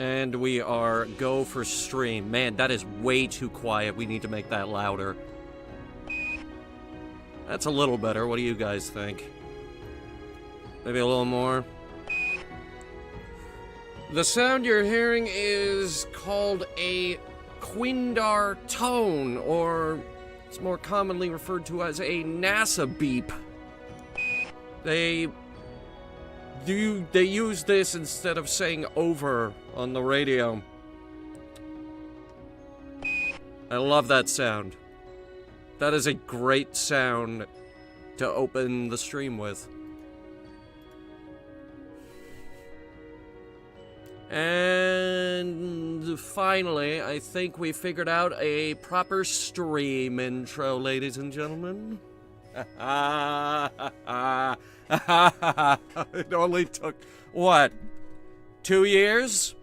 And we are go for stream. Man, that is way too quiet. We need to make that louder. That's a little better. What do you guys think? Maybe a little more? The sound you're hearing is called a Quindar tone, or it's more commonly referred to as a NASA beep. They use this instead of saying over on the radio. I love that sound. That is a great sound to open the stream with. And finally, I think we figured out a proper stream intro, ladies and gentlemen. It only took, what, 2 years?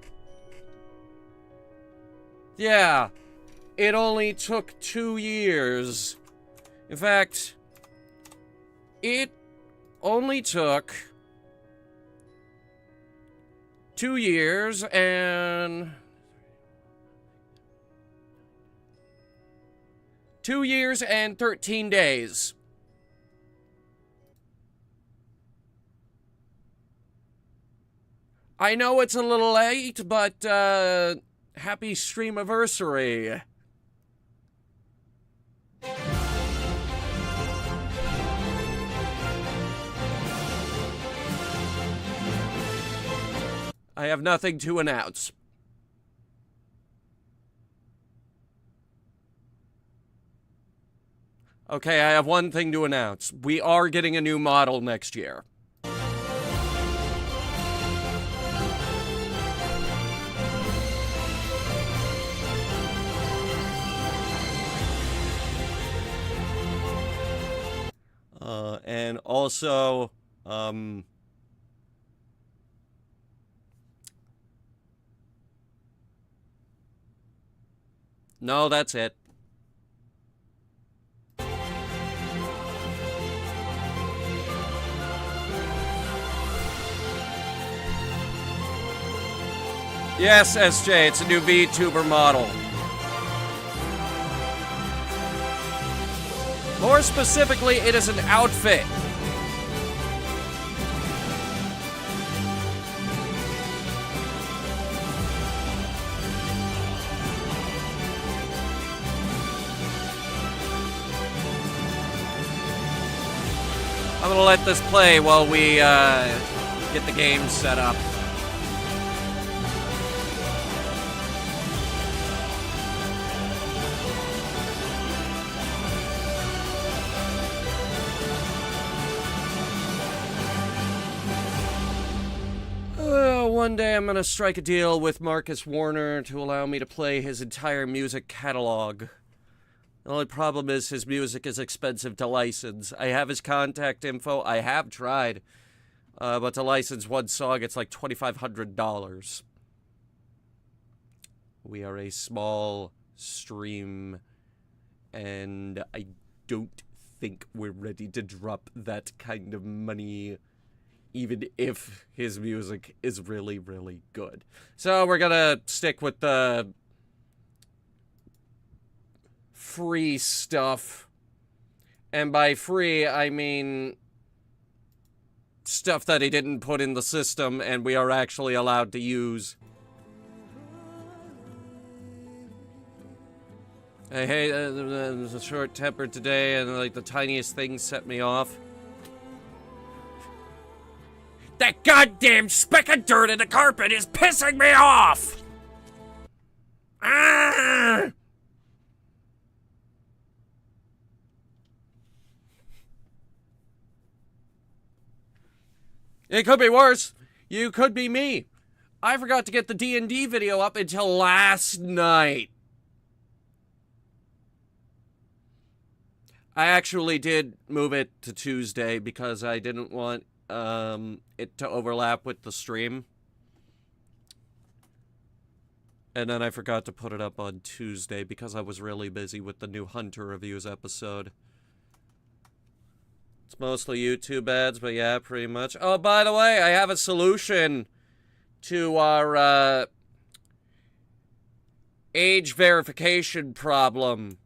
Yeah, it only took 2 years. In fact, it only took 2 years and 2 years and 13 days. I know it's a little late, but happy streamiversary. I have nothing to announce. Okay, I have one thing to announce. We are getting a new model next year. And also, no, that's it. Yes, SJ, it's a new VTuber model. More specifically, it is an outfit. I'm gonna let this play while we get the game set up. One day I'm gonna strike a deal with Marcus Warner to allow me to play his entire music catalog. The only problem is his music is expensive to license. I have his contact info. I have tried. But to license one song, it's like $2,500. We are a small stream, and I don't think we're ready to drop that kind of money, even if his music is really, really good. So we're gonna stick with the free stuff. And by free, I mean stuff that he didn't put in the system and we are actually allowed to use. I hate the short-tempered today, and like the tiniest things set me off. That goddamn speck of dirt in the carpet is pissing me off! Ah! It could be worse. You could be me. I forgot to get the D&D video up until last night. I actually did move it to Tuesday because I didn't want it to overlap with the stream. And then I forgot to put it up on Tuesday because I was really busy with the new Hunter Reviews episode. It's mostly YouTube ads, but yeah, pretty much. Oh, by the way, I have a solution to our age verification problem.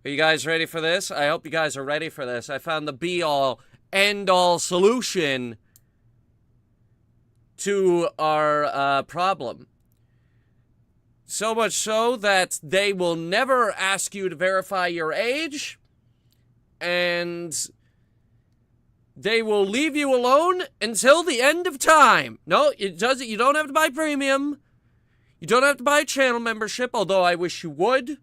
Are you guys ready for this? I hope you guys are ready for this. I found the be-all, end-all solution to our problem. So much so that they will never ask you to verify your age, and they will leave you alone until the end of time. No, it doesn't. You don't have to buy premium. You don't have to buy a channel membership, although I wish you would.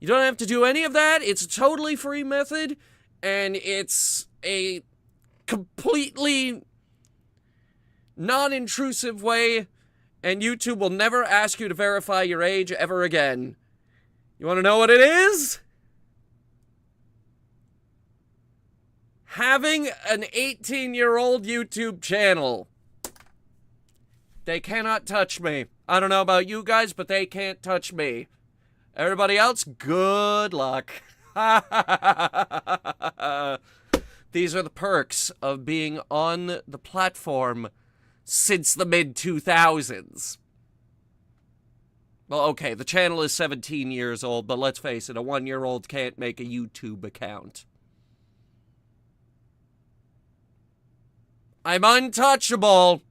You don't have to do any of that. It's a totally free method, and it's a completely non-intrusive way, and YouTube will never ask you to verify your age ever again. You want to know what it is? Having an 18-year-old YouTube channel. They cannot touch me. I don't know about you guys, but they can't touch me. Everybody else, good luck. These are the perks of being on the platform since the mid-2000s. Well, okay, the channel is 17 years old, but let's face it, a 1-year-old can't make a YouTube account. I'm untouchable.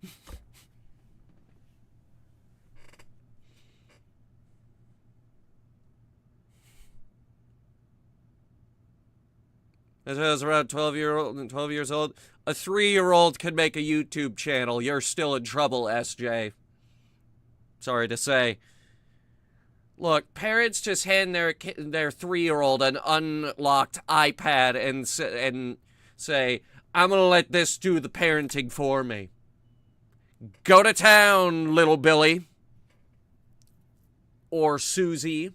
As I was around 12 years old. A 3-year-old can make a YouTube channel. You're still in trouble, SJ. Sorry to say. Look, parents just hand their 3-year-old an unlocked iPad and say, I'm gonna let this do the parenting for me. Go to town, little Billy. Or Susie.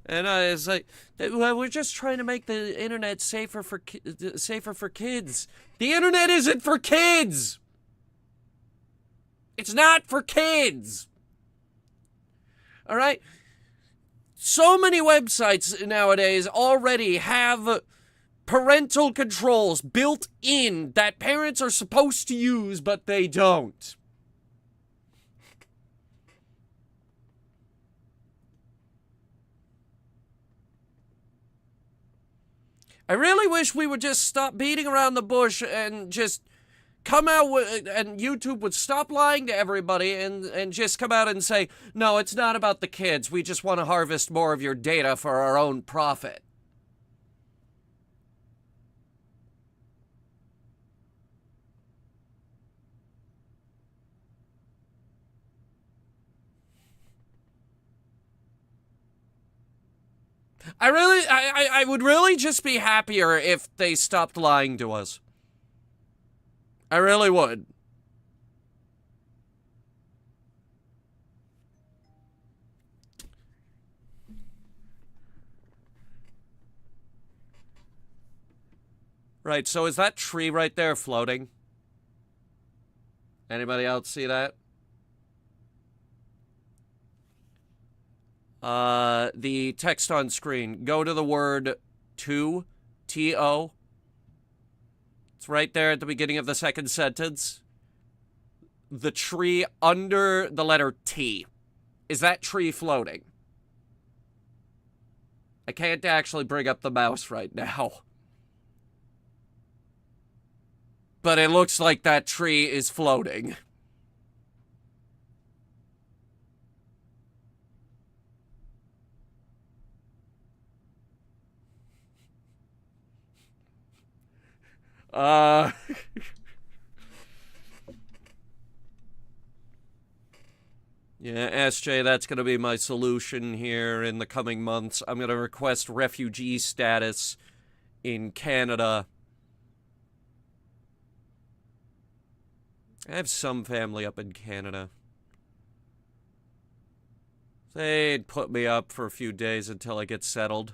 And it's like, well, we're just trying to make the internet safer for kids. The internet isn't for kids. It's not for kids. All right? So many websites nowadays already have parental controls built in that parents are supposed to use, but they don't. I really wish we would just stop beating around the bush and just come out with, and YouTube would stop lying to everybody and just come out and say, no, it's not about the kids. We just want to harvest more of your data for our own profit. I would really just be happier if they stopped lying to us. I really would. Right, so is that tree right there floating? Anybody else see that? The text on screen. Go to the word to, T-O. It's right there at the beginning of the second sentence. The tree under the letter T. Is that tree floating? I can't actually bring up the mouse right now. But it looks like that tree is floating. Yeah, SJ, that's going to be my solution here in the coming months. I'm going to request refugee status in Canada. I have some family up in Canada. They'd put me up for a few days until I get settled.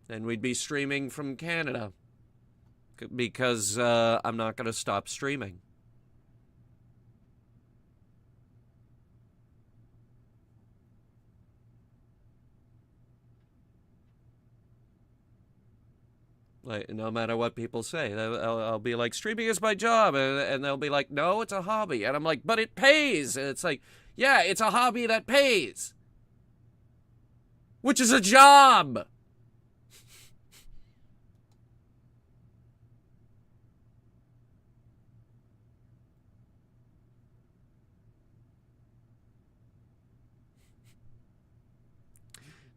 Then we'd be streaming from Canada. Because I'm not going to stop streaming. Like, no matter what people say, I'll be like, streaming is my job, and they'll be like, no, it's a hobby. And I'm like, but it pays. And it's like, yeah, it's a hobby that pays. Which is a job.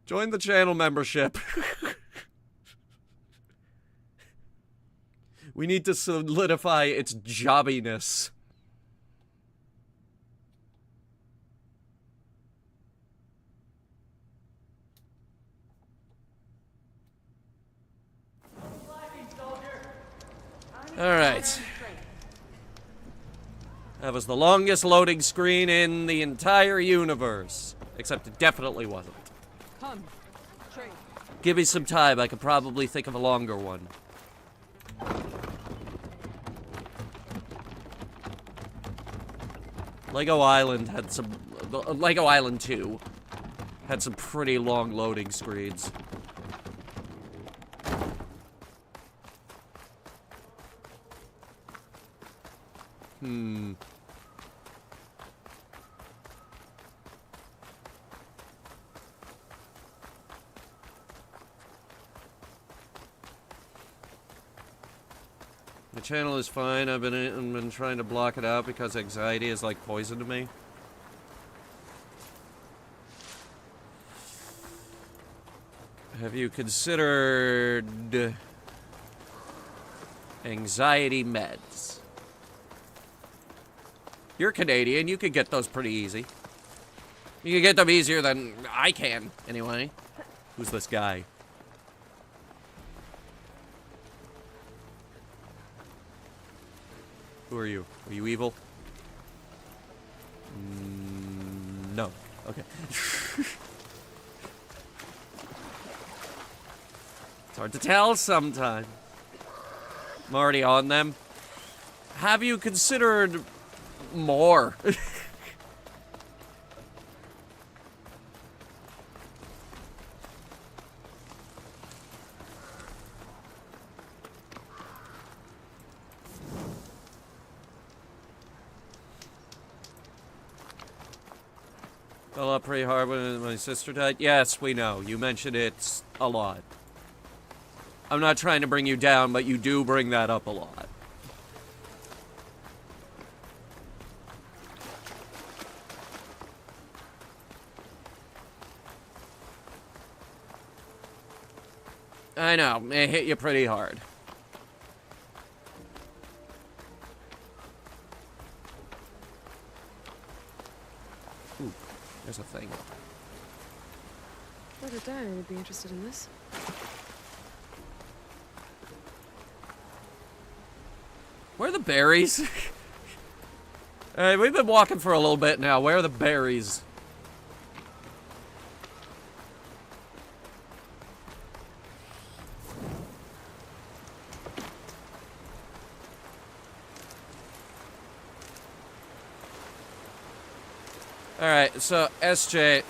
Join the channel membership. We need to solidify its jobbiness. Alright. That was the longest loading screen in the entire universe. Except it definitely wasn't. Come, trade. Give me some time, I could probably think of a longer one. Lego Island had some... Lego Island 2 had some pretty long loading screens. The channel is fine. I've been trying to block it out because anxiety is like poison to me. Have you considered anxiety meds? You're Canadian, you could get those pretty easy. You can get them easier than I can, anyway. Who's this guy? Who are you? Are you evil? No. Okay. It's hard to tell sometimes. I'm already on them. Have you considered more? Fell up pretty hard when my sister died. Yes, we know. You mentioned it a lot. I'm not trying to bring you down, but you do bring that up a lot. I know. It hit you pretty hard. Ooh, there's a thing. Brother Dyer would be interested in this. Where are the berries? Alright, we've been walking for a little bit now. Where are the berries? Alright, so SJ,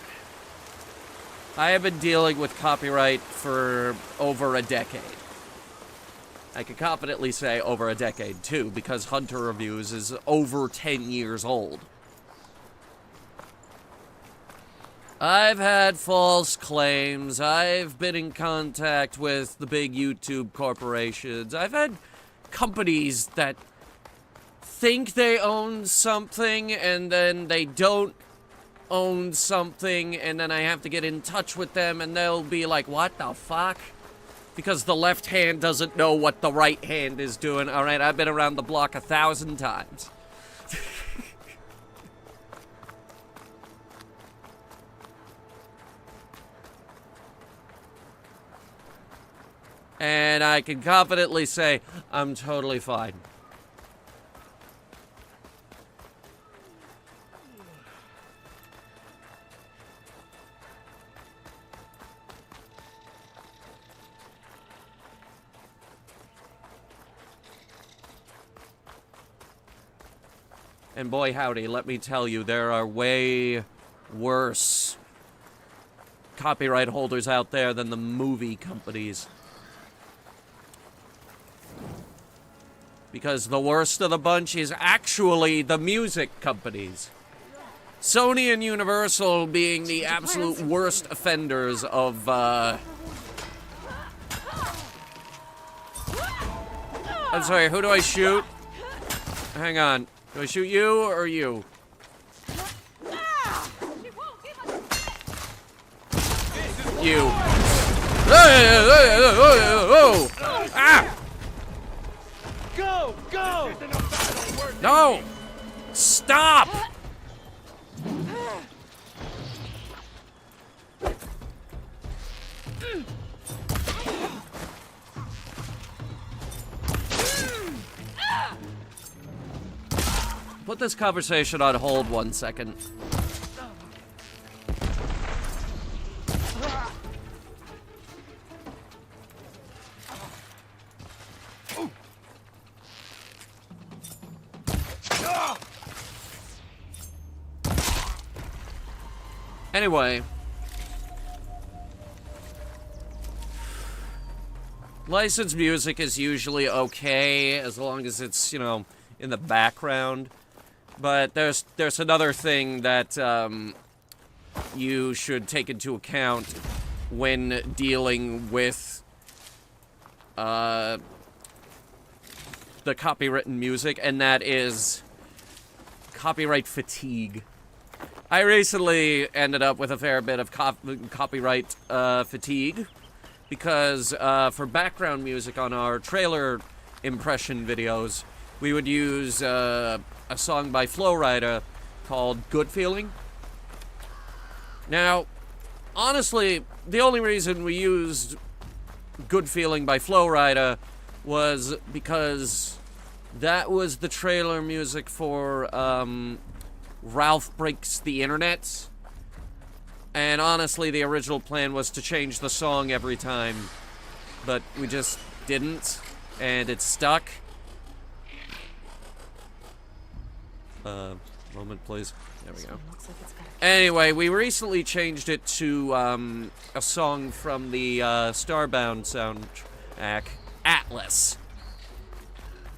I have been dealing with copyright for over a decade. I can confidently say over a decade, too, because Hunter Reviews is over 10 years old. I've had false claims. I've been in contact with the big YouTube corporations. I've had companies that think they own something and then they don't own something, and then I have to get in touch with them and they'll be like, what the fuck? Because the left hand doesn't know what the right hand is doing. All right, I've been around the block 1,000 times. And I can confidently say, I'm totally fine. And boy howdy, let me tell you, there are way worse copyright holders out there than the movie companies. Because the worst of the bunch is actually the music companies. Sony and Universal being the absolute worst offenders of, I'm sorry, who do I shoot? Hang on. Do I shoot you or you? You. Ah! Go! Go! No! Stop! Put this conversation on hold 1 second. Anyway, licensed music is usually okay as long as it's, you know, in the background. But there's another thing that you should take into account when dealing with the copywritten music, and that is copyright fatigue. I recently ended up with a fair bit of copyright fatigue because for background music on our trailer impression videos, we would use a song by Flowrider called Good Feeling. Now, honestly, the only reason we used Good Feeling by Flowrider was because that was the trailer music for Ralph Breaks the Internet. And honestly, the original plan was to change the song every time, but we just didn't, and it stuck. Moment, please. There we go. Anyway, we recently changed it to a song from the Starbound soundtrack, Atlas.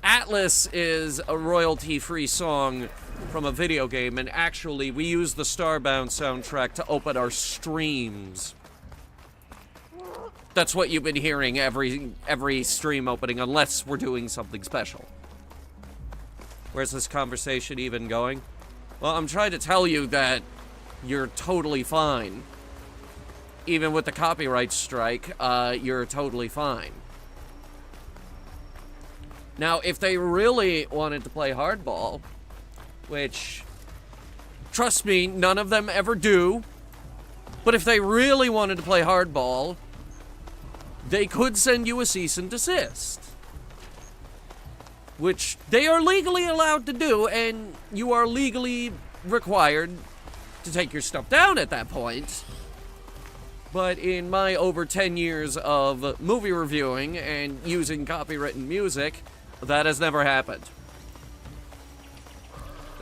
Atlas is a royalty-free song from a video game, and actually, we use the Starbound soundtrack to open our streams. That's what you've been hearing every stream opening, unless we're doing something special. Where's this conversation even going? Well, I'm trying to tell you that you're totally fine. Even with the copyright strike, you're totally fine. Now, if they really wanted to play hardball, which, trust me, none of them ever do, but if they really wanted to play hardball, they could send you a cease and desist. Which they are legally allowed to do, and you are legally required to take your stuff down at that point. But in my over 10 years of movie reviewing and using copywritten music, that has never happened.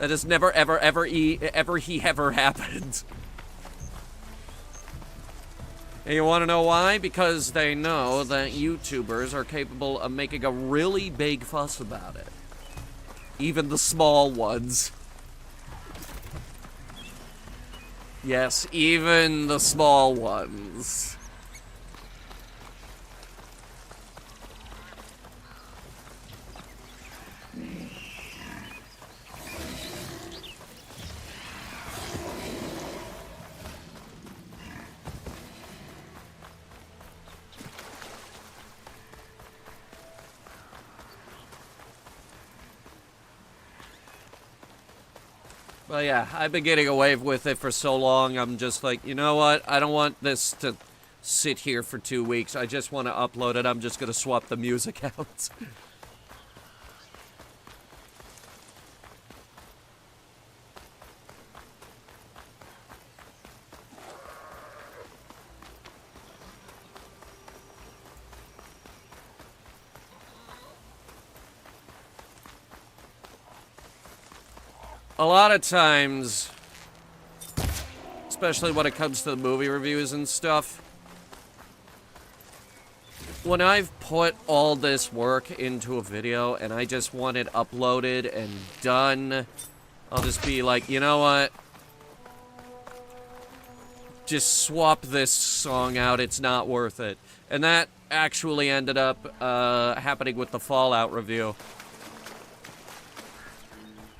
That has never, ever happened. And you want to know why? Because they know that YouTubers are capable of making a really big fuss about it. Even the small ones. Yes, even the small ones. Well, yeah, I've been getting away with it for so long, I'm just like, you know what? I don't want this to sit here for 2 weeks. I just want to upload it. I'm just going to swap the music out. A lot of times, especially when it comes to the movie reviews and stuff, when I've put all this work into a video and I just want it uploaded and done, I'll just be like, you know what? Just swap this song out, it's not worth it. And that actually ended up happening with the Fallout review.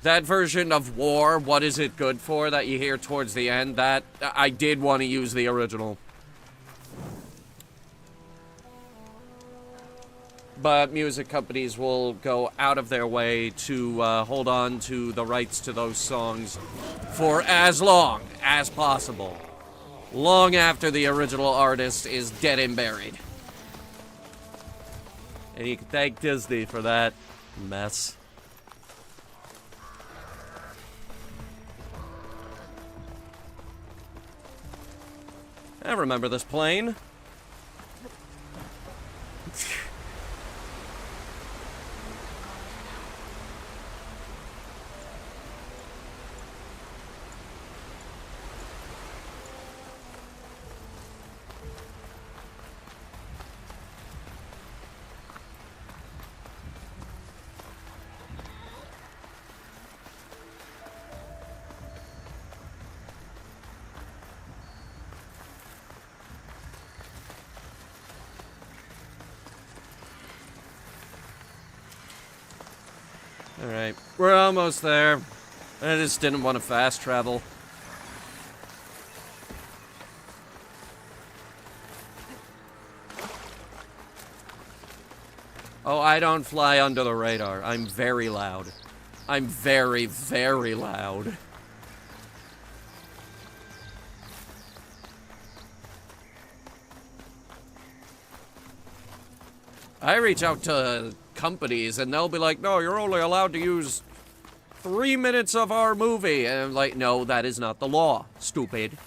That version of War, What Is It Good For, that you hear towards the end, that, I did want to use the original. But music companies will go out of their way to hold on to the rights to those songs for as long as possible. Long after the original artist is dead and buried. And you can thank Disney for that mess. I remember this plane. Alright, we're almost there. I just didn't want to fast travel. Oh, I don't fly under the radar. I'm very loud. I'm very, very loud. I reach out to companies and they'll be like, no, you're only allowed to use 3 minutes of our movie. And I'm like, no, that is not the law, stupid.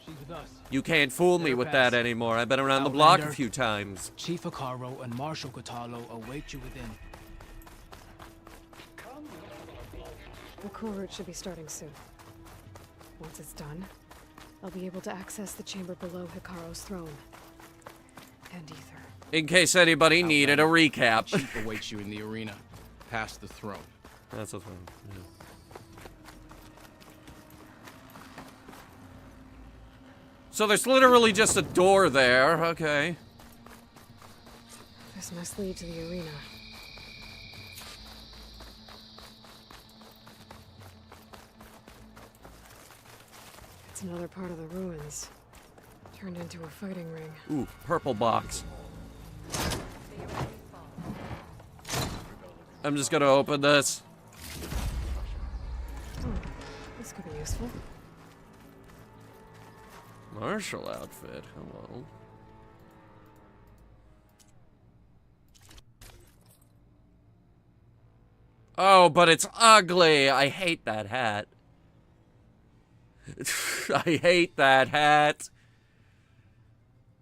She's with us. You can't fool me with that anymore. I've been around the block a few times. Chief Acaro and Marshal Catalo await you within. The cool route should be starting soon. Once it's done, I'll be able to access the chamber below Hikaru's throne. And Ether. In case anybody needed a recap. Chief awaits you in the arena, past the throne. That's the throne. Yeah. So there's literally just a door there. Okay. This must lead to the arena. It's another part of the ruins. Turned into a fighting ring. Ooh, purple box. I'm just gonna open this. Oh, this could be useful. Martial outfit. Hello. Oh, but it's ugly. I hate that hat. I hate that hat.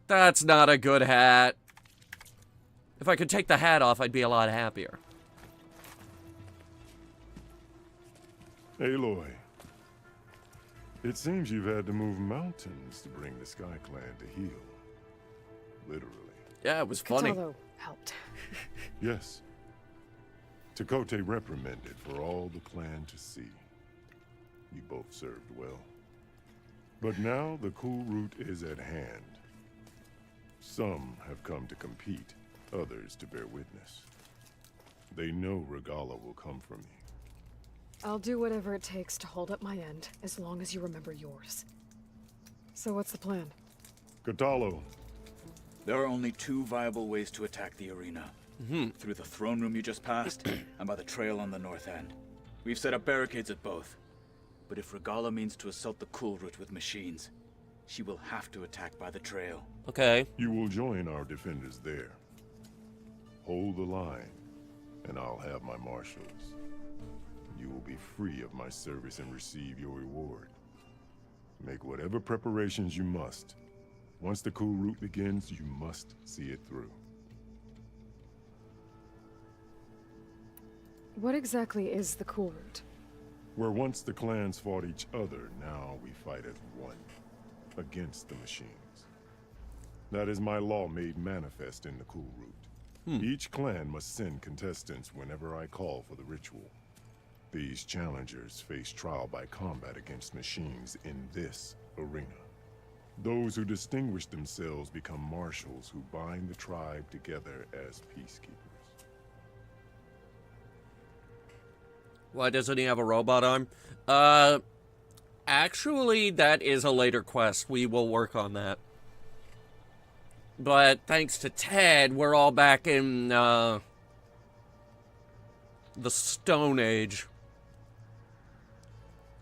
That's not a good hat. If I could take the hat off, I'd be a lot happier. Aloy, it seems you've had to move mountains to bring the Sky Clan to heal. Literally. Yeah, it was funny. Catalo helped. Yes. Takote reprimanded for all the clan to see. You both served well. But now the cool route is at hand. Some have come to compete, others to bear witness. They know Regala will come for me. I'll do whatever it takes to hold up my end, as long as you remember yours. So what's the plan? Catalo. There are only two viable ways to attack the arena. Through the throne room you just passed, and by the trail on the north end. We've set up barricades at both. But if Regala means to assault the cool route with machines, she will have to attack by the trail. Okay. You will join our defenders there. Hold the line, and I'll have my marshals. You will be free of my service and receive your reward. Make whatever preparations you must. Once the cool route begins, you must see it through. What exactly is the cool route? Where once the clans fought each other, now we fight as one. Against the machines. That is my law made manifest in the Cool Route. Each clan must send contestants whenever I call for the ritual. These challengers face trial by combat against machines in this arena. Those who distinguish themselves become marshals who bind the tribe together as peacekeepers. Why doesn't he have a robot arm? Actually, that is a later quest. We will work on that. But thanks to Ted, we're all back in, the Stone Age.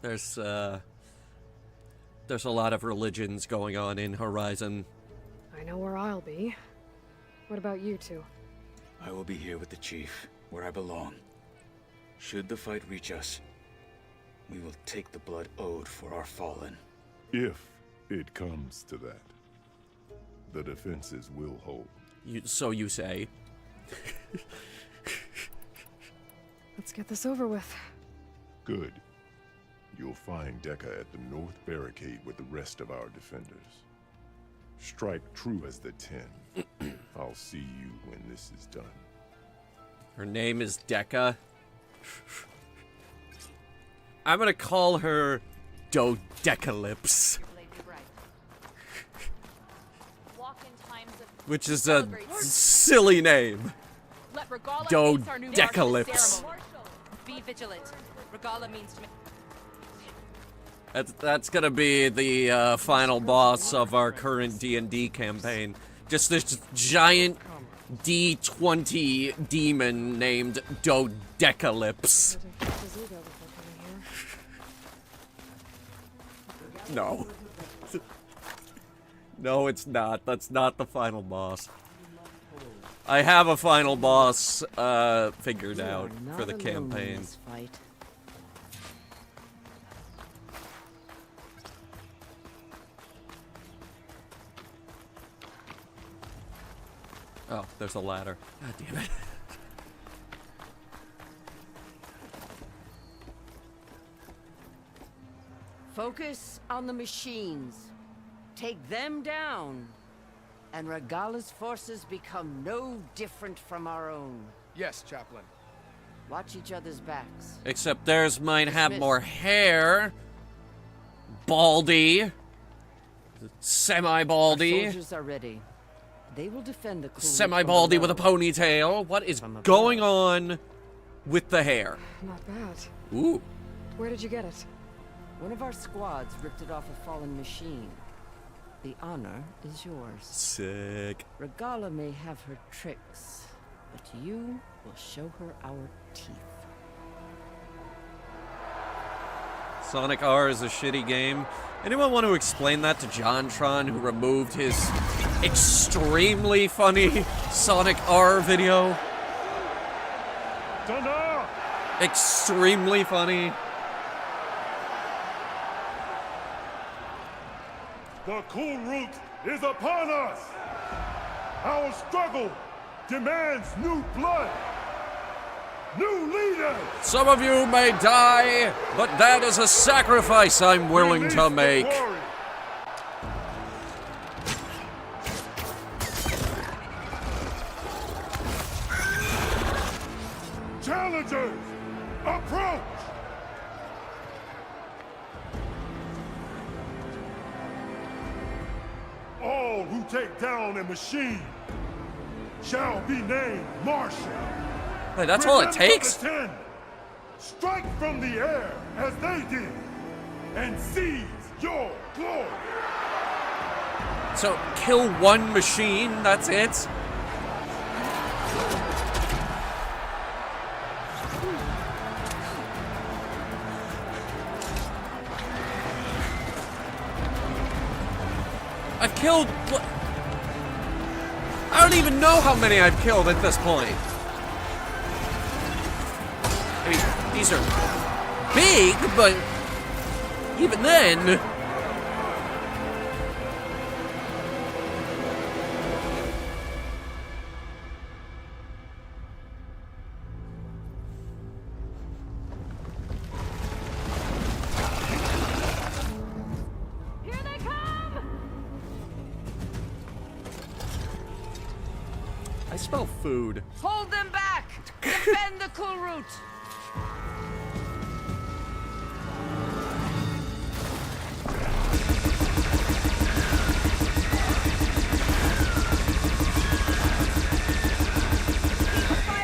There's a lot of religions going on in Horizon. I know where I'll be. What about you two? I will be here with the chief, where I belong. Should the fight reach us, we will take the blood owed for our fallen. If it comes to that, the defenses will hold. So you say. Let's get this over with. Good. You'll find Dekka at the north barricade with the rest of our defenders. Strike true as the 10. I'll see you when this is done. Her name is Dekka. I'm gonna call her Dodecalips. Which is a silly name. Dodecalips. Be vigilant. Regala means to That's gonna be the final boss of our current D&D campaign. Just this giant D20 demon named Dodecalips. No. No, it's not. That's not the final boss. I have a final boss figured out for the campaign. Oh, there's a ladder. God damn it. Focus on the machines. Take them down. And Regala's forces become no different from our own. Yes, Chaplain. Watch each other's backs. Except theirs might have more hair. Baldy. Our Semi-baldy. soldiers are ready. They will defend the Semi-baldy with a ponytail. What is going on with the hair? Not bad. Ooh. Where did you get it? One of our squads ripped it off a fallen machine. The honor is yours. Sick. Regala may have her tricks, but you will show her our teeth. Sonic R is a shitty game. Anyone want to explain that to JonTron, who removed his extremely funny Sonic R video? Thunder! Extremely funny. The Cool Route is upon us! Our struggle demands new blood! New leaders! Some of you may die, but that is a sacrifice I'm willing Release to the make. quarry. Challengers, approach! All who take down a machine shall be named marshal. Hey, that's all it Remember takes? the 10. Strike from the air as they did, and seize your glory. So, kill one machine, that's it? I've killed... I don't even know how many I've killed at this point. I mean, these are big, but even then... Here they come! smell food. Hold them back! Defend the cool route!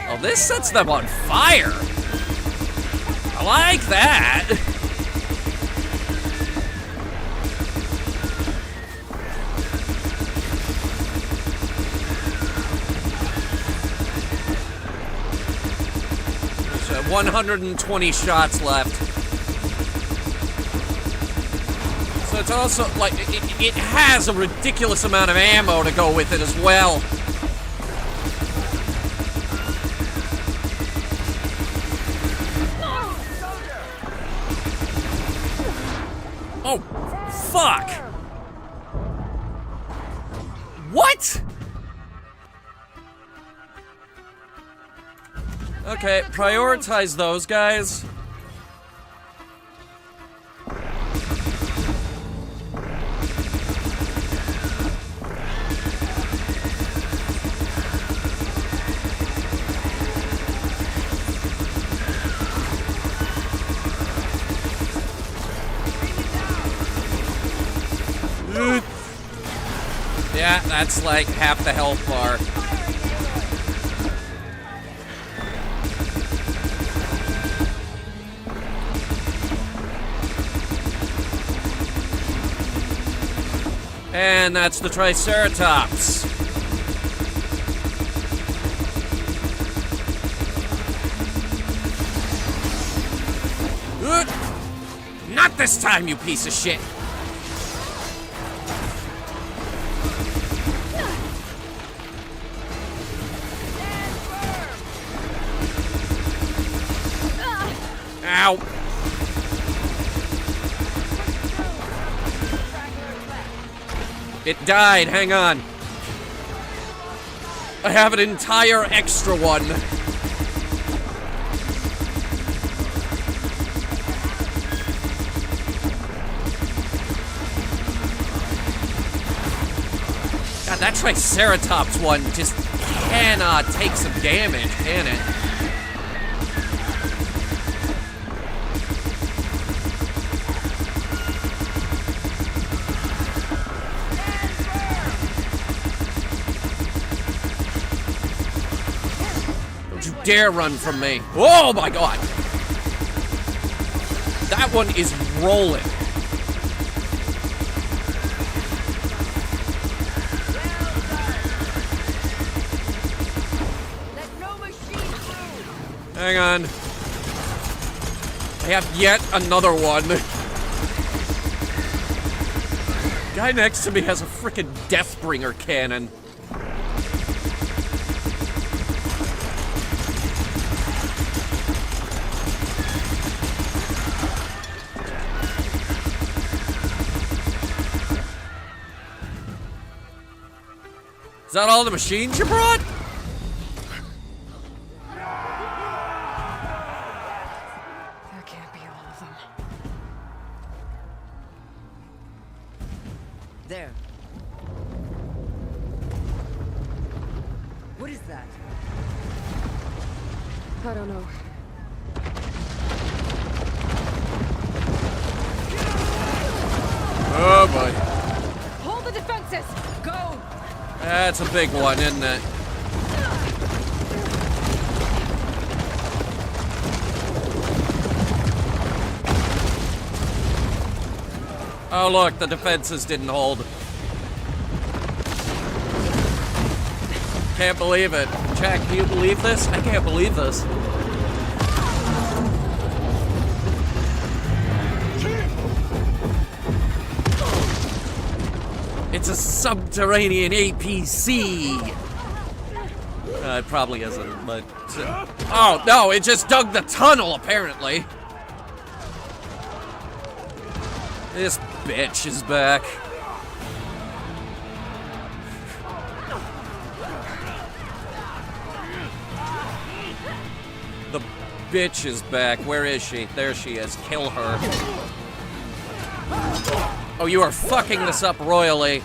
Oh, this sets them on fire. I like that. There's 120 shots left. So it's also, like, it has a ridiculous amount of ammo to go with it as well. Oh, fuck! What? Okay, prioritize those guys. Yeah, that's like half the health bar. And that's the Triceratops. Not this time, you piece of shit. Ow. It died, hang on. I have an entire extra one. God, that Triceratops one just cannot take some damage, can it? Dare run from me. Oh my god. That one is rolling. Hang on. I have yet another one. Guy next to me has a frickin' Deathbringer cannon. Is that all the machines you brought? That can't be all of them. There. What is that? I don't know. Oh boy. Hold the defenses! Go! That's a big one, isn't it? Oh look, the defenses didn't hold. Can't believe it. Jack, can you believe this? I can't believe this. It's a subterranean APC. It probably isn't, but... oh, no, it just dug the tunnel, apparently. This bitch is back. The bitch is back. Where is she? There she is. Kill her. Oh, you are fucking this up royally.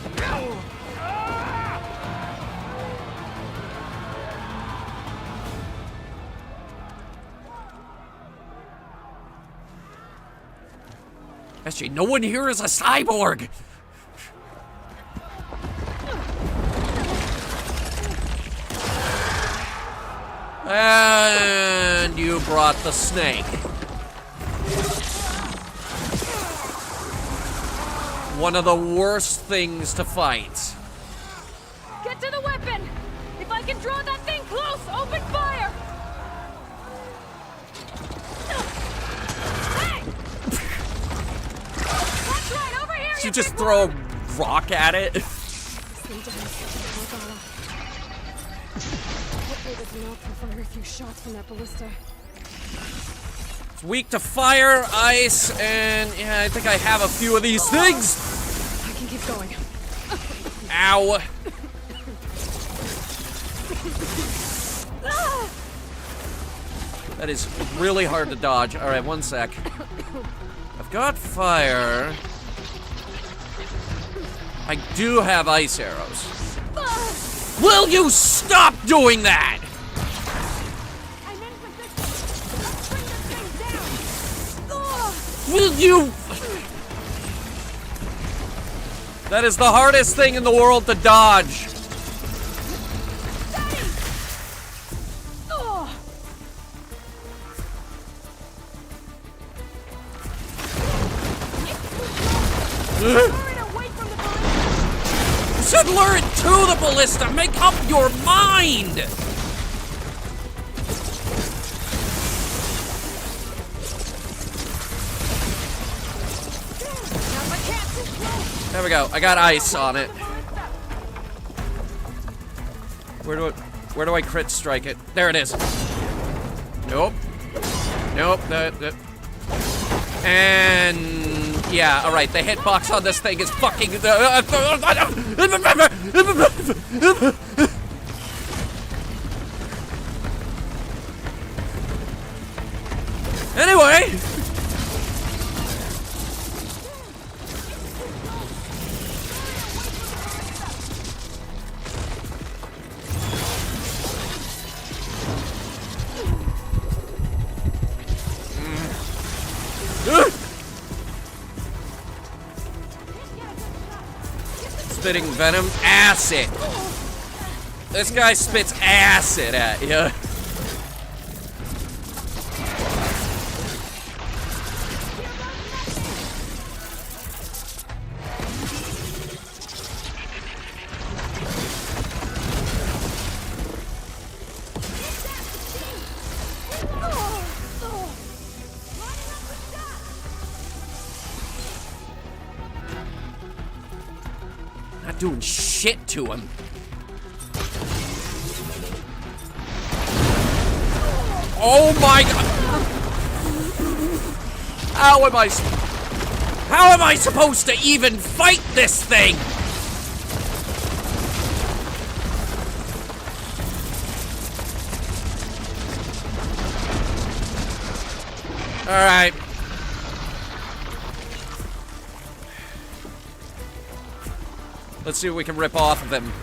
SJ, no one here is a cyborg! And you brought the snake. One of the worst things to fight. Get to the weapon! If I can draw that thing close, open fire! Hey! That's right, over here, You just throw a rock at it. Hopefully this mouth can fire a few shots from that ballista. It's weak to fire, ice, and yeah, I think I have a few of these things. I can keep going. Ow. That is really hard to dodge. All right, one sec. I've got fire. I do have ice arrows. Will you stop doing that? Will you? That is the hardest thing in the world to dodge. You should lure it to the ballista. Make up your mind. There we go. I got ice on it. Where do I crit strike it? There it is. Nope. Nope. And yeah, all right. The hitbox on this thing is fucking. Anyway. Spitting venom, acid. This guy spits acid at you. Not doing shit to him. Oh my god! How am I supposed to even fight this thing? All right. Let's see what we can rip off of him.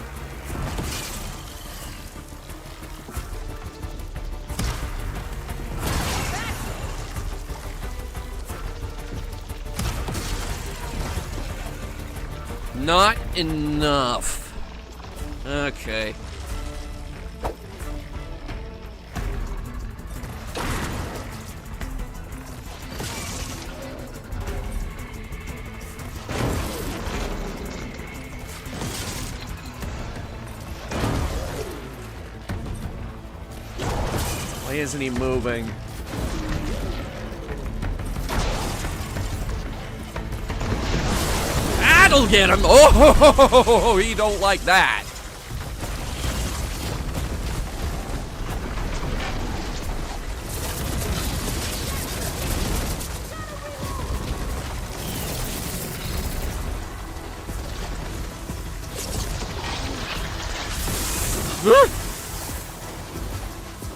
Not enough. Okay. Why isn't he moving? That'll get him! Oh, he don't like that.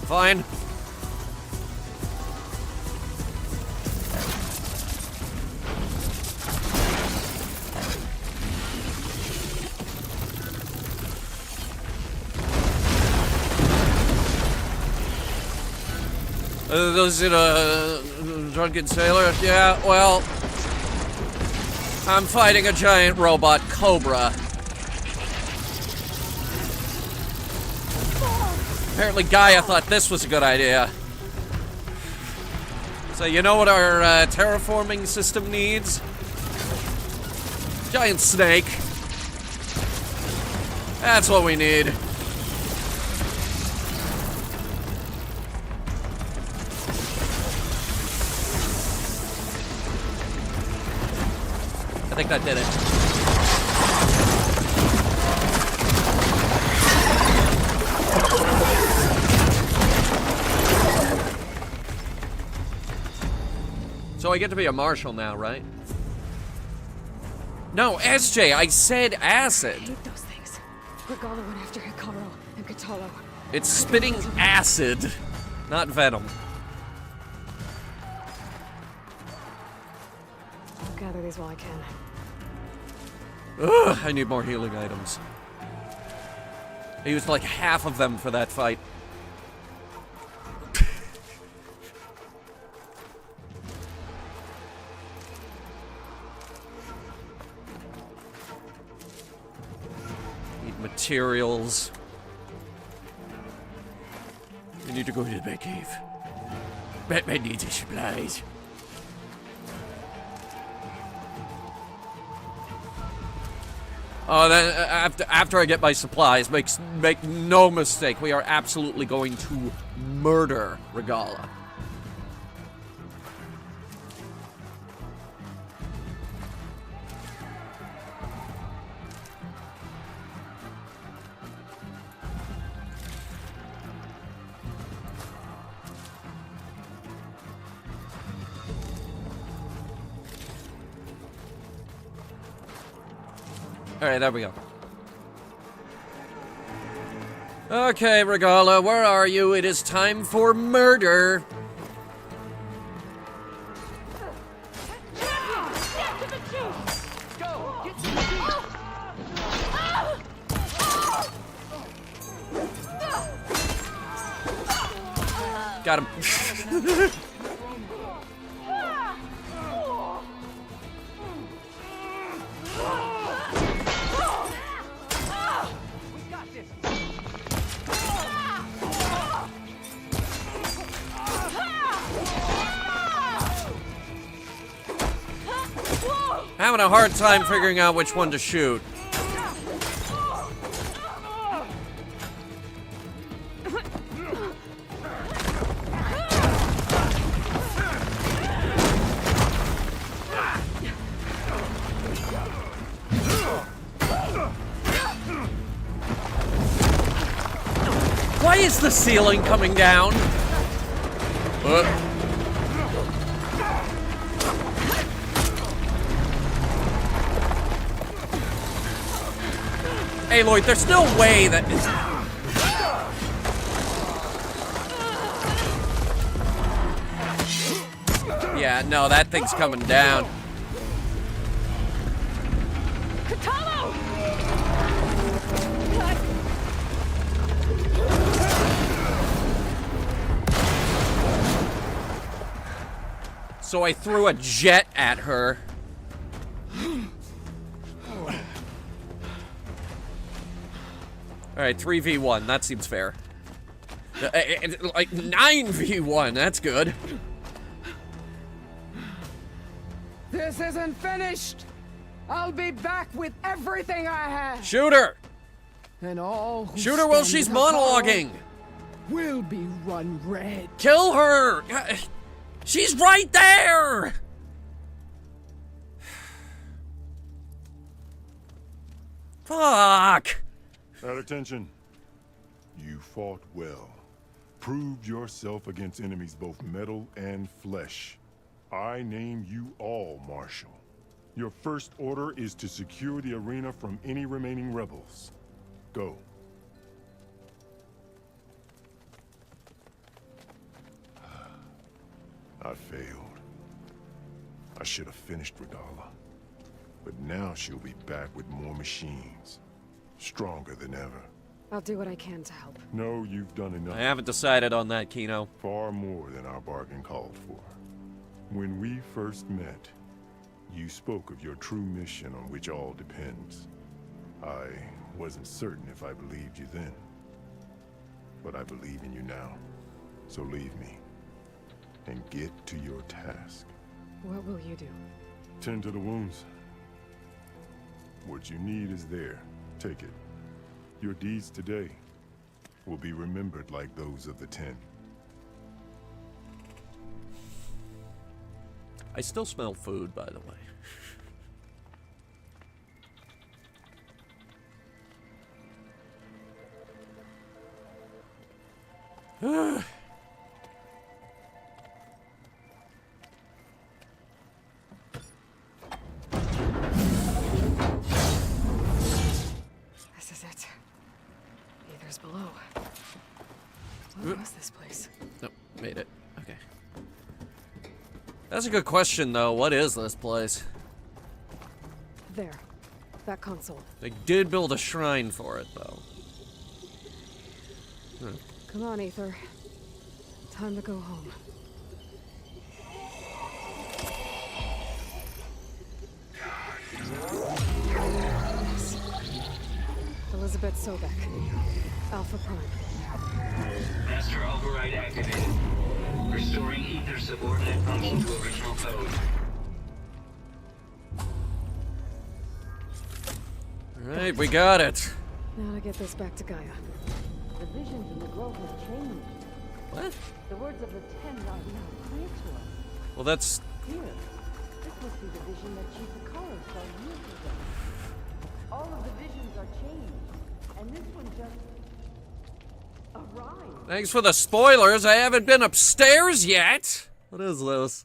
Fine. Those in a drunken sailor? Yeah, well, I'm fighting a giant robot cobra. Apparently Gaia thought this was a good idea. So you know what our terraforming system needs? Giant snake. That's what we need. I think that did it. So I get to be a marshal now, right? No, SJ, I said acid. I hate those things. Regala went after Hikaru and Katalo. It's spitting acid, not venom. I'll gather these while I can. Ugh, I need more healing items. I used like half of them for that fight. Need materials. I need to go to the Batcave. Batman needs his supplies. Oh, then after I get my supplies, make no mistake, we are absolutely going to murder Regala. Alright, there we go. Okay, Regala, where are you? It is time for murder. Got him. Having a hard time figuring out which one to shoot. Why is the ceiling coming down? Hey, Lloyd, there's no way that... Yeah, no, that thing's coming down. Katalo! So I threw a jet at her. Alright, 3v1, that seems fair. Like 9v1, that's good. This isn't finished! I'll be back with everything I have! Shoot her! And all who Shoot her while stand she's in her power monologuing! will be run red. Kill her! She's right there! Fuck! At attention. You fought well. Proved yourself against enemies both metal and flesh. I name you all Marshal. Your first order is to secure the arena from any remaining rebels. Go. I failed. I should have finished Regala. But now she'll be back with more machines. Stronger than ever. I'll do what I can to help. No, you've done enough. I haven't decided on that, Kino. Far more than our bargain called for. When we first met, You spoke of your true mission on which all depends. I wasn't certain if I believed you then. But I believe in you now. So leave me. And get to your task. What will you do? Tend to the wounds. What you need is there. Take it. Your deeds today will be remembered like those of the 10. I still smell food, by the way. This is it. Aether's below. What was this place? Nope, made it. Okay. That's a good question, though. What is this place? There. That console. They did build a shrine for it, though. Come on, Aether. Time to go home. Yes. Elizabeth Sobek. Alpha Prime. Master override activated. Restoring ether subordinate function to original code. Alright, we got it. Now to get this back to Gaia. The visions in the grove have changed. What? The words of the 10 are now clear to us. Well, that's... Here, this must be the vision that Chief Hikaru saw years ago. All of the visions are changed, and this one just arrived. Thanks for the spoilers. I haven't been upstairs yet. What is this?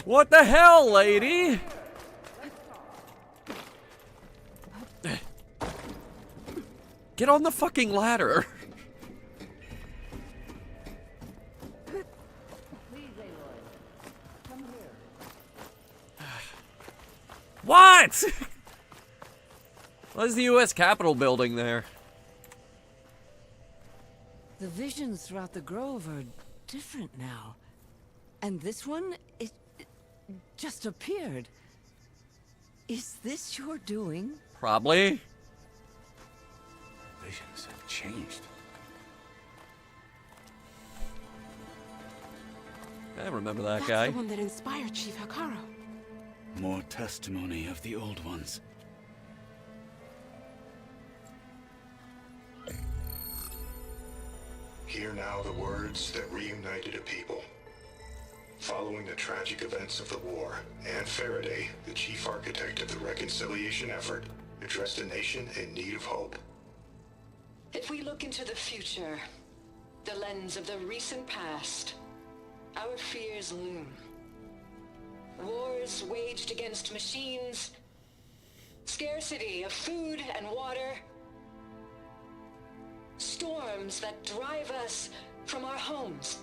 What the hell, lady? Get on the fucking ladder. Please, Aloy, come here. What? What is the U.S. Capitol building there? The visions throughout the grove are different now. And this one, it just appeared. Is this your doing? Probably. Visions have changed. I remember that That's guy. the one that inspired Chief Hikaru. More testimony of the old ones. Hear now the words that reunited a people. Following the tragic events of the war, Anne Faraday, the chief architect of the reconciliation effort, addressed a nation in need of hope. If we look into the future, the lens of the recent past, our fears loom. Wars waged against machines, scarcity of food and water, storms that drive us from our homes.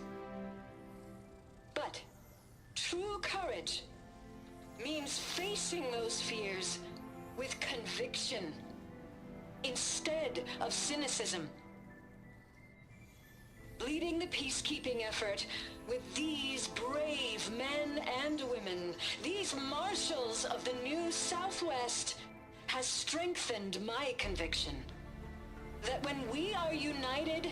But true courage means facing those fears with conviction instead of cynicism. Leading the peacekeeping effort with these brave men and women, these marshals of the new Southwest, has strengthened my conviction that when we are united,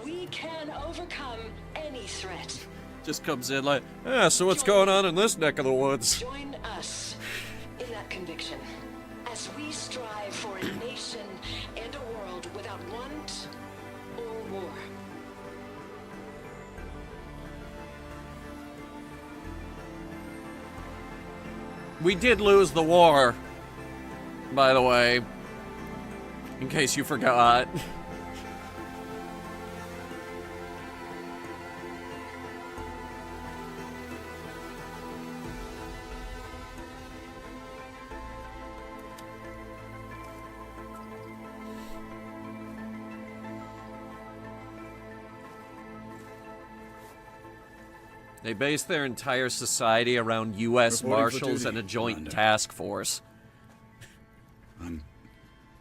we can overcome any threat. Just comes in like, yeah, so what's going on in this neck of the woods? Join us in that conviction as we strive for a nation and a world without want or war. We did lose the war, by the way, in case you forgot. They base their entire society around U.S. Reporting for Marshals duty, and a joint Commander. task force. I'm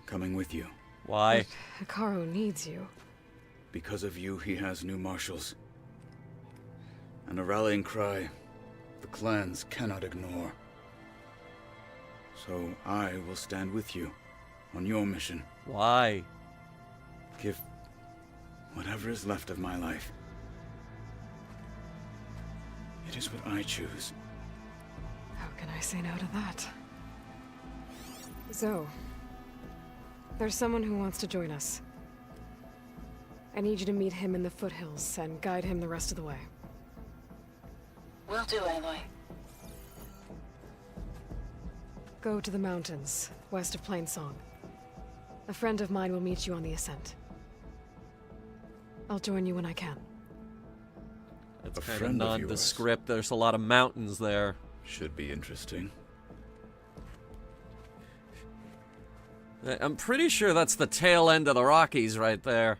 coming with you. Why? Hikaru needs you. Because of you, he has new marshals. And a rallying cry the clans cannot ignore. So I will stand with you on your mission. Why? Give whatever is left of my life. It is what I choose. How can I say no to that? Zoe, there's someone who wants to join us. I need you to meet him in the foothills and guide him the rest of the way. Will do, Aloy. Go to the mountains, west of Plainsong. A friend of mine will meet you on the ascent. I'll join you when I can. That's A kind of friend of nondescript. There's a lot of mountains there. Should be interesting. I'm pretty sure that's the tail end of the Rockies right there.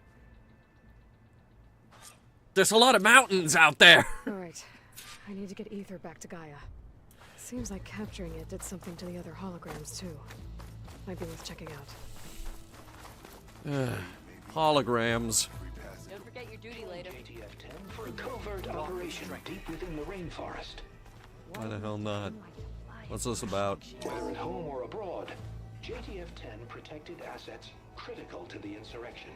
There's a lot of mountains out there. All right. I need to get Ether back to Gaia. Seems like capturing it did something to the other holograms, too. Might be worth checking out. Holograms. Don't forget your duty later. JTF-10 for a covert operation deep within the rainforest. Why the hell not? What's this about? Whether at home or abroad, JTF-10 protected assets critical to the insurrection.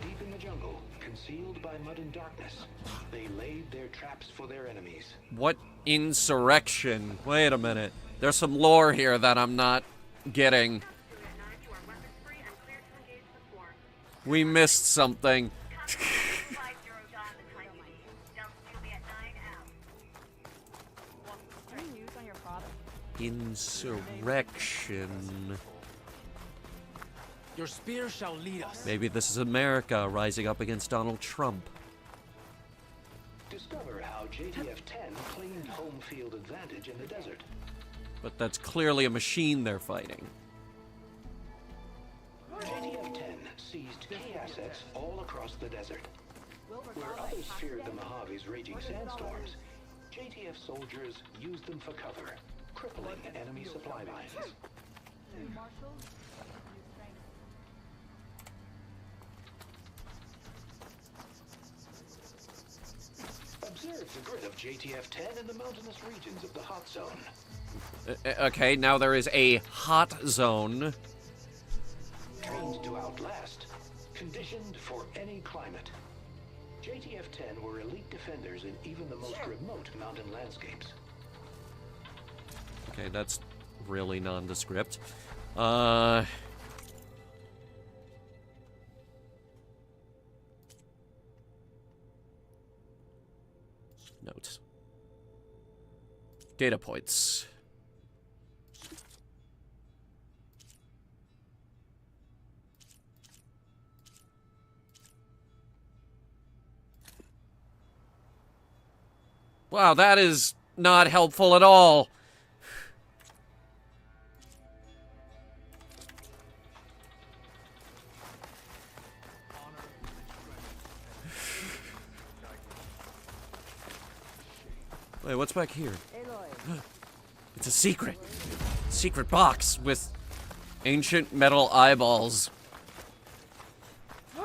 Deep in the jungle, concealed by mud and darkness, they laid their traps for their enemies. What insurrection? Wait a minute. There's some lore here that I'm not getting. We missed something. Insurrection. Your spear shall lead us. Maybe this is America rising up against Donald Trump. Discover how JTF-10 claimed home field advantage in the desert. But that's clearly a machine they're fighting. JTF-10 seized key assets all across the desert. Where others feared the Mojave's raging sandstorms, JTF soldiers used them for cover, crippling enemy supply lines. Observe the grid of JTF-10 in the mountainous regions of the hot zone. Okay, now there is a hot zone. Trained to outlast, conditioned for any climate. JTF-10 were elite defenders in even the most remote mountain landscapes. Okay, that's really nondescript. Notes. Data points. Wow, that is not helpful at all. Wait, what's back here? It's a secret. Secret box with ancient metal eyeballs. I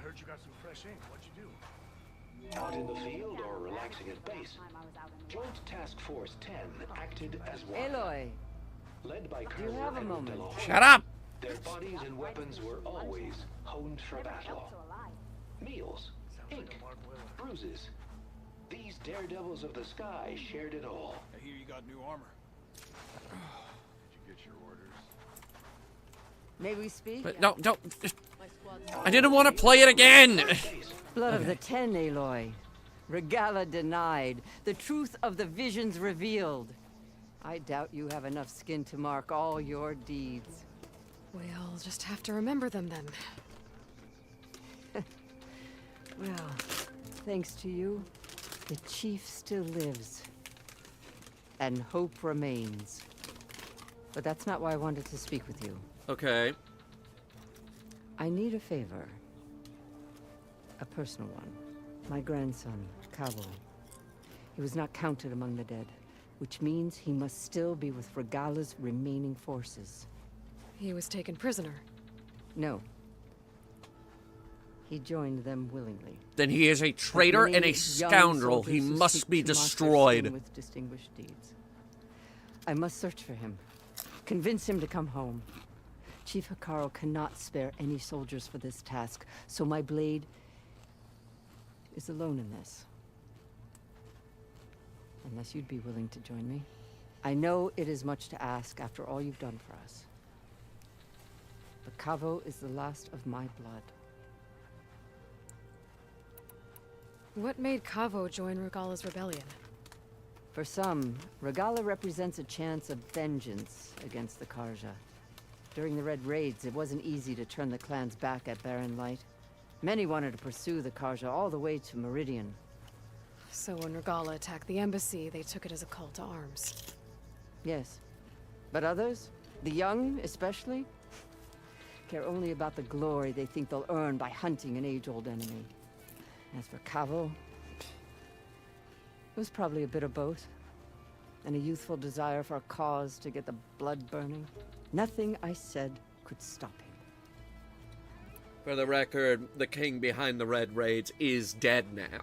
heard you got some fresh ink. What'd you do? Out in the field or relaxing at base, Joint Task Force 10 acted as one. Aloy, Led by do you Colonel have a Edward moment? DeLong. Shut up! Their bodies and weapons were always honed for battle. Meals, ink, bruises. These daredevils of the sky shared it all. I hear you got new armor. Did you get your orders? May we speak? But no, don't. I didn't want to play it again! Blood of the Ten, Aloy. Regala denied. The truth of the visions revealed. I doubt you have enough skin to mark all your deeds. We'll just have to remember them then. Well, thanks to you, the chief still lives. And hope remains. But that's not why I wanted to speak with you. Okay. I need a favor. A personal one. My grandson, Cavo. He was not counted among the dead, which means he must still be with Regala's remaining forces. He was taken prisoner. No. He joined them willingly. Then he is a traitor and a scoundrel. He must be destroyed. With distinguished deeds. I must search for him. Convince him to come home. Chief Hikaru cannot spare any soldiers for this task, so my blade is alone in this. Unless you'd be willing to join me. I know it is much to ask after all you've done for us. But Cavo is the last of my blood. What made Cavo join Regala's rebellion? For some, Regala represents a chance of vengeance against the Karja. During the Red Raids, it wasn't easy to turn the clan's back at Barren Light. Many wanted to pursue the Karja all the way to Meridian. So when Regala attacked the embassy, they took it as a call to arms. Yes. But others, the young especially, care only about the glory they think they'll earn by hunting an age-old enemy. As for Cavo, it was probably a bit of both. And a youthful desire for a cause to get the blood burning. Nothing I said could stop him. For the record, the king behind the Red Raids is dead now.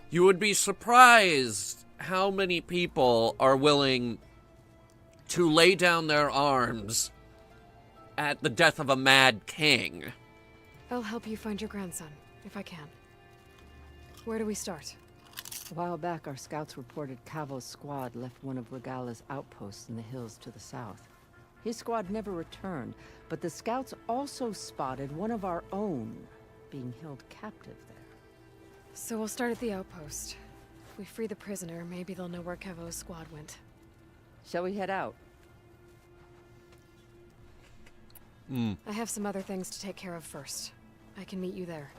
You would be surprised how many people are willing to lay down their arms at the death of a mad king. I'll help you find your grandson, if I can. Where do we start? A while back, our scouts reported Cavo's squad left one of Regala's outposts in the hills to the south. His squad never returned, but the scouts also spotted one of our own being held captive there. So we'll start at the outpost. If we free the prisoner, maybe they'll know where Cavo's squad went. Shall we head out? I have some other things to take care of first. I can meet you there.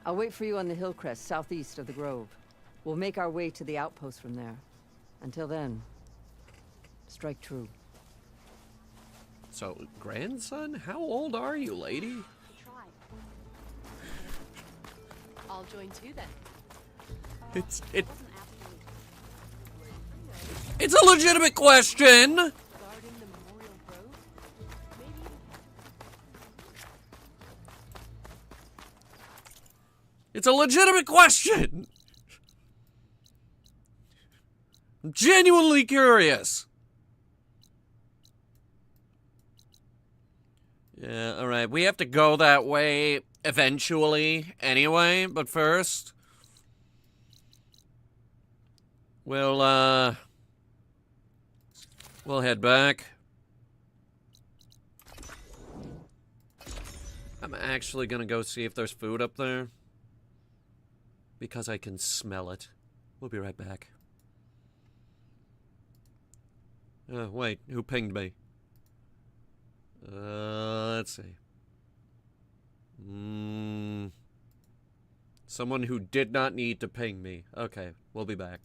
I'll wait for you on the hill crest southeast of the grove. We'll make our way to the outpost from there. Until then, strike true. So, grandson? How old are you, lady? Try. I'll join too then. It's a legitimate question. Garden the Memorial Grove? Maybe. It's a legitimate question. I'm genuinely curious. Yeah, alright. We have to go that way eventually anyway, but first we'll head back. I'm actually gonna go see if there's food up there, because I can smell it. We'll be right back. Wait, who pinged me? Let's see. Someone who did not need to ping me. Okay, we'll be back.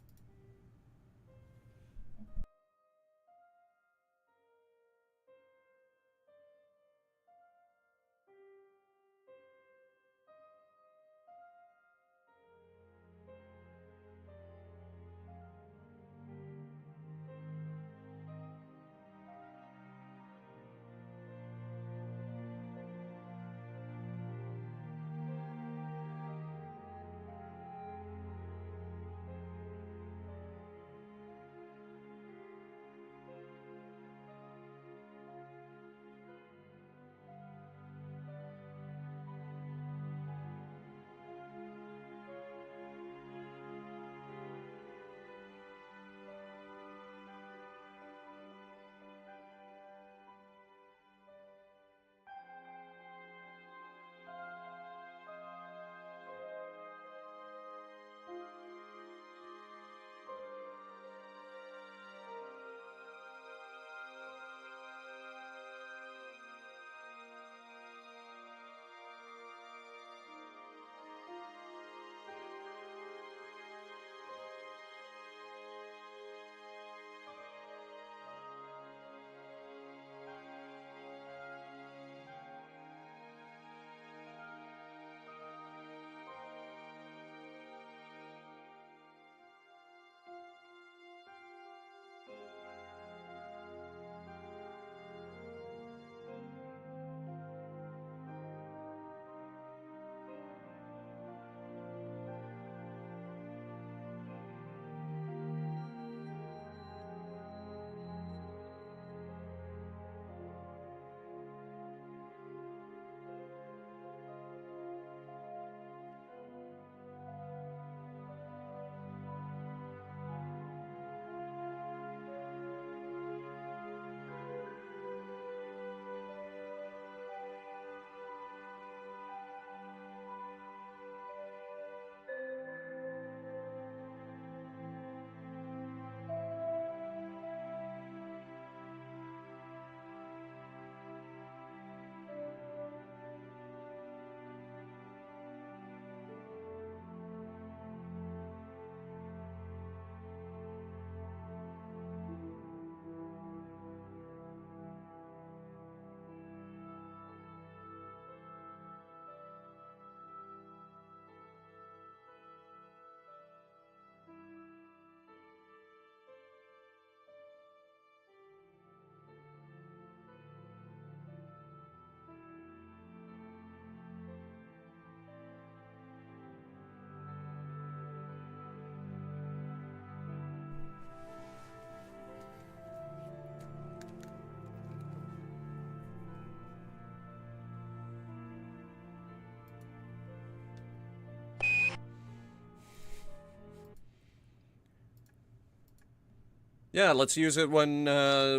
Yeah, let's use it when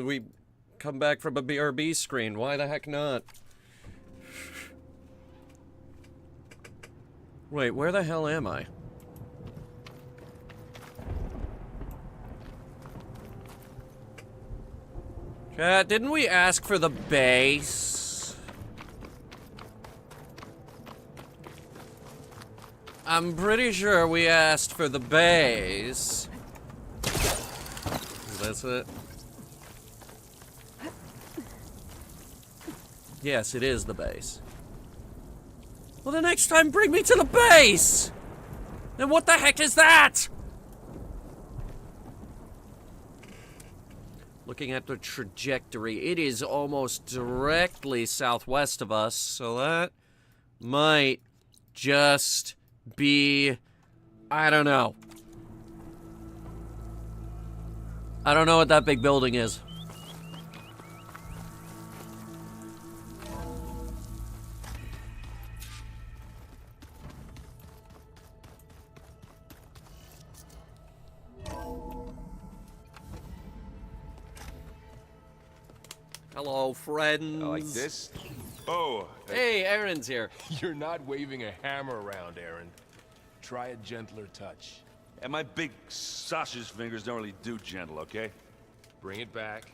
we come back from a BRB screen. Why the heck not? Wait, where the hell am I? Chat, didn't we ask for the base? I'm pretty sure we asked for the base. That's it. Yes, it is the base. Well, the next time, bring me to the base! And what the heck is that? Looking at the trajectory, it is almost directly southwest of us, so that might just be... I don't know. I don't know what that big building is. Hello, friends. Like this? Oh. Hey, Aaron's here. You're not waving a hammer around, Aaron. Try a gentler touch. And my big sausage fingers don't really do gentle, okay? Bring it back.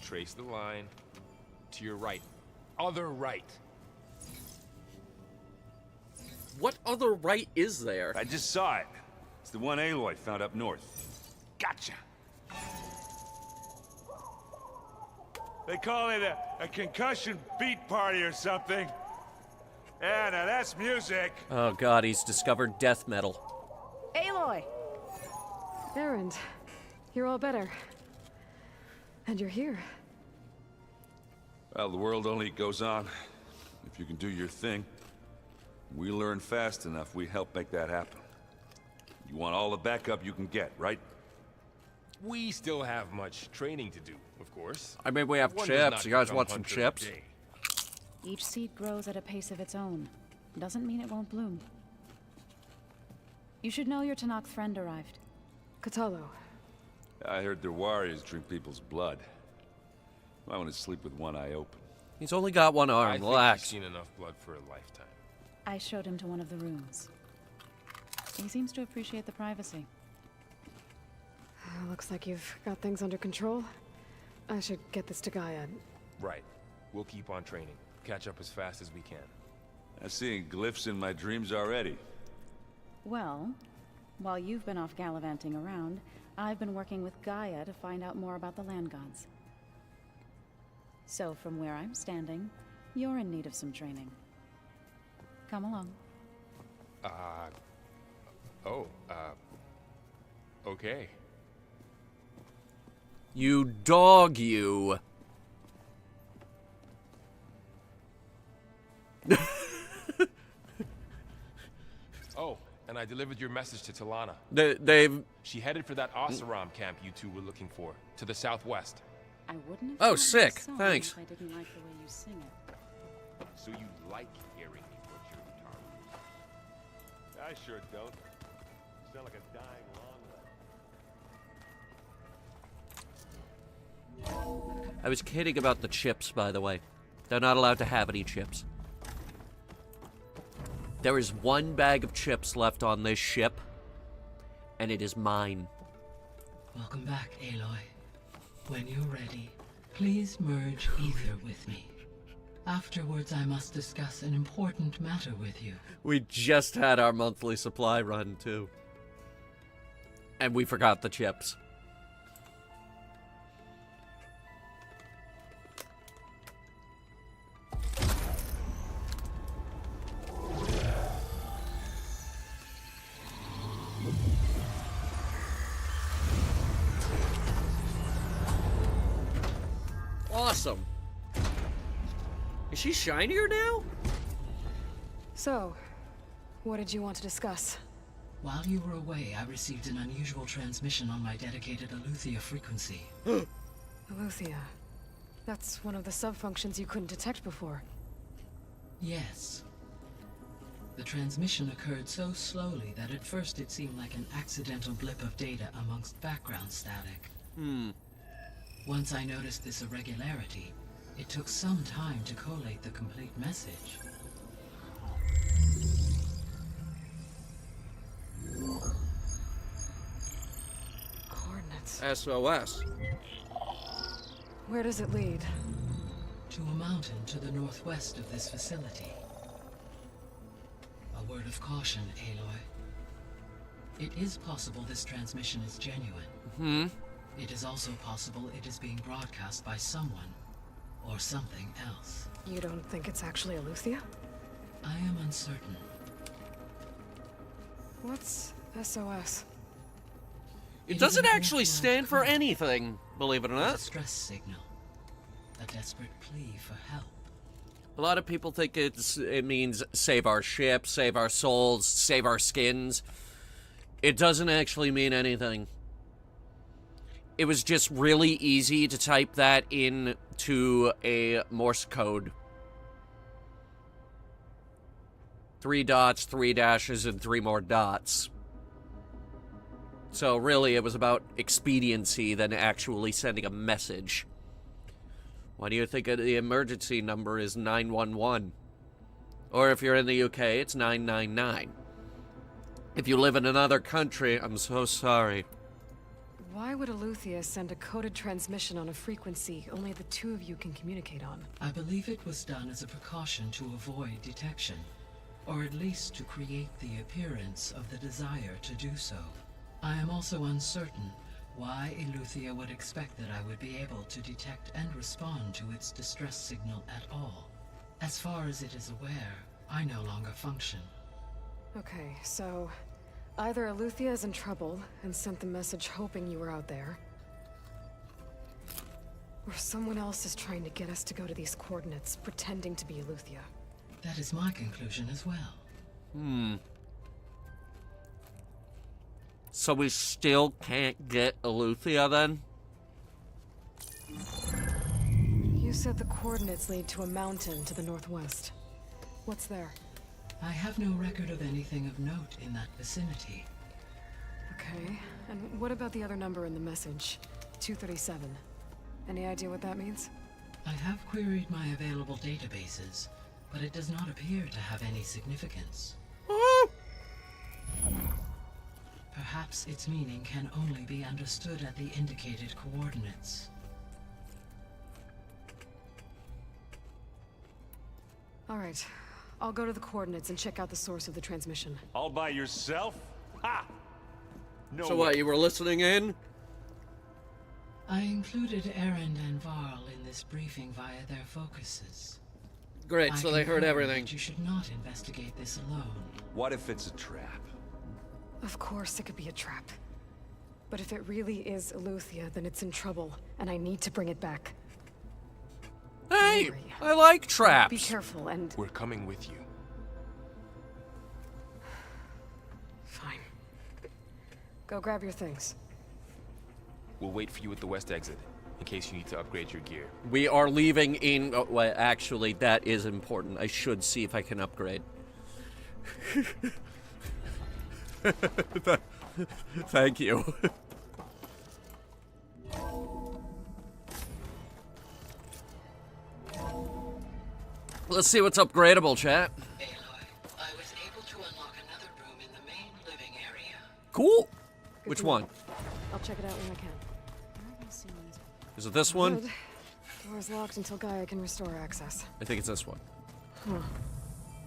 Trace the line. To your right. Other right. What other right is there? I just saw it. It's the one Aloy found up north. Gotcha. They call it a concussion beat party or something. Yeah, now that's music. Oh god, he's discovered death metal. Aloy! Erend, you're all better. And you're here. Well, the world only goes on if you can do your thing. We learn fast enough, we help make that happen. You want all the backup you can get, right? We still have much training to do, of course. I mean, we have One chips. does You not guys become want some hunter chips? today. Each seed grows at a pace of its own. Doesn't mean it won't bloom. You should know your Tanakh friend arrived. Katalo. I heard their warriors drink people's blood. I want to sleep with one eye open. He's only got one I arm. think Relax. he's seen enough blood for a lifetime. I showed him to one of the rooms. He seems to appreciate the privacy. Looks like you've got things under control. I should get this to Gaia. Right. We'll keep on training. Catch up as fast as we can. I'm seeing glyphs in my dreams already. Well, while you've been off gallivanting around, I've been working with Gaia to find out more about the land gods. So from where I'm standing, you're in need of some training. Come along. Okay. You dog, you. Oh, and I delivered your message to Talana. They've... She headed for that Oshimark camp you two were looking for, to the southwest. I wouldn't have Oh, thought of sick. this song Thanks. if I didn't like the way you sing it. So you like hearing me put your guitar loose? I sure don't. You sound like a dying lawnmower. I was kidding about the chips, by the way. They're not allowed to have any chips. There is one bag of chips left on this ship, and it is mine. Welcome back, Aloy. When you're ready, please merge ether with me. Afterwards, I must discuss an important matter with you. We just had our monthly supply run, too. And we forgot the chips. Awesome. Is she shinier now? So, what did you want to discuss? While you were away, I received an unusual transmission on my dedicated Aletheia frequency. Aletheia. That's one of the sub-functions you couldn't detect before. Yes. The transmission occurred so slowly that at first it seemed like an accidental blip of data amongst background static. Once I noticed this irregularity, it took some time to collate the complete message. Coordinates. SOS. Where does it lead? To a mountain to the northwest of this facility. A word of caution, Aloy. It is possible this transmission is genuine. It is also possible it is being broadcast by someone or something else. You don't think it's actually Eleuthia? I am uncertain. What's SOS? It doesn't actually stand for anything, believe it or A not. distress signal. A desperate plea for help. A lot of people think it means save our ship, save our souls, save our skins. It doesn't actually mean anything. It was just really easy to type that into a Morse code. 3 dots, 3 dashes, and 3 more dots. So really, it was about expediency than actually sending a message. Why do you think the emergency number is 911? Or if you're in the UK, it's 999. If you live in another country, I'm so sorry. Why would Eleuthia send a coded transmission on a frequency only the two of you can communicate on? I believe it was done as a precaution to avoid detection, or at least to create the appearance of the desire to do so. I am also uncertain why Eleuthia would expect that I would be able to detect and respond to its distress signal at all. As far as it is aware, I no longer function. Okay, so either Eleuthia is in trouble and sent the message hoping you were out there, or someone else is trying to get us to go to these coordinates, pretending to be Eleuthia. That is my conclusion as well. So we still can't get Eleuthia then? You said the coordinates lead to a mountain to the northwest. What's there? I have no record of anything of note in that vicinity. Okay, and what about the other number in the message? 237. Any idea what that means? I have queried my available databases, but it does not appear to have any significance. Perhaps its meaning can only be understood at the indicated coordinates. All right, I'll go to the coordinates and check out the source of the transmission. All by yourself? Ha! No So what, you were listening in? I included Erend and Varl in this briefing via their focuses. Great, so they heard concur everything. that you should not investigate this alone. What if it's a trap? Of course it could be a trap. But if it really is Eleuthia, then it's in trouble, and I need to bring it back. Hey, Don't worry. I like traps. Be careful and... We're coming with you. Fine. Go grab your things. We'll wait for you at the west exit, in case you need to upgrade your gear. We are leaving in... Oh, well, actually, that is important. I should see if I can upgrade. Thank you. Let's see what's upgradable, chat. Aloy, I was able to unlock another room in the main living area. Cool. Good Which to know. one? I'll check it out when I can. Is it this one? Good. Door's locked until Gaia can restore access. I think it's this one. Huh.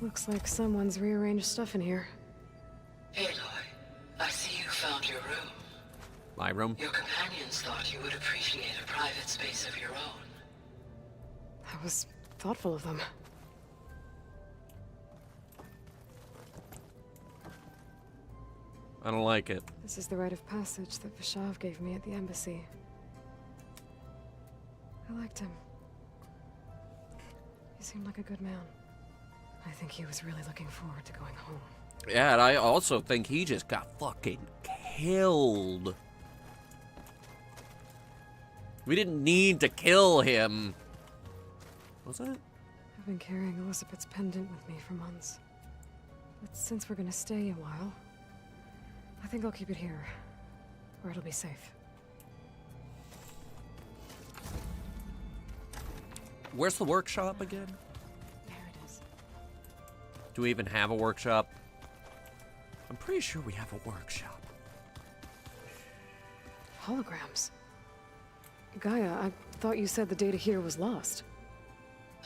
Looks like someone's rearranged stuff in here. Aloy, I see you found your room. My room? Your companions thought you would appreciate a private space of your own. That was thoughtful of them. I don't like it. This is the rite of passage that Vishav gave me at the embassy. I liked him. He seemed like a good man. I think he was really looking forward to going home. Yeah, and I also think he just got fucking killed. We didn't need to kill him. Was it? I've been carrying Elizabeth's pendant with me for months. But since we're gonna stay a while, I think I'll keep it here, where it'll be safe. Where's the workshop again? There it is. Do we even have a workshop? I'm pretty sure we have a workshop. Holograms. Gaia, I thought you said the data here was lost.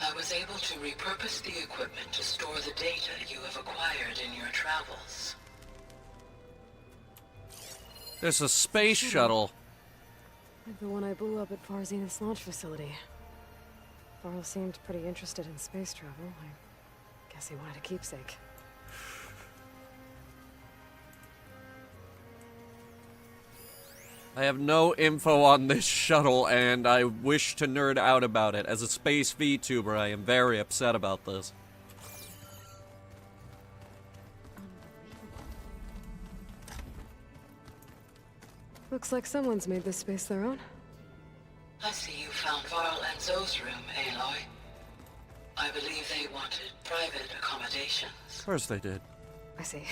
I was able to repurpose the equipment to store the data you have acquired in your travels. There's a space shuttle. Like the one I blew up at Far Zenith's launch facility. Varl seemed pretty interested in space travel. I guess he wanted a keepsake. I have no info on this shuttle, and I wish to nerd out about it. As a space VTuber, I am very upset about this. Looks like someone's made this space their own. I see you found Varl and Zoe's room, Aloy. I believe they wanted private accommodations. Of course they did. I see.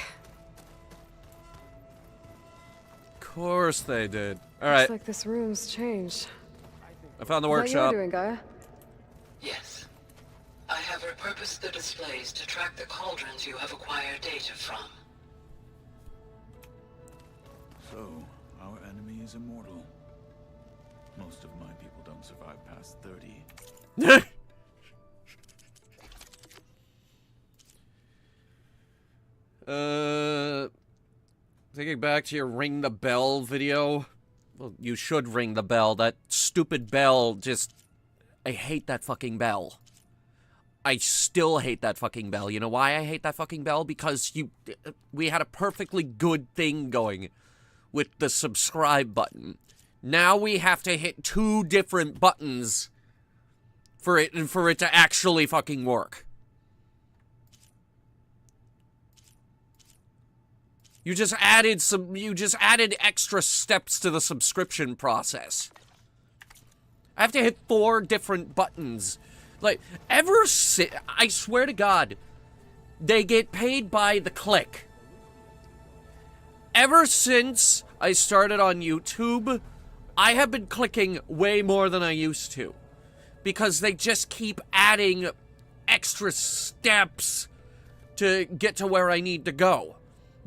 Of course they did. Alright. Looks like this room's changed. I found the How workshop. you doing, Gaia? Yes. I have repurposed the displays to track the cauldrons you have acquired data from. So, our enemy is immortal. Most of my people don't survive past 30. Thinking back to your ring the bell video. Well, you should ring the bell. That stupid bell just... I hate that fucking bell. I still hate that fucking bell. You know why I hate that fucking bell? Because we had a perfectly good thing going with the subscribe button. Now we have to hit 2 different buttons for it to actually fucking work. You just added extra steps to the subscription process. I have to hit 4 different buttons. Like, I swear to God, they get paid by the click. Ever since I started on YouTube, I have been clicking way more than I used to. Because they just keep adding extra steps to get to where I need to go.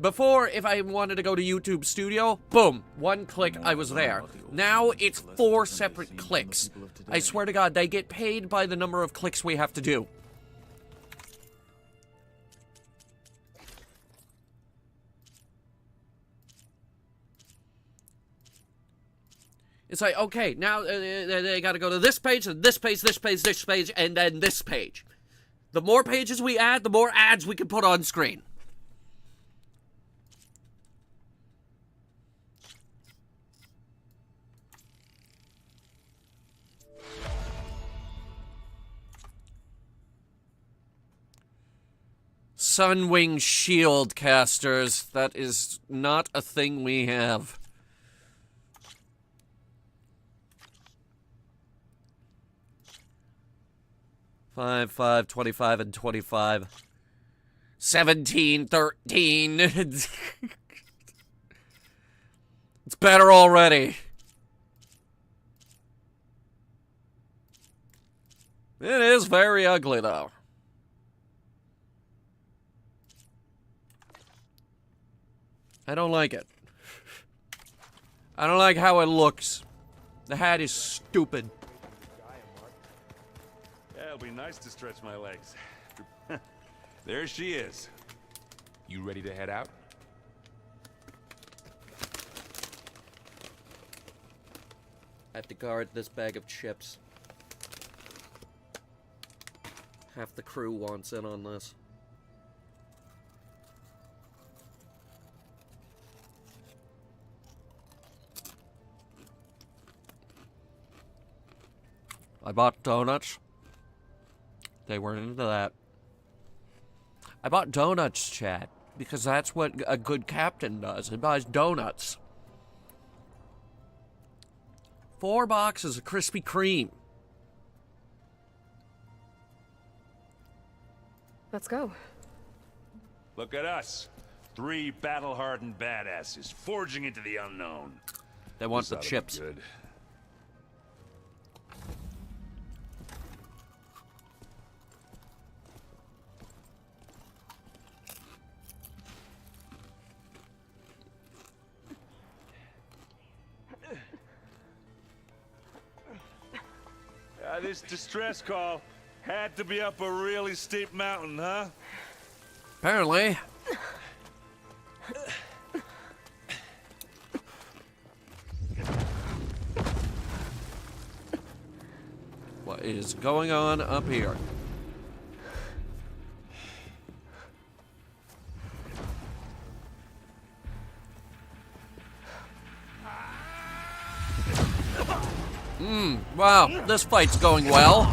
Before, if I wanted to go to YouTube Studio, boom, 1 click, I was there. Now, it's 4 separate clicks. I swear to God, they get paid by the number of clicks we have to do. It's like, okay, now they gotta go to this page, and this page, this page, this page, and then this page. The more pages we add, the more ads we can put on screen. Sunwing shield casters. That is not a thing we have. Five, 25, and 25. 17, 13. It's better already. It is very ugly, though. I don't like it. I don't like how it looks. The hat is stupid. Yeah, it'll be nice to stretch my legs. There she is. You ready to head out? I have to guard this bag of chips. Half the crew wants in on this. I bought donuts. They weren't into that. I bought donuts, chat, because that's what a good captain does. He buys donuts. 4 boxes of Krispy Kreme. Let's go. Look at us. 3 battle-hardened badasses forging into the unknown. They want This the ought to be chips. good. This distress call had to be up a really steep mountain, huh? Apparently. What is going on up here? Wow, this fight's going well.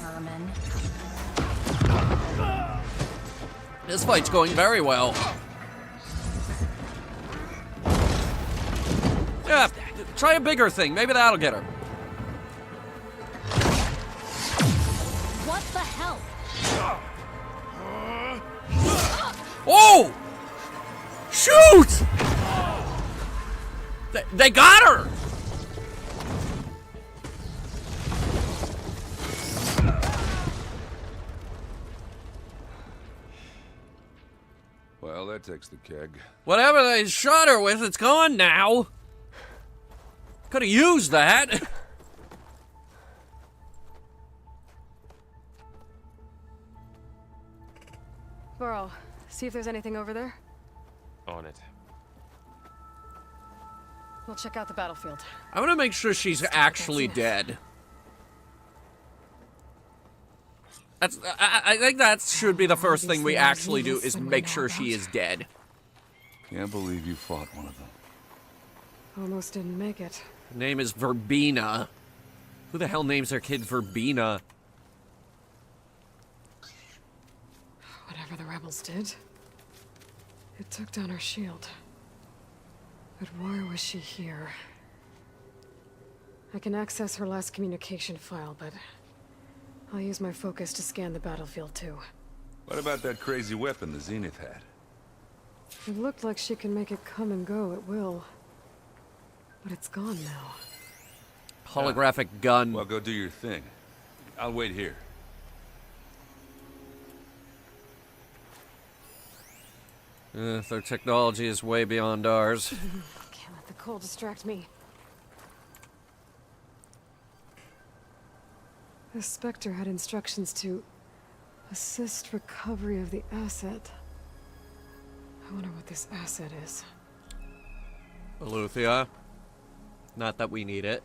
Herman. This fight's going very well. Yeah, try a bigger thing. Maybe that'll get her. What the hell? Oh! Shoot! They got her! Well, that takes the keg. Whatever they shot her with, it's gone now. Could have used that. Burrow, see if there's anything over there. On it. We'll check out the battlefield. I want to make sure she's actually dead. I think that should be the first thing we actually do, is make sure she is dead. Can't believe you fought one of them. Almost didn't make it. Her name is Verbena. Who the hell names their kid Verbena? Whatever the rebels did, it took down her shield. But why was she here? I can access her last communication file, but I'll use my focus to scan the battlefield too. What about that crazy weapon the Zenith had? It looked like she can make it come and go at will. But it's gone now. Holographic gun. Well, go do your thing. I'll wait here. Their technology is way beyond ours. Can't let the cold distract me. The Spectre had instructions to assist recovery of the asset. I wonder what this asset is. Eleuthia. Not that we need it.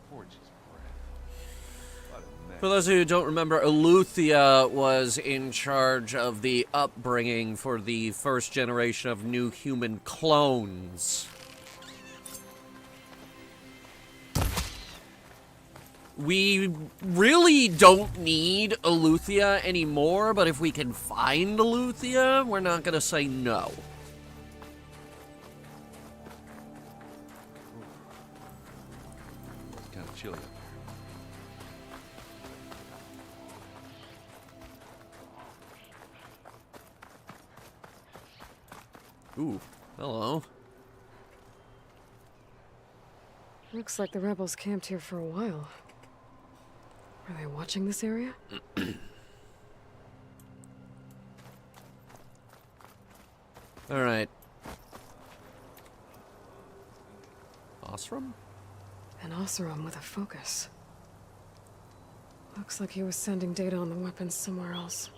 For those of you who don't remember, Eleuthia was in charge of the upbringing for the first generation of new human clones. We really don't need Eleuthia anymore, but if we can find Eleuthia, we're not gonna say no. It's kind of chilly up here. Ooh, hello. Looks like the rebels camped here for a while. Are they watching this area? All right. Osram? An Osram with a focus. Looks like he was sending data on the weapons somewhere else.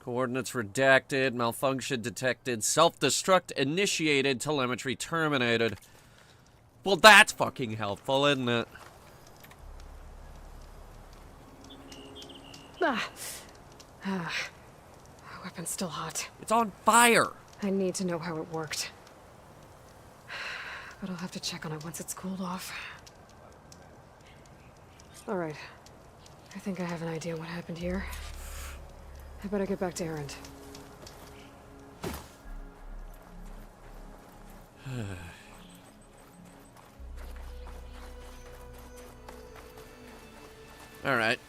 Coordinates redacted, malfunction detected, self-destruct initiated, telemetry terminated. Well, that's fucking helpful, isn't it? Weapon's still hot. It's on fire! I need to know how it worked. But I'll have to check on it once it's cooled off. Alright. I think I have an idea what happened here. I better get back to Erend. All right.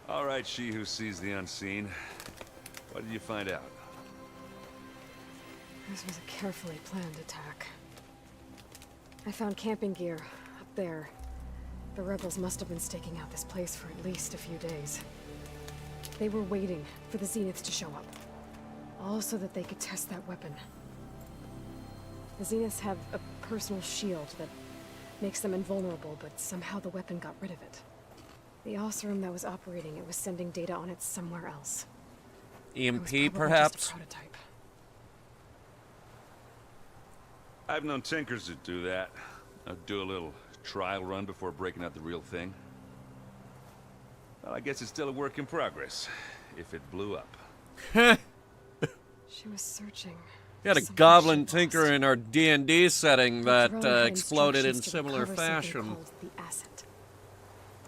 All right, she who sees the unseen. What did you find out? This was a carefully planned attack. I found camping gear up there. The rebels must have been staking out this place for at least a few days. They were waiting for the Zeniths to show up. All so that they could test that weapon. The Zeniths have a personal shield that makes them invulnerable, but somehow the weapon got rid of it. The Osram that was operating it was sending data on it somewhere else. EMP, perhaps? Just a prototype. I've known tinkers that do that. I'd do a little trial run before breaking out the real thing. Well, I guess it's still a work in progress, if it blew up. She was searching. We had a goblin tinker in our D&D setting that exploded in similar fashion.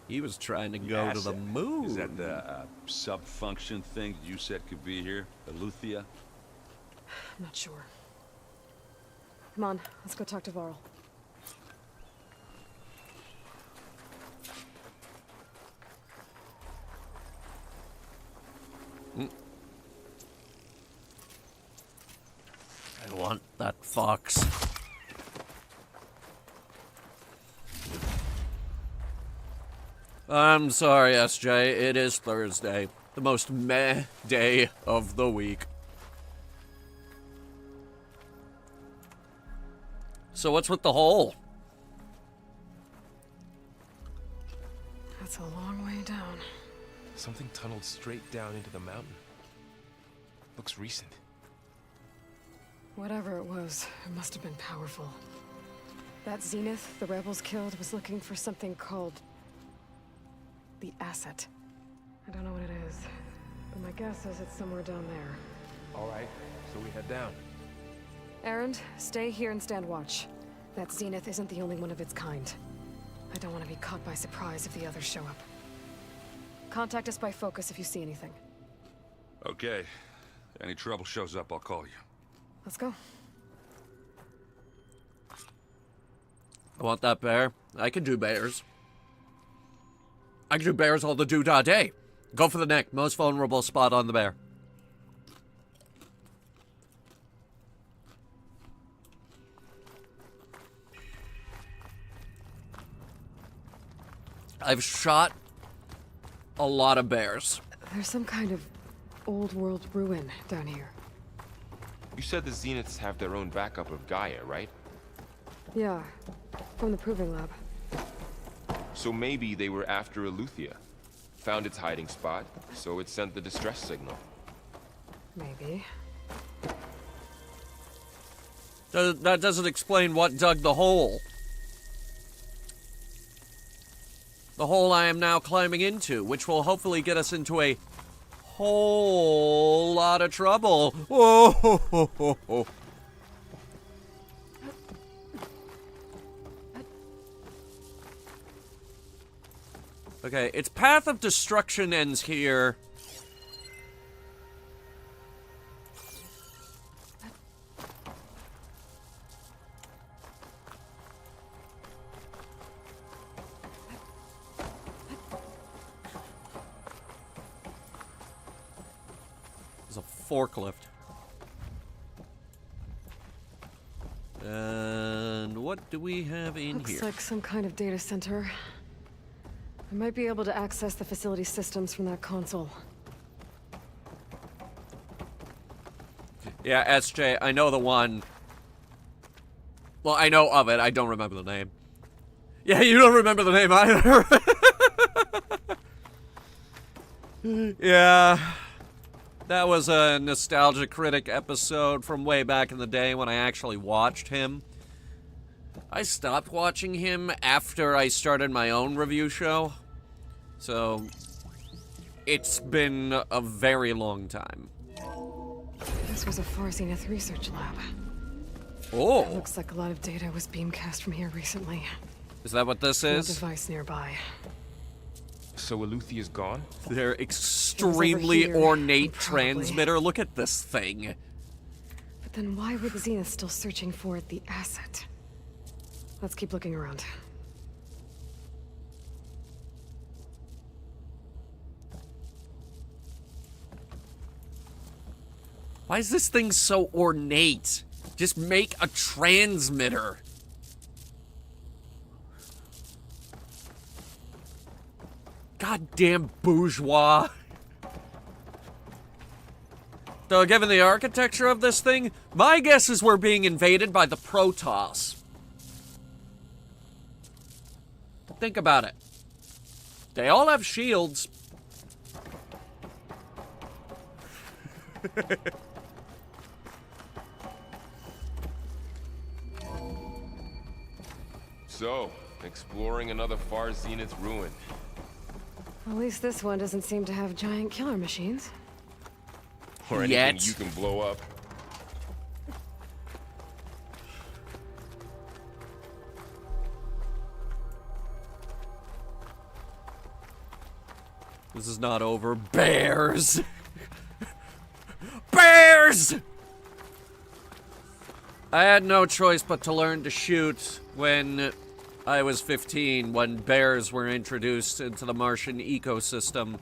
He was trying to go to the moon. Is that the sub-function thing you said could be here? Eleuthia? I'm not sure. Come on, let's go talk to Varl. I want that fox. I'm sorry, SJ. It is Thursday. The most meh day of the week. So what's with the hole? That's a long way down. Something tunneled straight down into the mountain. Looks recent. Whatever it was, it must have been powerful. That Zenith the rebels killed was looking for something called the asset. I don't know what it is, but my guess is it's somewhere down there. All right, so we head down. Erend, stay here and stand watch. That Zenith isn't the only one of its kind. I don't want to be caught by surprise if the others show up. Contact us by focus if you see anything. Okay. Any trouble shows up, I'll call you. Let's go. I want that bear. I can do bears. I can do bears all the doo-dah day. Go for the neck. Most vulnerable spot on the bear. I've shot a lot of bears. There's some kind of old world ruin down here. You said the Zeniths have their own backup of Gaia, right? Yeah, from the Proving Lab. So maybe they were after Eleuthia. Found its hiding spot, so it sent the distress signal. Maybe. That doesn't explain what dug the hole. The hole I am now climbing into, which will hopefully get us into a whole lot of trouble. Whoa! Okay, its path of destruction ends here. There's a forklift. And what do we have in here? Looks like some kind of data center. I might be able to access the facility systems from that console. Yeah, SJ, I know the one. Well, I know of it. I don't remember the name. Yeah, you don't remember the name either. Yeah. That was a Nostalgia Critic episode from way back in the day when I actually watched him. I stopped watching him after I started my own review show. So, it's been a very long time. This was a Far Zenith research lab. Oh! It looks like a lot of data was beamcast from here recently. Is that what this No is? device nearby. So Eleuthea's gone? Their extremely ornate transmitter. Look at this thing. But then why were the Zeniths still searching for the asset? Let's keep looking around. Why is this thing so ornate? Just make a transmitter. Goddamn bourgeois. Though, given the architecture of this thing, my guess is we're being invaded by the Protoss. Think about it. They all have shields. So, exploring another far zenith ruin. At least this one doesn't seem to have giant killer machines. Or anything you can blow up. This is not over. Bears! Bears! I had no choice but to learn to shoot when I was 15, when bears were introduced into the Martian ecosystem.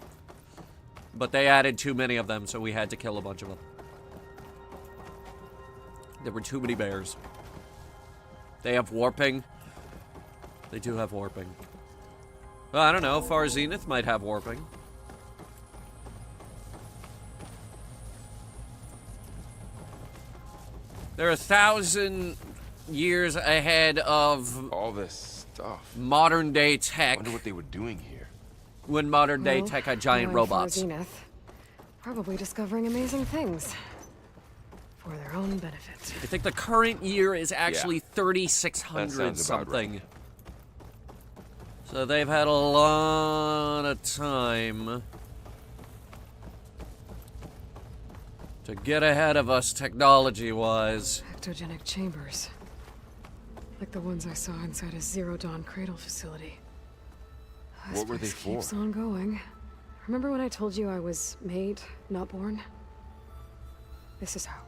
But they added too many of them, so we had to kill a bunch of them. There were too many bears. They have warping. They do have warping. Well, I don't know. Far Zenith might have warping. They're 1,000 years ahead of all this stuff. Modern day tech. I wonder what they were doing here. When modern day tech had giant robots. Zenith, probably discovering amazing things for their own benefit. I think the current year is actually 3600 something. Right. So they've had a lot of time to get ahead of us technology-wise. Ectogenic chambers. Like the ones I saw inside a Zero Dawn cradle facility. What were they for? Keeps on going. Remember when I told you I was made, not born? This is how.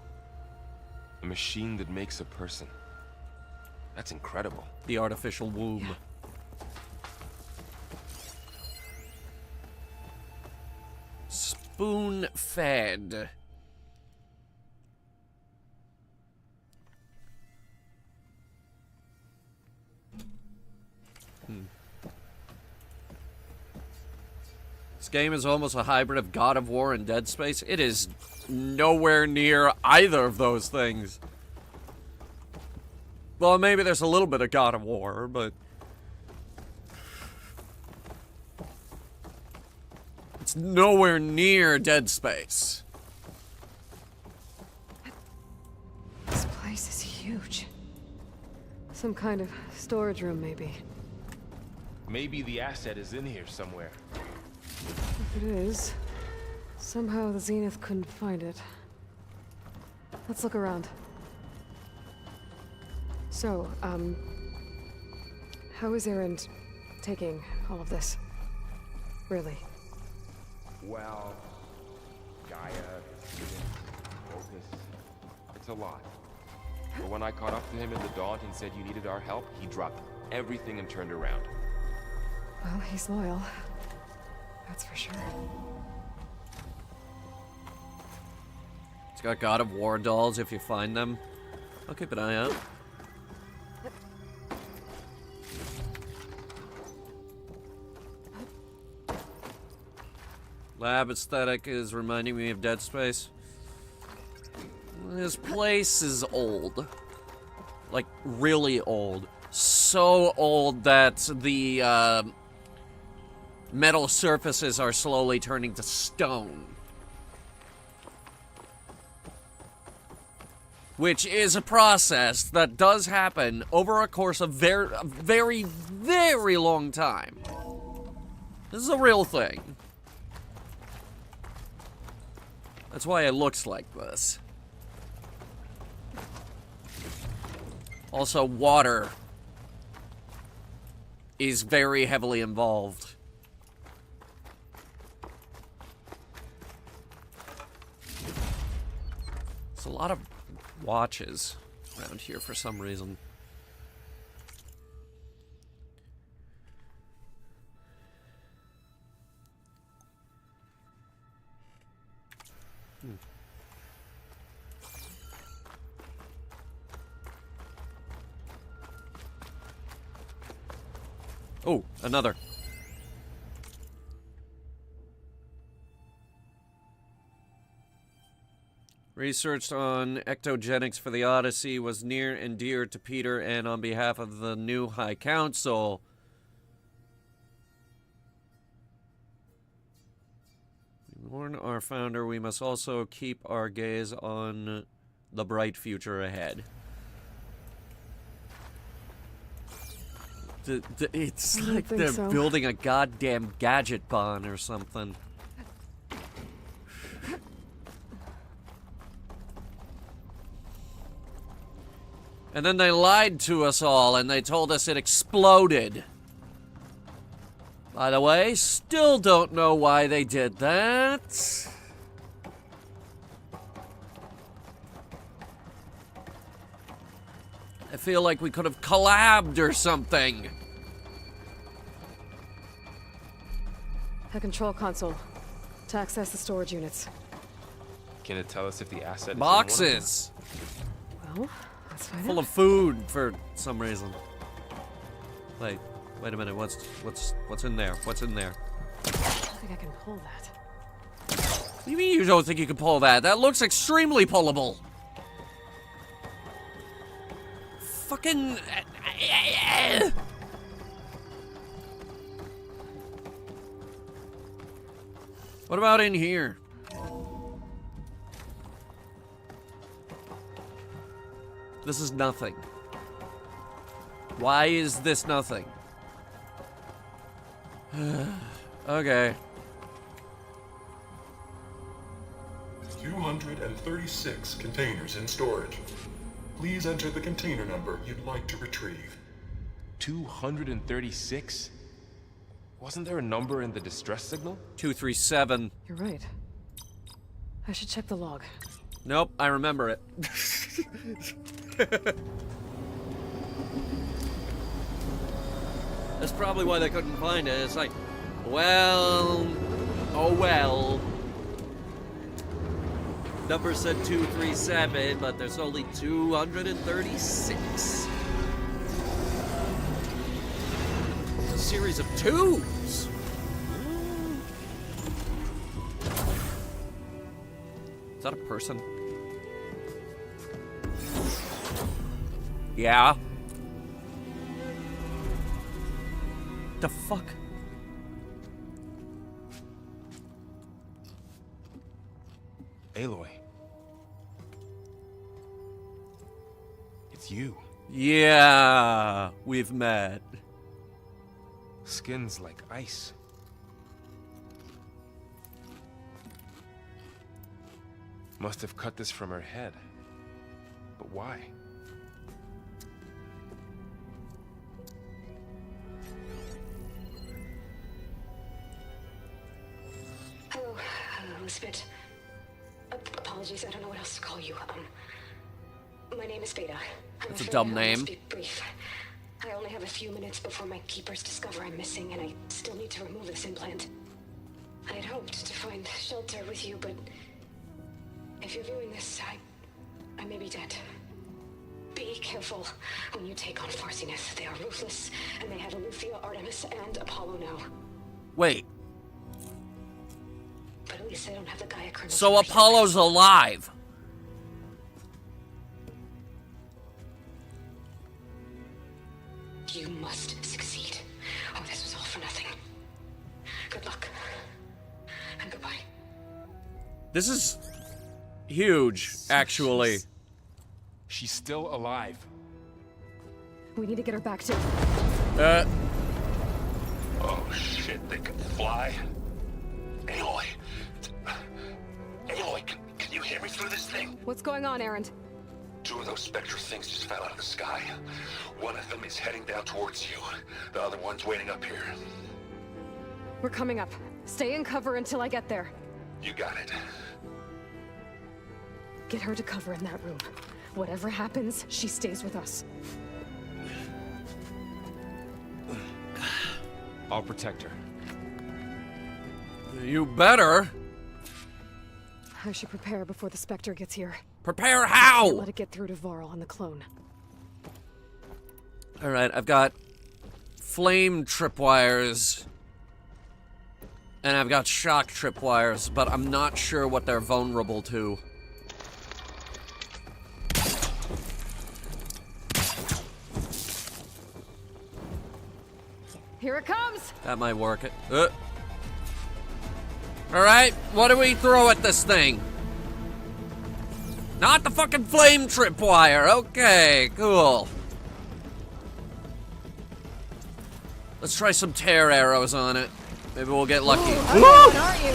A machine that makes a person. That's incredible. The artificial womb. Yeah. Spoon-fed. This game is almost a hybrid of God of War and Dead Space. It is nowhere near either of those things. Well, maybe there's a little bit of God of War, but it's nowhere near Dead Space. This place is huge. Some kind of storage room, maybe. Maybe the asset is in here somewhere. If it is, somehow the Zenith couldn't find it. Let's look around. So, how is Erend taking all of this? Really? Well, Gaia, focus. It's a lot. But when I caught up to him in the Daunt and said you needed our help, he dropped everything and turned around. Well, he's loyal. That's for sure. It's got God of War dolls if you find them. I'll keep an eye out. Lab aesthetic is reminding me of Dead Space. This place is old. Like, really old. So old that the, metal surfaces are slowly turning to stone. Which is a process that does happen over a course of a very, very long time. This is a real thing. That's why it looks like this. Also, water is very heavily involved. There's a lot of watches around here for some reason. Oh, another. Research on ectogenics for the Odyssey was near and dear to Peter, and on behalf of the new High Council. We warn our founder we must also keep our gaze on the bright future ahead. It's like they're building a goddamn gadget bomb or something. And then they lied to us all and they told us it exploded. By the way, still don't know why they did that. I feel like we could have collabed or something. A control console to access the storage units. Can it tell us if the asset Boxes. is Well, let's find Full out. of food for some reason. Wait a minute. What's in there? What's in there? I don't think I can pull that. What do you mean you don't think you can pull that? That looks extremely pullable. Fucking... What about in here? This is nothing. Why is this nothing? Okay. 236 containers in storage. Please enter the container number you'd like to retrieve. 236? Wasn't there a number in the distress signal? 237. You're right. I should check the log. Nope, I remember it. That's probably why they couldn't find it. It's like, well, oh well. Number said 237, but there's only 236. It's a series of twos. Is that a person? Yeah. The fuck? Aloy. It's you. Yeah, we've met. Skin's like ice. Must have cut this from her head. But why? Hello, Elizabeth. Apologies, I don't know what else to call you. My name is Beta. That's a dumb name. I'll be brief. I only have a few minutes before my keepers discover I'm missing, and I still need to remove this implant. I had hoped to find shelter with you, but if you're viewing this, I may be dead. Be careful when you take on Farsineth. They are ruthless, and they have Eleuthia, Artemis, and Apollo now. Wait. But at least they don't have the Gaia kernel. So Apollo's alive. You must succeed. Oh, this was all for nothing. Good luck. And goodbye. This is huge, actually. She's still alive. We need to get her back to... Oh shit, they can fly? Aloy! Aloy, can you hear me through this thing? What's going on, Erend? Two of those spectral things just fell out of the sky. One of them is heading down towards you. The other one's waiting up here. We're coming up. Stay in cover until I get there. You got it. Get her to cover in that room. Whatever happens, she stays with us. I'll protect her. You better. I should prepare before the Spectre gets here. Prepare how? Let it get through to Varl and the clone. Alright, I've got flame tripwires. And I've got shock tripwires, but I'm not sure what they're vulnerable to. Here it comes! That might work. Alright, what do we throw at this thing? Not the fucking flame tripwire. Okay, cool. Let's try some tear arrows on it. Maybe we'll get lucky. Ooh, aren't you?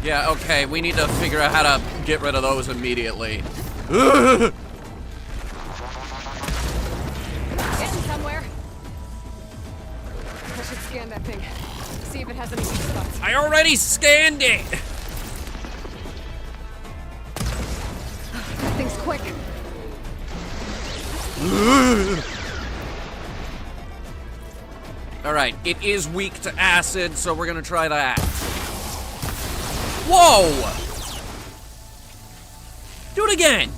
Yeah, okay, we need to figure out how to get rid of those immediately. Getting somewhere. I should scan that thing. See if it has any weak spots. I already scanned it! That thing's quick. Alright, it is weak to acid, so we're gonna try that. Whoa! Do it again!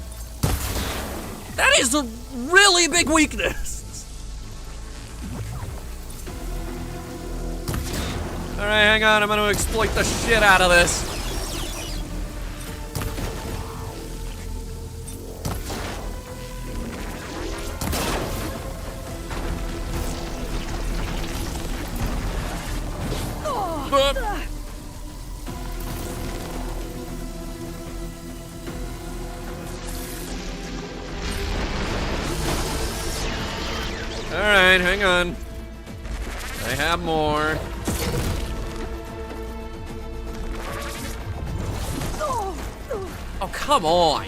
That is a really big weakness! Alright, hang on, I'm gonna exploit the shit out of this. Alright, hang on. I have more. Oh, come on.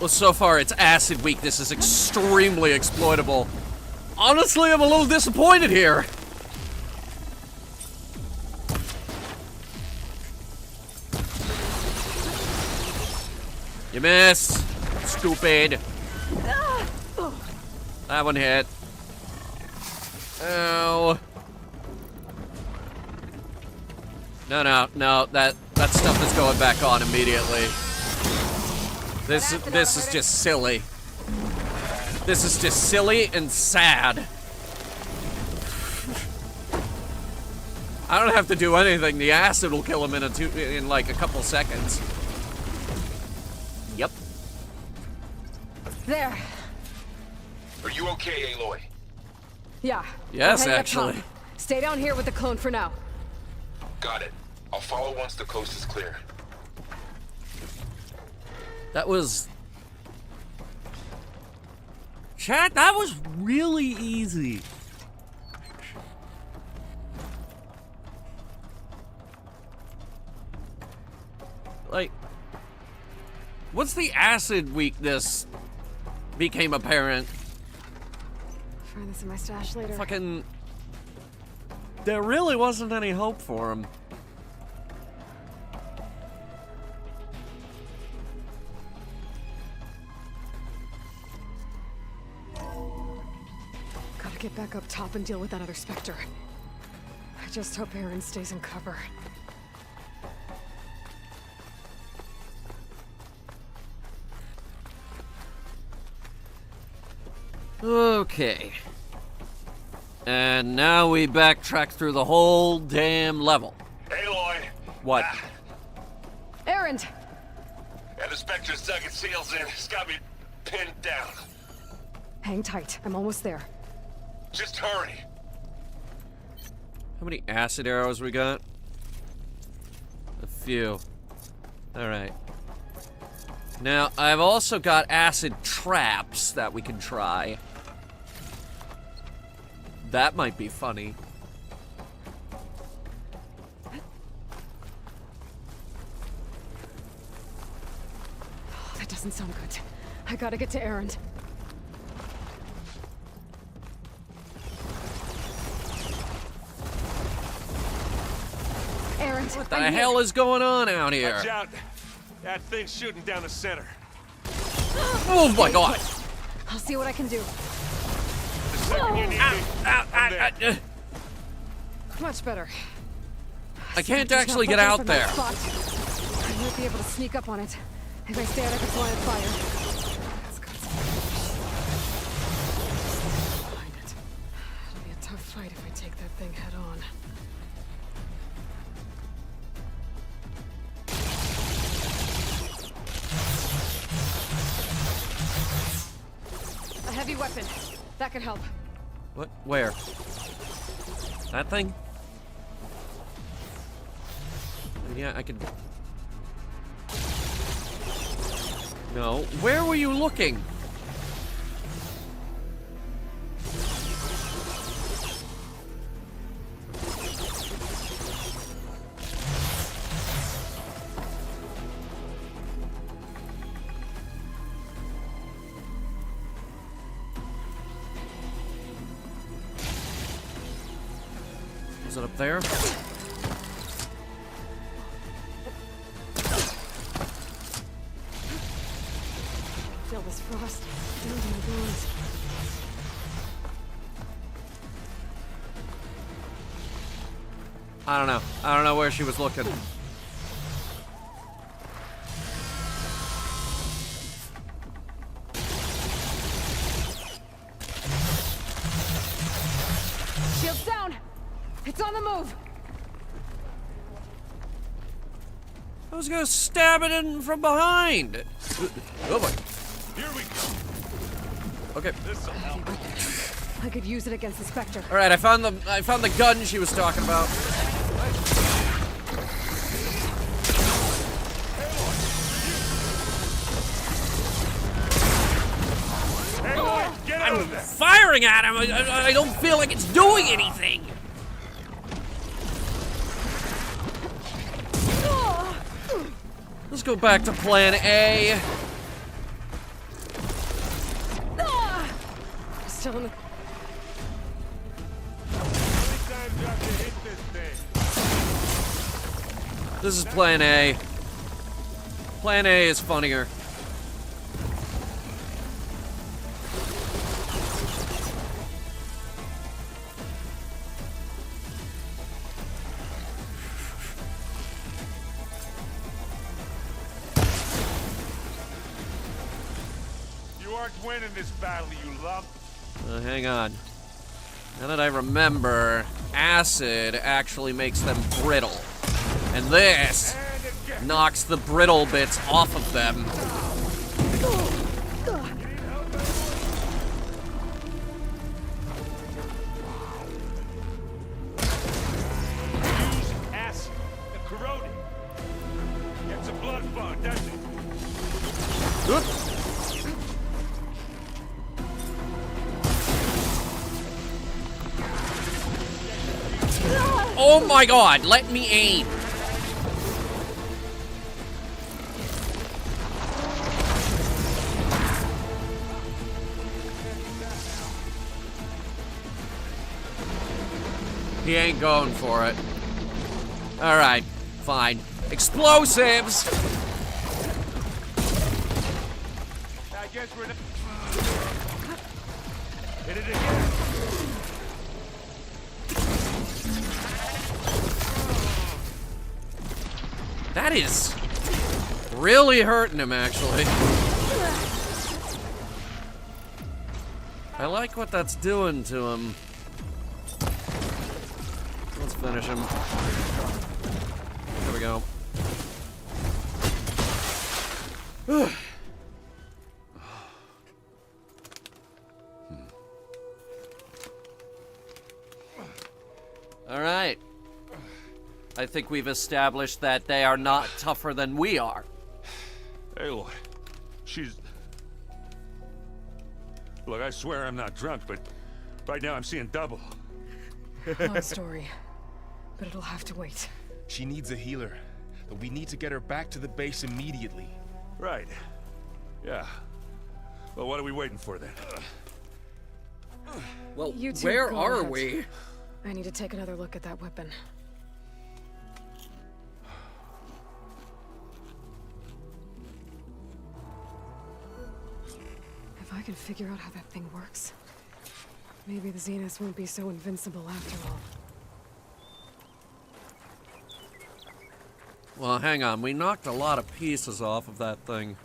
Well, so far its acid weakness is extremely exploitable. Honestly, I'm a little disappointed here. You miss. Stupid. That one hit. Ow. No, that stuff is going back on immediately. This is just silly. This is just silly and sad. I don't have to do anything. The acid will kill him in like a couple seconds. Yep. There. Are you okay, Aloy? Yeah. Yes, I'm heading up actually. top. Stay down here with the clone for now. Got it. I'll follow once the coast is clear. That was... Chat, that was really easy. Like, once the acid weakness became apparent, Find this in my stash later. fucking... There really wasn't any hope for him. Gotta get back up top and deal with that other Spectre. I just hope Aaron stays in cover. Okay. And now we backtrack through the whole damn level. Aloy! What? Aaron! Yeah, the Spectre's dug its heels in. It's got me pinned down. Hang tight. I'm almost there. Just hurry. How many acid arrows we got? A few. Alright. Now, I've also got acid traps that we can try. That might be funny. That doesn't sound good. I gotta get to Aaron. Aaron, What the hell is going on out here? Watch out. That thing's shooting down the center. Oh my god! I'll see what I can do. The second you need me, I'm there. Much better. I can't Spectre's actually not get looking out for there. my spot. I might be able to sneak up on it if I stay out of its line of fire. That's got some behind it. It'll be a tough fight if I take that thing head on. A heavy weapon. That could help. What? Where? That thing? Yeah, I could... No. Where were you looking? Is it up there? Feel this frost down to my bones. I don't know. I don't know where she was looking. Shields down! It's on the move! I was gonna stab it in from behind. Oh boy. Here we go. Okay. This'll help. I could use it against the Spectre. All right, I found the gun she was talking about. I'm firing at him. I don't feel like it's doing anything. Let's go back to plan A. Still in the... This is plan A. Plan A is funnier. You aren't winning this battle, you lump. Hang on. Now that I remember, acid actually makes them brittle. And this knocks the brittle bits off of them. Use acid and corrode it. Gets a blood flow, doesn't it? Oop. Oh my god, let me aim. He ain't going for it. Alright, fine. Explosives! I guess we're not... Hit it again. That is really hurting him, actually. I like what that's doing to him. Let's finish him. There we go. All right. I think we've established that they are not tougher than we are. Aloy, she's... Look, I swear I'm not drunk, but right now I'm seeing double. Long story, but it'll have to wait. She needs a healer, but we need to get her back to the base immediately. Right. Yeah. Well, what are we waiting for then? Well, You two where go are ahead. we? I need to take another look at that weapon. If I can figure out how that thing works, maybe the Zeniths won't be so invincible after all. Well, hang on. We knocked a lot of pieces off of that thing.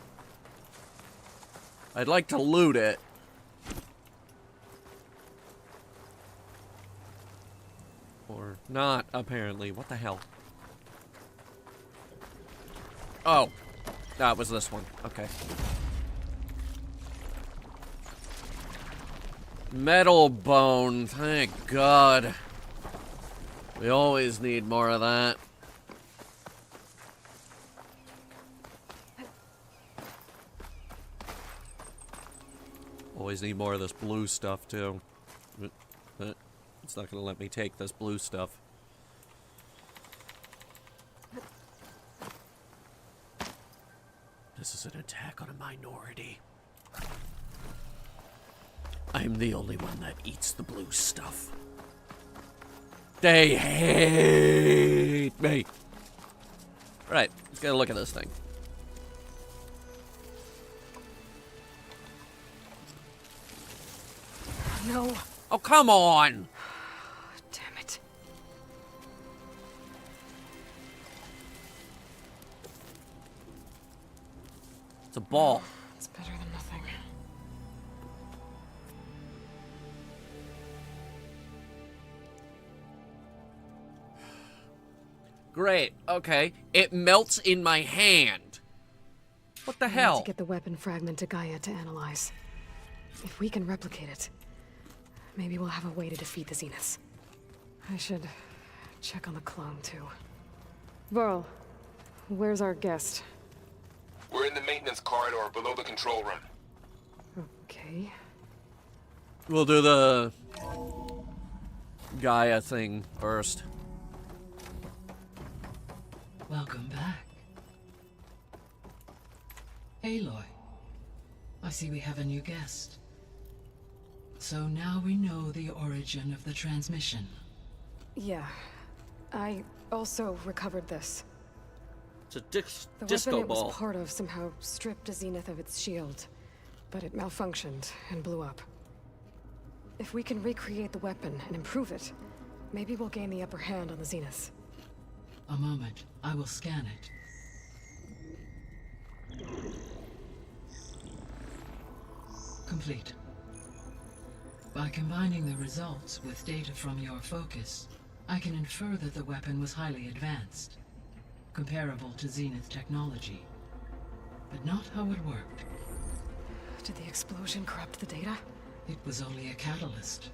I'd like to loot it. Or not, apparently. What the hell? Oh. That was this one. Okay. Metal bone. Thank God. We always need more of that. Always need more of this blue stuff, too. But it's not going to let me take this blue stuff. This is an attack on a minority. I'm the only one that eats the blue stuff. They hate me. Right, let's get a look at this thing. No. Oh, come on! Damn it. It's a ball. It's better than nothing. Great, okay. It melts in my hand. What the We hell? need to get the weapon fragment to Gaia to analyze. If we can replicate it, maybe we'll have a way to defeat the Zeniths. I should check on the clone, too. Varl, where's our guest? We're in the maintenance corridor below the control room. Okay. We'll do the Gaia thing first. Welcome back. Aloy, I see we have a new guest. So now we know the origin of the transmission. Yeah. I also recovered this. It's a The disco weapon it ball. was part of somehow stripped a Zenith of its shield, but it malfunctioned and blew up. If we can recreate the weapon and improve it, maybe we'll gain the upper hand on the Zeniths. A moment, I will scan it. Complete. By combining the results with data from your focus, I can infer that the weapon was highly advanced, comparable to Zenith technology, but not how it worked. Did the explosion corrupt the data? It was only a catalyst.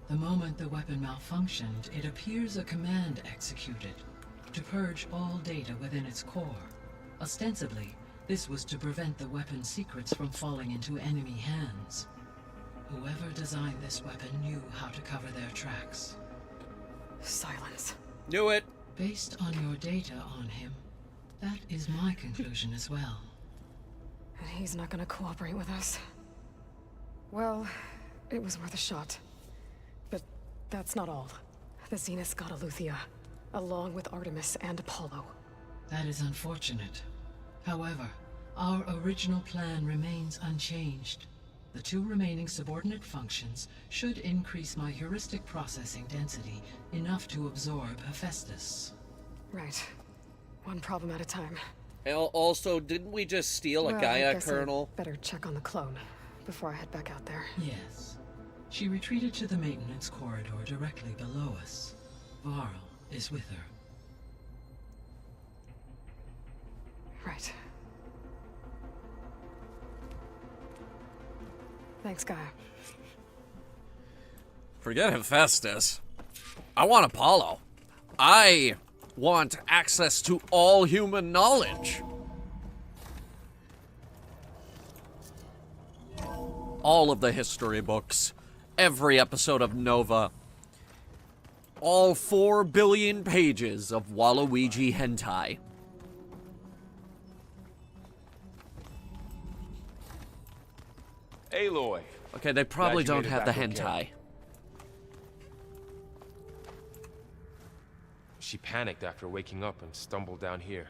The moment the weapon malfunctioned, it appears a command executed to purge all data within its core. Ostensibly, this was to prevent the weapon's secrets from falling into enemy hands. Whoever designed this weapon knew how to cover their tracks. Silence. Knew it. Based on your data on him, that is my conclusion as well. And he's not gonna cooperate with us. Well, it was worth a shot. But that's not all. The Zeniths got Eleuthia, along with Artemis and Apollo. That is unfortunate. However, our original plan remains unchanged. The two remaining subordinate functions should increase my heuristic processing density enough to absorb Hephaestus. Right. One problem at a time. Also, didn't we just steal a Well, I Gaia guess kernel? I better check on the clone before I head back out there. Yes. She retreated to the maintenance corridor directly below us. Varl is with her. Right. Thanks, Gaia. Forget Hephaestus. I want Apollo. I want access to all human knowledge. All of the history books. Every episode of Nova. All 4 billion pages of Waluigi hentai. Aloy. Okay, they probably Glad you don't made it have the back hentai. okay. She panicked after waking up and stumbled down here.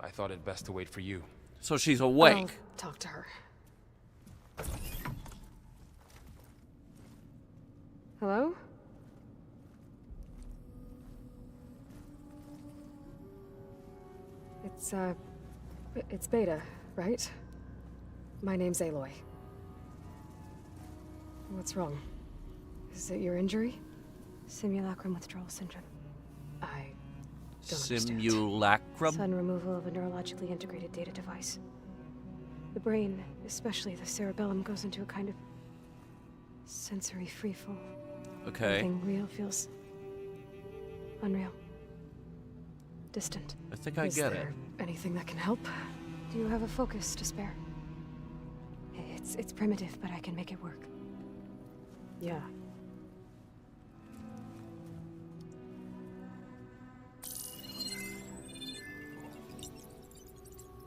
I thought it best to wait for you. So she's awake. I'll talk to her. Hello? It's Beta, right? My name's Aloy. What's wrong? Is it your injury? Simulacrum withdrawal syndrome. I don't understand. Simulacrum? Sudden removal of a neurologically integrated data device. The brain, especially the cerebellum, goes into a kind of sensory freefall. Okay. Everything real feels unreal. Distant. I think I get it. Is there anything that can help? Do you have a focus to spare? It's primitive, but I can make it work. Yeah.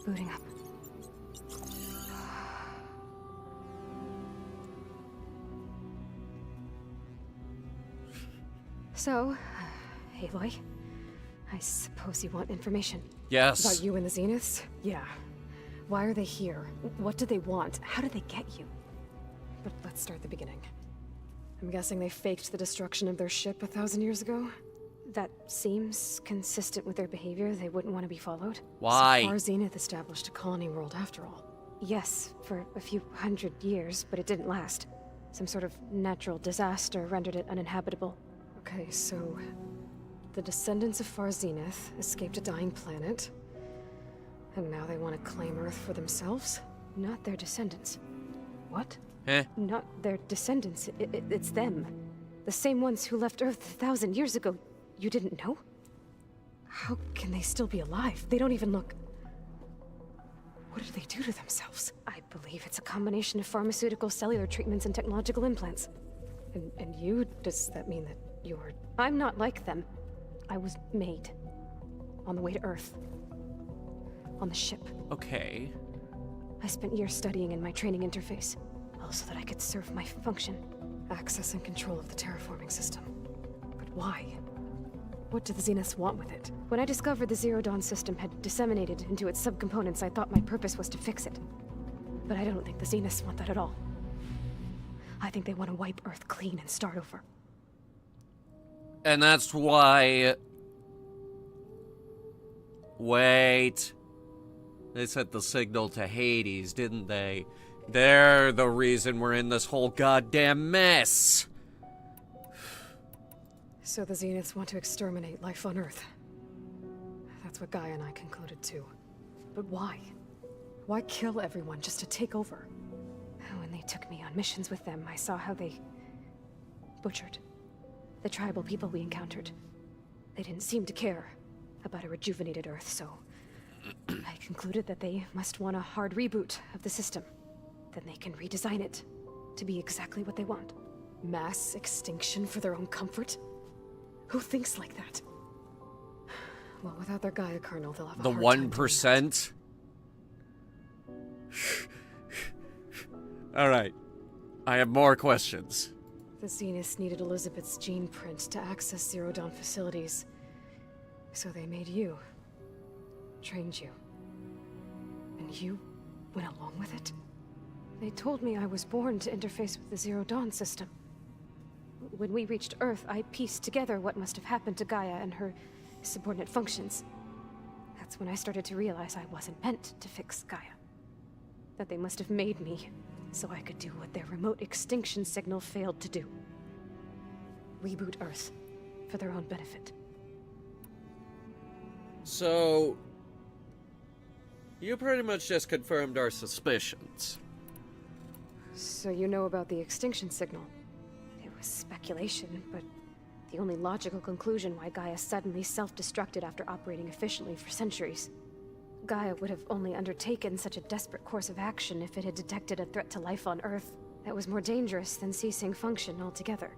Booting up. So, Aloy, I suppose you want information. Yes. About you and the Zeniths? Yeah. Why are they here? What do they want? How did they get you? But let's start at the beginning. I'm guessing they faked the destruction of their ship 1,000 years ago? That seems consistent with their behavior. They wouldn't want to be followed. Why? So far, Zenith established a colony world after all. Yes, for a few hundred years, but it didn't last. Some sort of natural disaster rendered it uninhabitable. Okay, so the descendants of Far Zenith escaped a dying planet, and now they want to claim Earth for themselves? Not their descendants. What? Eh? Not their descendants. It's them. The same ones who left Earth 1,000 years ago. You didn't know? How can they still be alive? They don't even look... What did they do to themselves? I believe it's a combination of pharmaceutical, cellular treatments, and technological implants. And you? Does that mean that you're... I'm not like them. I was made. On the way to Earth. On the ship. Okay. I spent years studying in my training interface. All so that I could serve my function. Access and control of the terraforming system. But why? What do the Zeniths want with it? When I discovered the Zero Dawn system had disseminated into its subcomponents, I thought my purpose was to fix it. But I don't think the Zeniths want that at all. I think they want to wipe Earth clean and start over. And that's why... Wait. They sent the signal to Hades, didn't they? They're the reason we're in this whole goddamn mess. So the Zeniths want to exterminate life on Earth. That's what Gaia and I concluded too. But why? Why kill everyone just to take over? When they took me on missions with them, I saw how they butchered the tribal people we encountered. They didn't seem to care about a rejuvenated Earth, so I concluded that they must want a hard reboot of the system. Then they can redesign it to be exactly what they want. Mass extinction for their own comfort? Who thinks like that? Well, without their Gaia kernel, they'll have a the hard time doing 1%? Alright. I have more questions. The Zeniths needed Elizabeth's gene print to access Zero Dawn facilities. So they made you. Trained you. And you went along with it? They told me I was born to interface with the Zero Dawn system. When we reached Earth, I pieced together what must have happened to Gaia and her subordinate functions. That's when I started to realize I wasn't meant to fix Gaia. That they must have made me so I could do what their remote extinction signal failed to do. Reboot Earth for their own benefit. So... you pretty much just confirmed our suspicions. So you know about the extinction signal? It was speculation, but the only logical conclusion why Gaia suddenly self-destructed after operating efficiently for centuries. Gaia would have only undertaken such a desperate course of action if it had detected a threat to life on Earth that was more dangerous than ceasing function altogether.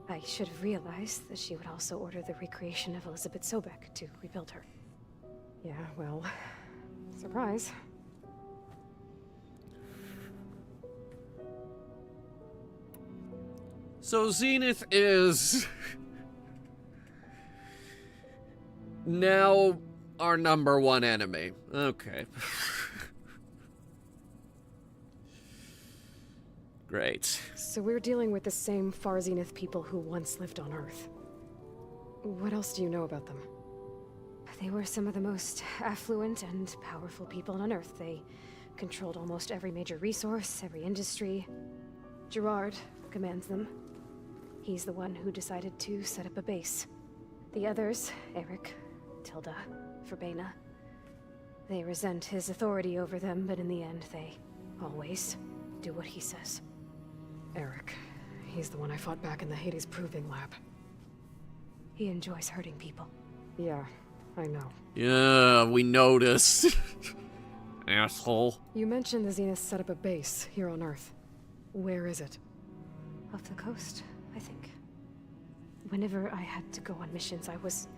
I should have realized that she would also order the recreation of Elizabeth Sobek to rebuild her. Yeah, well... surprise. So Zenith is... now our #1 enemy. Okay. Great. So we're dealing with the same Far Zenith people who once lived on Earth. What else do you know about them? They were some of the most affluent and powerful people on Earth. They controlled almost every major resource, every industry. Gerard commands them. He's the one who decided to set up a base. The others, Eric, Tilda, Verbena, they resent his authority over them, but in the end, they always do what he says. Eric. He's the one I fought back in the Hades Proving Lab. He enjoys hurting people. Yeah, I know. Yeah, we noticed. Asshole. You mentioned the Zenith set up a base here on Earth. Where is it? Off the coast, I think. Whenever I had to go on missions, I was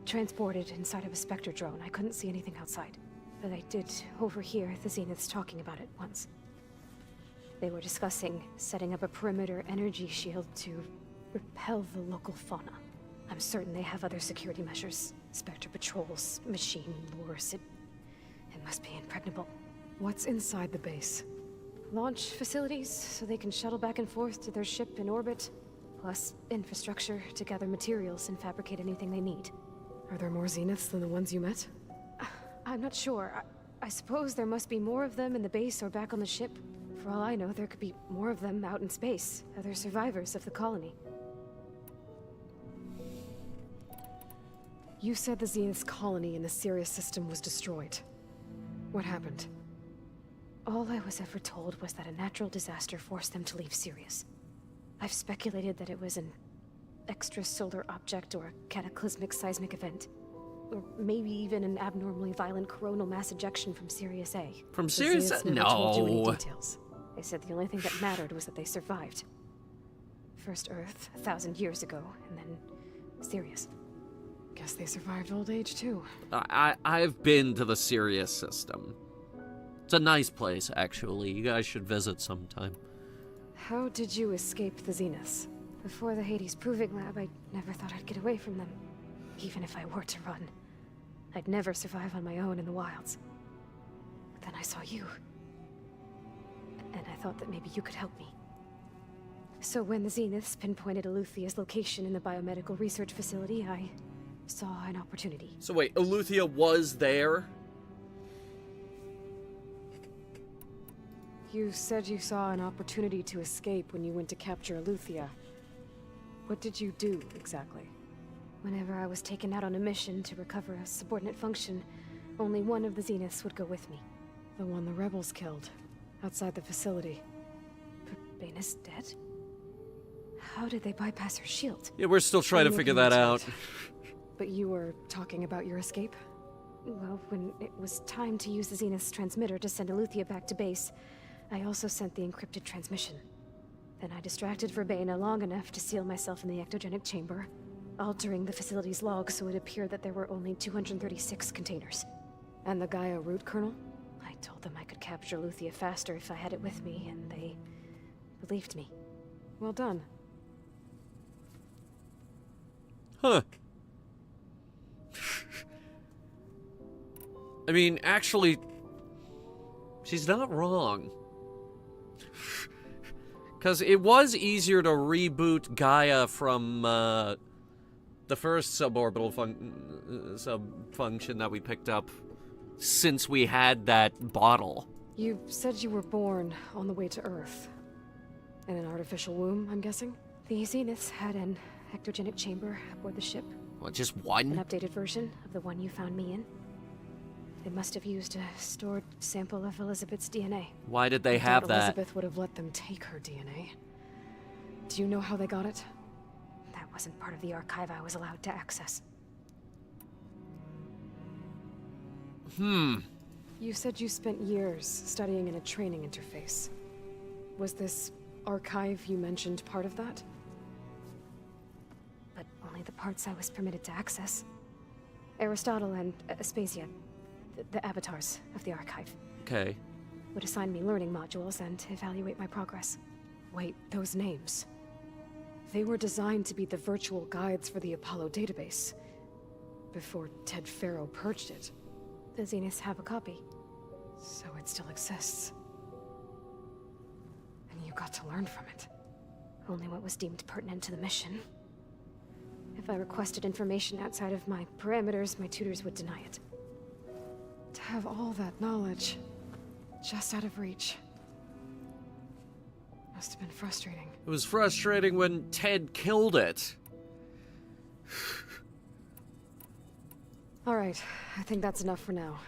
transported inside of a Spectre drone. I couldn't see anything outside. But I did overhear the Zeniths talking about it once. They were discussing setting up a perimeter energy shield to repel the local fauna. I'm certain they have other security measures. Spectre patrols, machine lures. It must be impregnable. What's inside the base? Launch facilities, so they can shuttle back and forth to their ship in orbit. Plus infrastructure to gather materials and fabricate anything they need. Are there more Zeniths than the ones you met? I'm not sure. I suppose there must be more of them in the base or back on the ship. For all I know, there could be more of them out in space. Other survivors of the colony. You said the Zenith's colony in the Sirius system was destroyed. What happened? All I was ever told was that a natural disaster forced them to leave Sirius. I've speculated that it was an extrasolar object or a cataclysmic seismic event. Or maybe even an abnormally violent coronal mass ejection from Sirius A. From Sirius A? No. Told you any details. They said the only thing that mattered was that they survived. First Earth, 1,000 years ago, and then Sirius. Guess they survived old age, too. I've been to the Sirius system. It's a nice place, actually. You guys should visit sometime. How did you escape the Zeniths? Before the Hades Proving Lab, I never thought I'd get away from them. Even if I were to run. I'd never survive on my own in the wilds. But then I saw you. And I thought that maybe you could help me. So when the Zeniths pinpointed Eluthia's location in the biomedical research facility, I saw an opportunity. So wait, Eluthia was there? You said you saw an opportunity to escape when you went to capture Eluthia. What did you do, exactly? Whenever I was taken out on a mission to recover a subordinate function, only one of the Zeniths would go with me. The one the rebels killed, outside the facility. Verbena's dead? How did they bypass her shield? Yeah, we're still trying to figure that out. But you were talking about your escape? Well, when it was time to use the Zenith's transmitter to send Eluthia back to base, I also sent the encrypted transmission. Then I distracted Verbena long enough to seal myself in the ectogenic chamber, altering the facility's log so it appeared that there were only 236 containers. And the Gaia root kernel? I told them I could capture Eluthia faster if I had it with me, and they believed me. Well done. Huh. I mean, actually, she's not wrong. Because it was easier to reboot Gaia from the first suborbital sub-function that we picked up since we had that bottle. You said you were born on the way to Earth. In an artificial womb, I'm guessing? The Zeniths had an ectogenic chamber aboard the ship. What, just one? An updated version of the one you found me in. They must have used a stored sample of Elizabeth's DNA. Why did they have that? Elizabeth would have let them take her DNA. Do you know how they got it? That wasn't part of the archive I was allowed to access. You said you spent years studying in a training interface. Was this archive you mentioned part of that? But only the parts I was permitted to access. Aristotle and Aspasia, the avatars of the archive. Okay. Would assign me learning modules and evaluate my progress. Wait, those names. They were designed to be the virtual guides for the Apollo database. Before Ted Faro purged it. The Zeniths have a copy. So it still exists. And you got to learn from it. Only what was deemed pertinent to the mission. If I requested information outside of my parameters, my tutors would deny it. To have all that knowledge, just out of reach. Must have been frustrating. It was frustrating when Ted killed it. All right, I think that's enough for now.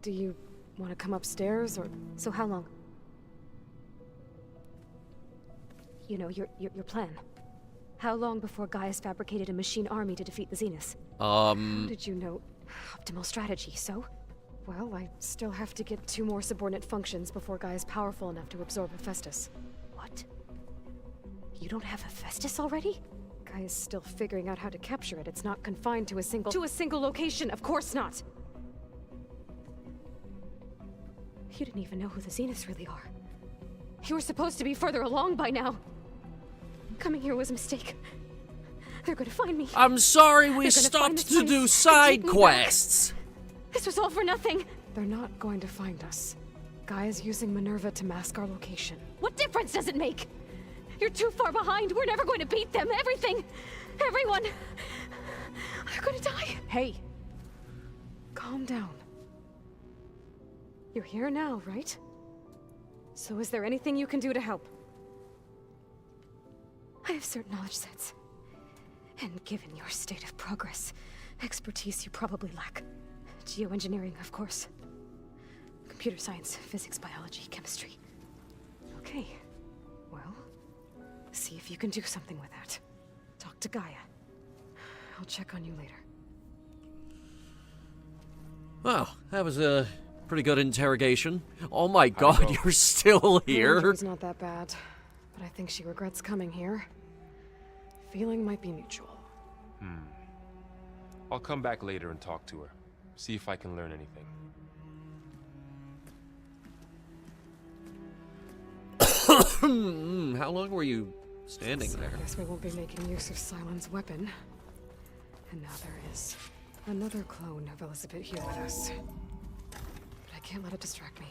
Do you want to come upstairs, or... So how long? You know, your plan. How long before Gaia's fabricated a machine army to defeat the Zeniths? How did you know? Optimal strategy, so? Well, I still have to get 2 more subordinate functions before Gaia's powerful enough to absorb Hephaestus. What? You don't have Hephaestus already? Gaia's still figuring out how to capture it. It's not confined to a single... To a single location, of course not! You didn't even know who the Zeniths really are. You were supposed to be further along by now! Coming here was a mistake. They're gonna find me. I'm sorry we stopped to do side quests. This was all for nothing. They're not going to find us. Gaia's using Minerva to mask our location. What difference does it make? You're too far behind. We're never going to beat them. Everything. Everyone. They're gonna die. Hey. Calm down. You're here now, right? So is there anything you can do to help? I have certain knowledge sets. And given your state of progress, expertise you probably lack. Geoengineering, of course. Computer science, physics, biology, chemistry. Okay. Well, see if you can do something with that. Talk to Gaia. I'll check on you later. Well, that was a pretty good interrogation. Oh my god, you're still here? It's not that bad, but I think she regrets coming here. Feeling might be mutual. I'll come back later and talk to her. See if I can learn anything. How long were you standing there? I guess we won't be making use of Sylens' weapon. And now there is another clone of Elizabeth here with us. But I can't let it distract me.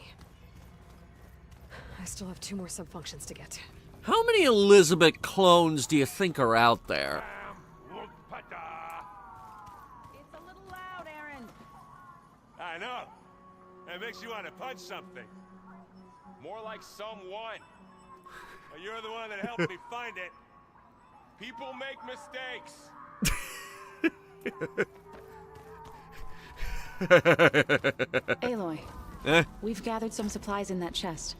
I still have 2 more subfunctions to get. How many Elizabeth clones do you think are out there? It's a little loud, Aaron. I know. It makes you want to punch something. More like someone. Well, you're the one that helped me find it. People make mistakes. Aloy, we've gathered some supplies in that chest.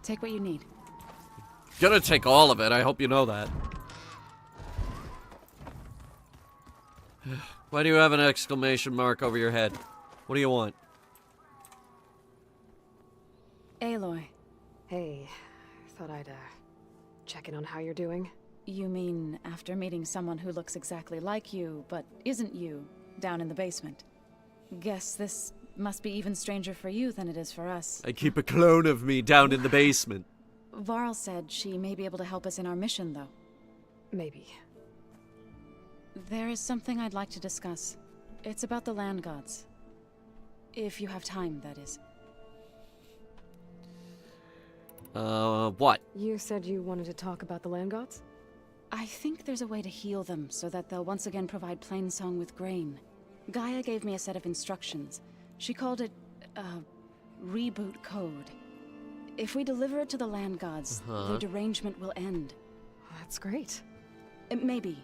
Take what you need. Gonna take all of it, I hope you know that. Why do you have an exclamation mark over your head? What do you want? Aloy. Hey, thought I'd, check in on how you're doing. You mean after meeting someone who looks exactly like you, but isn't you, down in the basement? Guess this must be even stranger for you than it is for us. I keep a clone of me down in the basement. Varl said she may be able to help us in our mission, though. Maybe. There is something I'd like to discuss. It's about the land gods. If you have time, that is. What? You said you wanted to talk about the land gods? I think there's a way to heal them so that they'll once again provide Plainsong with grain. Gaia gave me a set of instructions. She called it, reboot code. If we deliver it to the land gods, their derangement will end. That's great. Maybe.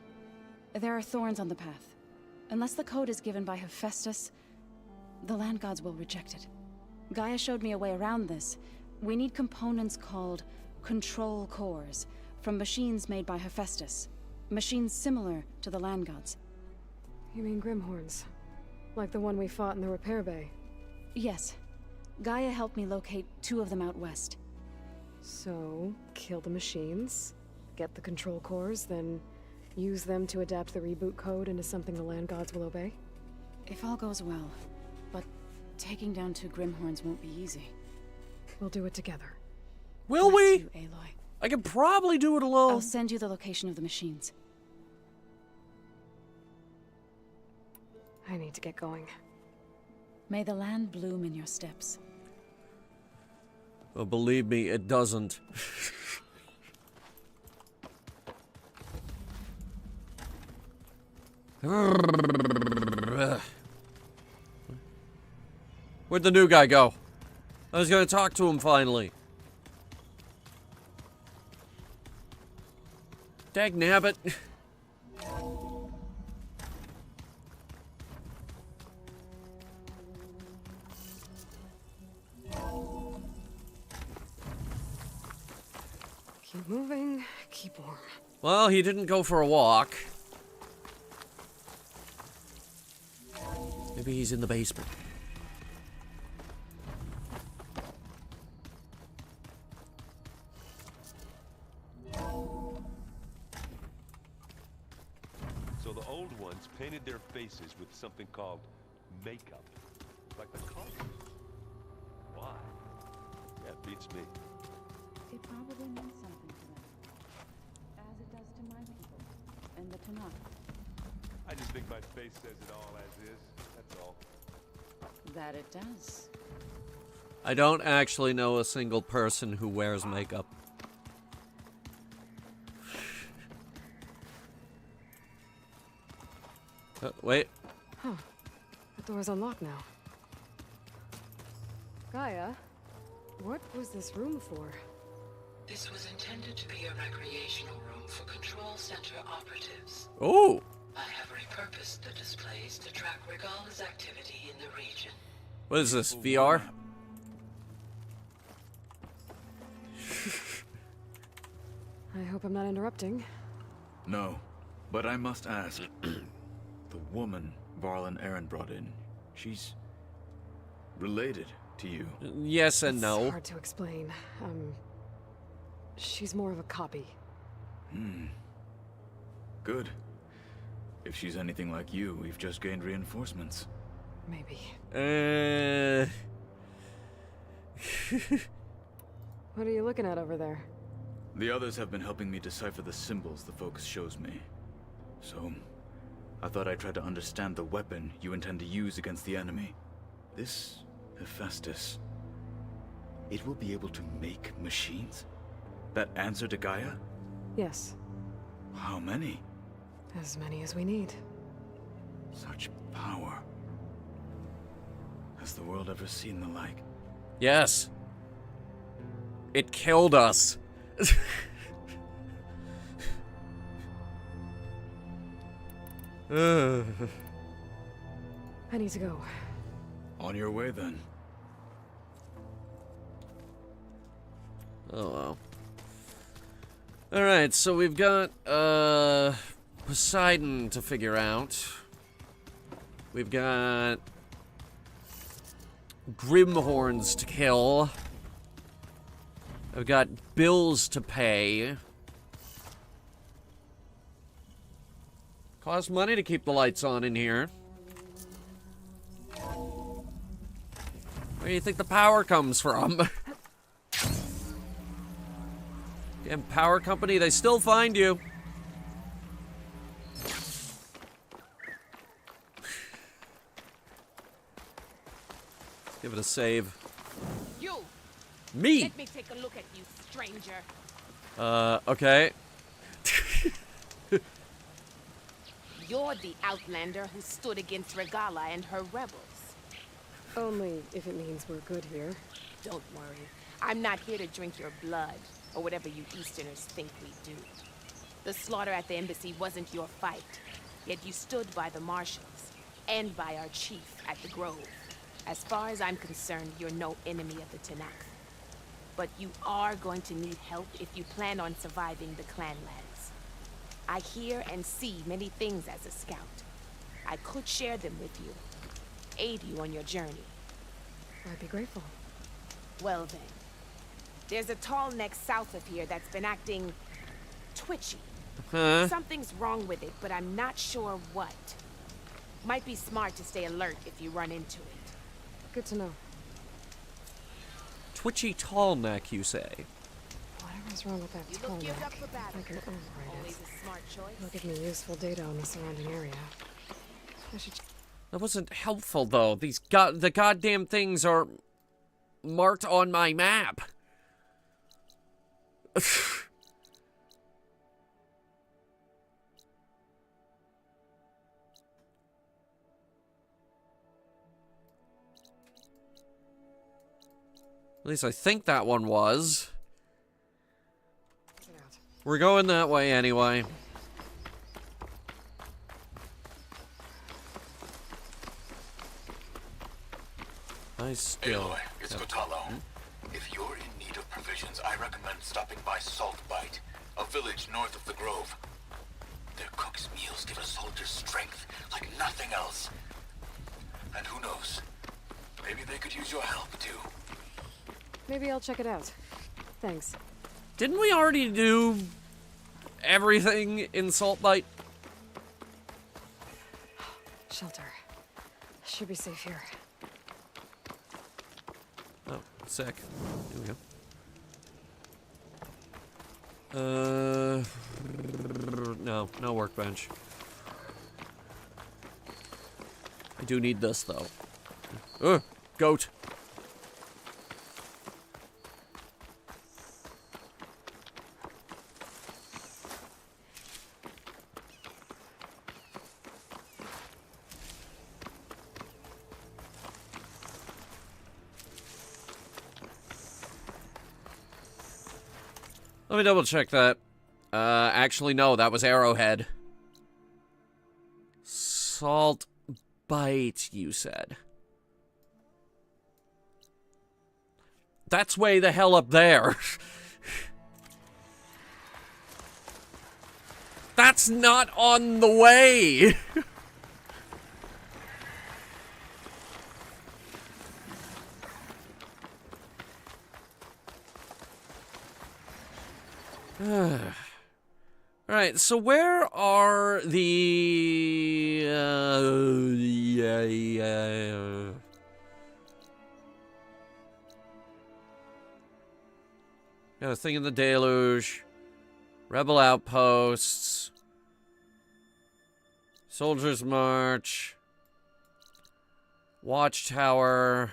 There are thorns on the path. Unless the code is given by Hephaestus, the land gods will reject it. Gaia showed me a way around this. We need components called control cores from machines made by Hephaestus. Machines similar to the land gods. You mean Grimhorns? Like the one we fought in the repair bay? Yes. Gaia helped me locate 2 of them out west. So, kill the machines, get the control cores, then use them to adapt the reboot code into something the land gods will obey? If all goes well. But taking down 2 Grimhorns won't be easy. We'll do it together. Will we? You, Aloy. I can probably do it alone. I'll send you the location of the machines. I need to get going. May the land bloom in your steps. Oh, believe me, it doesn't. Where'd the new guy go? I was gonna talk to him finally. Dagnabbit. Keep moving, keep warm. Well, he didn't go for a walk. Maybe he's in the basement. So the old ones painted their faces with something called makeup. Like the costumes. Why? Yeah, it beats me. It probably means something to them. As it does to my people. And the Tanakh. I just think my face says it all as is. That's all. That it does. I don't actually know a single person who wears makeup. Wait. Huh. The door's unlocked now. Gaia, what was this room for? This was intended to be a recreational room for Control Center operatives. Oh! I have repurposed the displays to track Regala's activity in the region. What is this, VR? I hope I'm not interrupting. No, but I must ask. The woman Varl and Aaron brought in, she's related to you? Yes and no. It's hard to explain. She's more of a copy. Good. If she's anything like you, we've just gained reinforcements. Maybe. What are you looking at over there? The others have been helping me decipher the symbols the Focus shows me. So, I thought I'd try to understand the weapon you intend to use against the enemy. This Hephaestus, it will be able to make machines? That answer to Gaia? Yes. How many? As many as we need. Such power. Has the world ever seen the like? Yes. It killed us. I need to go. On your way, then. Oh, well. Alright, so we've got, Poseidon to figure out. We've got Grimhorns to kill. I've got bills to pay. Costs money to keep the lights on in here. Where do you think the power comes from? Damn power company, they still find you. Give it a save. You! Me! Let me take a look at you, stranger. Okay. You're the outlander who stood against Regala and her rebels. Only if it means we're good here. Don't worry. I'm not here to drink your blood, or whatever you Easterners think we do. The slaughter at the embassy wasn't your fight, yet you stood by the marshals, and by our chief at the Grove. As far as I'm concerned, you're no enemy of the Tanakh. But you are going to need help if you plan on surviving the clanlands. I hear and see many things as a scout. I could share them with you, aid you on your journey. I'd be grateful. Well then, there's a tall neck south of here that's been acting twitchy. Huh? Something's wrong with it, but I'm not sure what. Might be smart to stay alert if you run into it. Good to know. Twitchy tall neck, you say? Whatever's wrong with that You tall look geared neck, up for battle. I can override Always it. a smart choice. It'll give me useful data on the surrounding area. I should... That wasn't helpful, though. The goddamn things are marked on my map. At least I think that one was. We're going that way anyway. Nice skill. Aloy, it's Kotalo. If you're in need of provisions, I recommend stopping by Saltbite, a village north of the Grove. Their cook's meals give a soldier's strength like nothing else. And who knows? Maybe they could use your help, too. Maybe I'll check it out. Thanks. Didn't we already do everything in Saltbite? Shelter. Should be safe here. Oh, sick. Here we go. No workbench. I do need this, though. Ugh, goat. Let me double check that. Actually, no, that was Arrowhead. Salt Bite, you said. That's way the hell up there. That's not on the way. Alright, so where are the... Got a thing in the deluge. Rebel outposts. Soldiers March. Watchtower.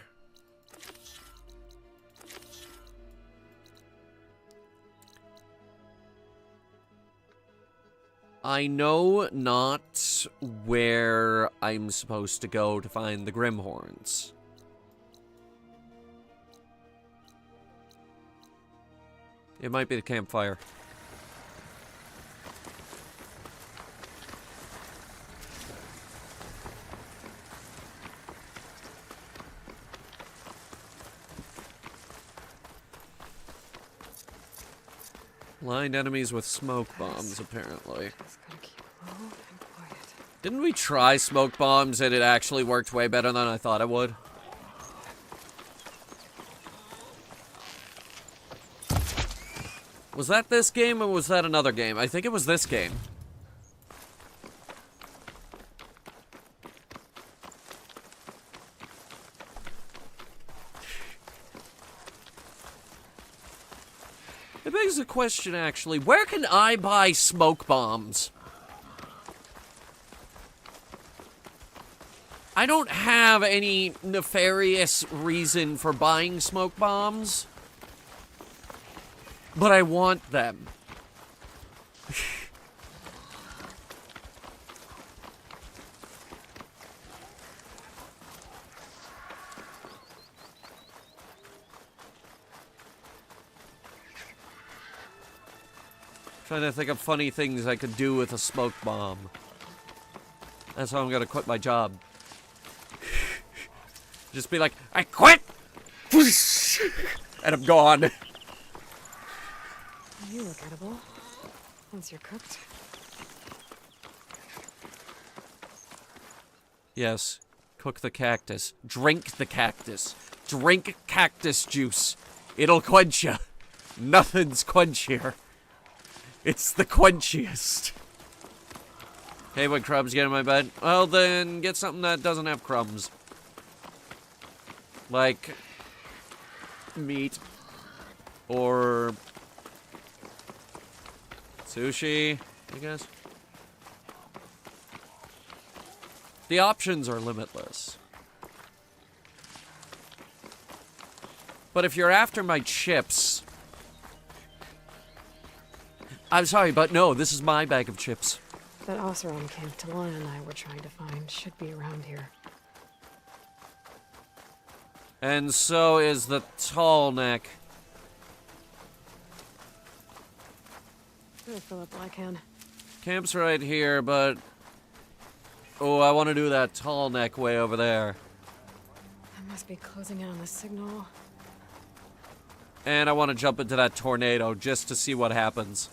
I know not where I'm supposed to go to find the Grimhorns. It might be the campfire. Blind enemies with smoke bombs, apparently. Didn't we try smoke bombs and it actually worked way better than I thought it would? Was that this game or was that another game? I think it was this game. It begs the question, actually, where can I buy smoke bombs? I don't have any nefarious reason for buying smoke bombs, but I want them. Trying to think of funny things I could do with a smoke bomb. That's how I'm gonna quit my job. Just be like, I quit! And I'm gone. You look edible. Once you're cooked. Yes. Cook the cactus. Drink the cactus. Drink cactus juice. It'll quench ya. Nothing's quenchier. It's the quenchiest. Hey, when crumbs get in my bed? Well, then get something that doesn't have crumbs. Like meat or sushi, I guess. The options are limitless. But if you're after my chips... I'm sorry, but no, this is my bag of chips. That Oshimark camp Talon and I were trying to find should be around here. And so is the tall neck. Here, Philip Blackhand. Camp's right here, but... Oh, I want to do that tall neck way over there. I must be closing in on the signal. And I want to jump into that tornado just to see what happens.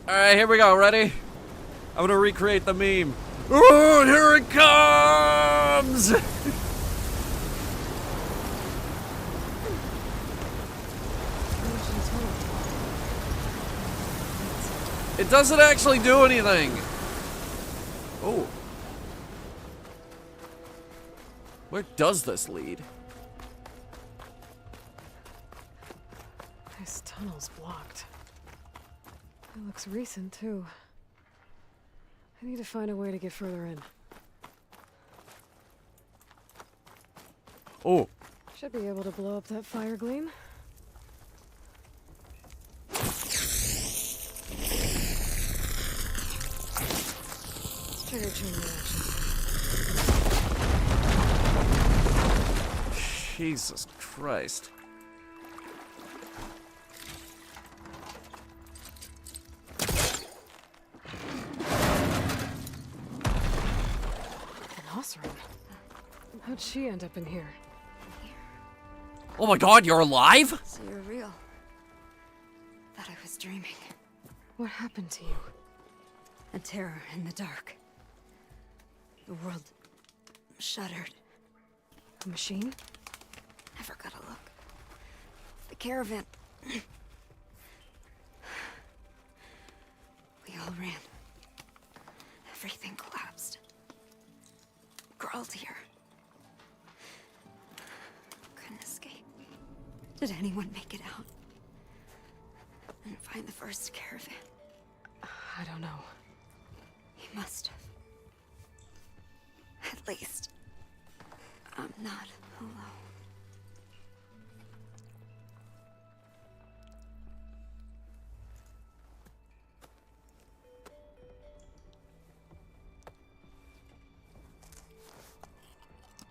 Alright, here we go. Ready? I'm gonna recreate the meme. Oh, here it comes! It doesn't actually do anything. Oh. Where does this lead? This tunnel's blocked. It looks recent, too. I need to find a way to get further in. Oh. Should be able to blow up that fire gleam. Trigger chain reaction. Jesus Christ. An Osram. How'd she end up in here? Oh my God, you're alive? So you're real. Thought I was dreaming. What happened to you? A terror in the dark. The world shuddered. A machine? Never got a look. The caravan. We all ran. Everything collapsed. Crawled here. Couldn't escape. Did anyone make it out? And find the first caravan? I don't know. He must have. At least, I'm not alone.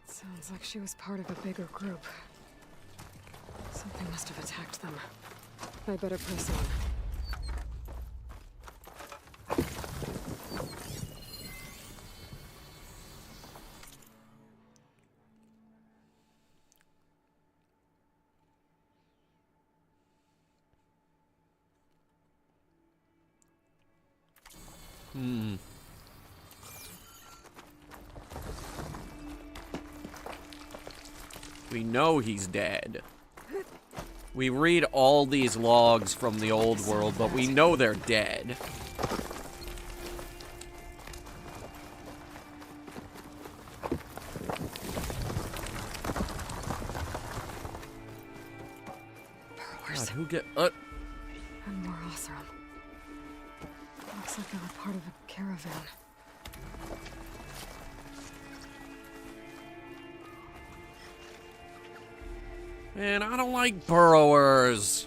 Sounds like she was part of a bigger group. Something must have attacked them. I better press on. We know he's dead. We read all these logs from the old world, but we know they're dead. God, who get... And more Osram. Looks like they were part of a caravan. Man, I don't like burrowers.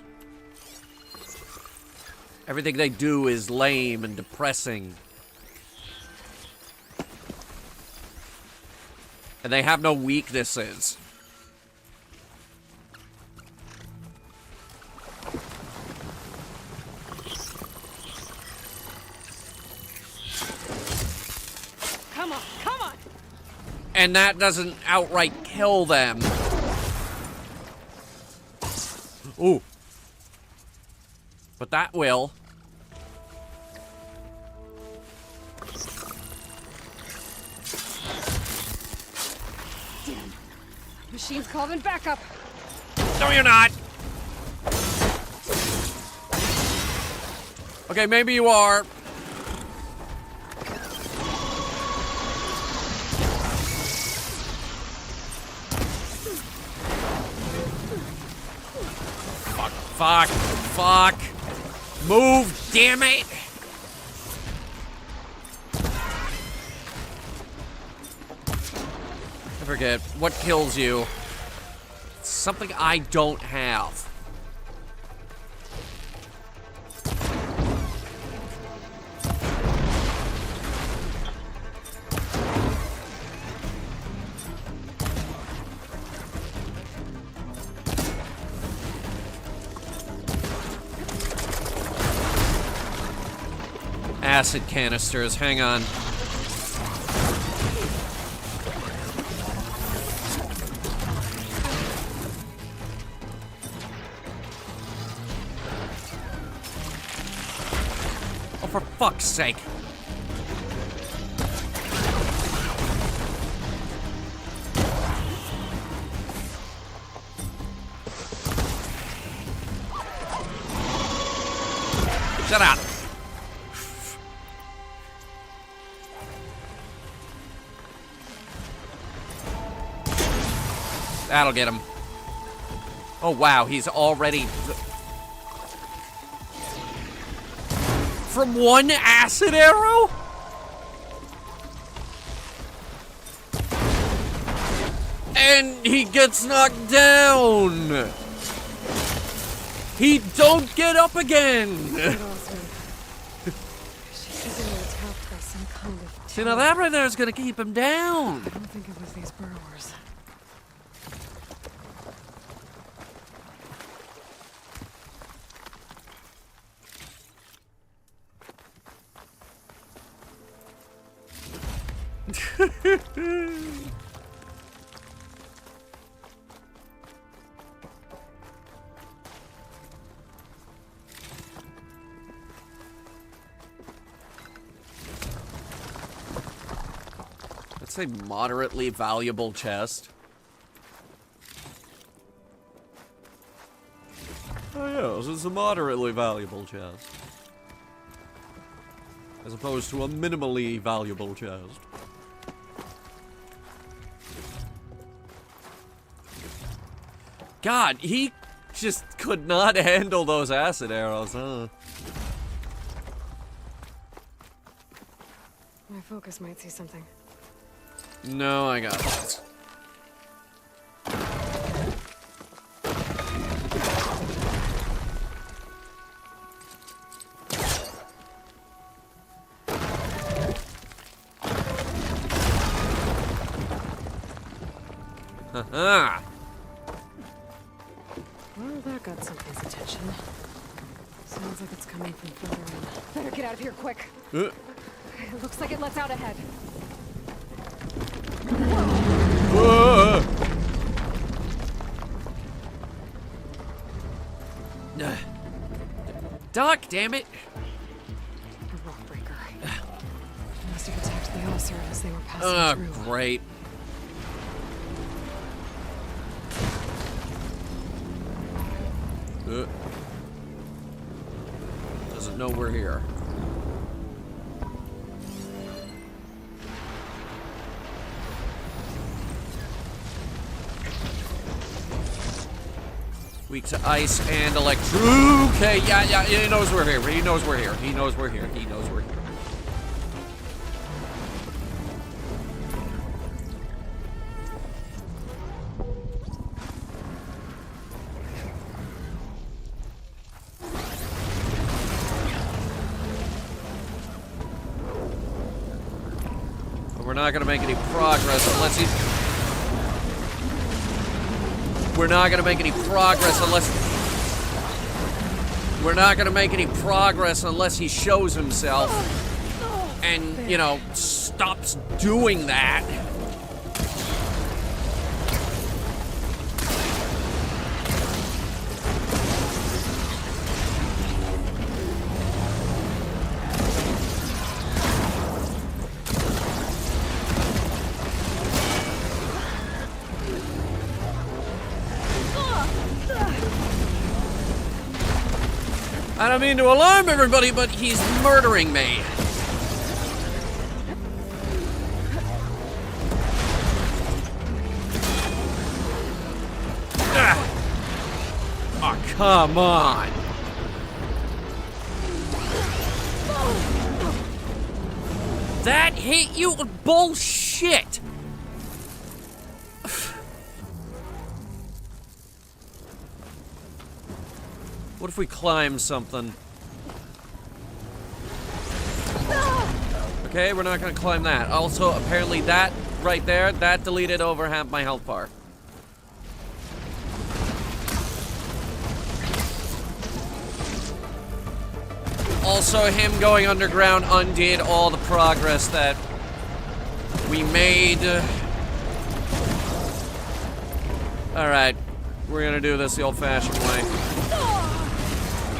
Everything they do is lame and depressing. And they have no weaknesses. Come on, come on! And that doesn't outright kill them. Ooh. But that will. Damn. Machine's calling backup. No, you're not. Okay, maybe you are. Fuck. Fuck. Move, damn it. I forget. What kills you? It's something I don't have. acid canisters. Hang on. Oh, for fuck's sake. Shut up. That'll get him. Oh, wow, he's already... From one acid arrow? And he gets knocked down. He don't get up again. See, now that right there is gonna keep him down. I don't think it was these burrowers. That's a moderately valuable chest. Oh yeah, this is a moderately valuable chest. As opposed to a minimally valuable chest. God, he just could not handle those acid arrows, huh? My focus might see something. No, I got this. Haha. Well, that got something's attention. Sounds like it's coming from further in. Better get out of here quick. It looks like it lets out ahead. Doc, damn it! A rock breaker. Must have attacked the Osir as they were passing through. Great. Doesn't know we're here. Weak to ice and electro. Okay, yeah, he knows we're here. He knows we're here. He knows we're here. He knows we're here. But we're not gonna make any progress unless he... We're not gonna make any progress unless... We're not gonna make any progress unless he shows himself and, you know, stops doing that. I don't mean to alarm everybody, but he's murdering me. Oh, come on. That hit you? Bullshit. What if we climb something? Okay, we're not gonna climb that. Also, apparently that right there, that deleted over half my health bar. Also, him going underground undid all the progress that we made. Alright, we're gonna do this the old-fashioned way.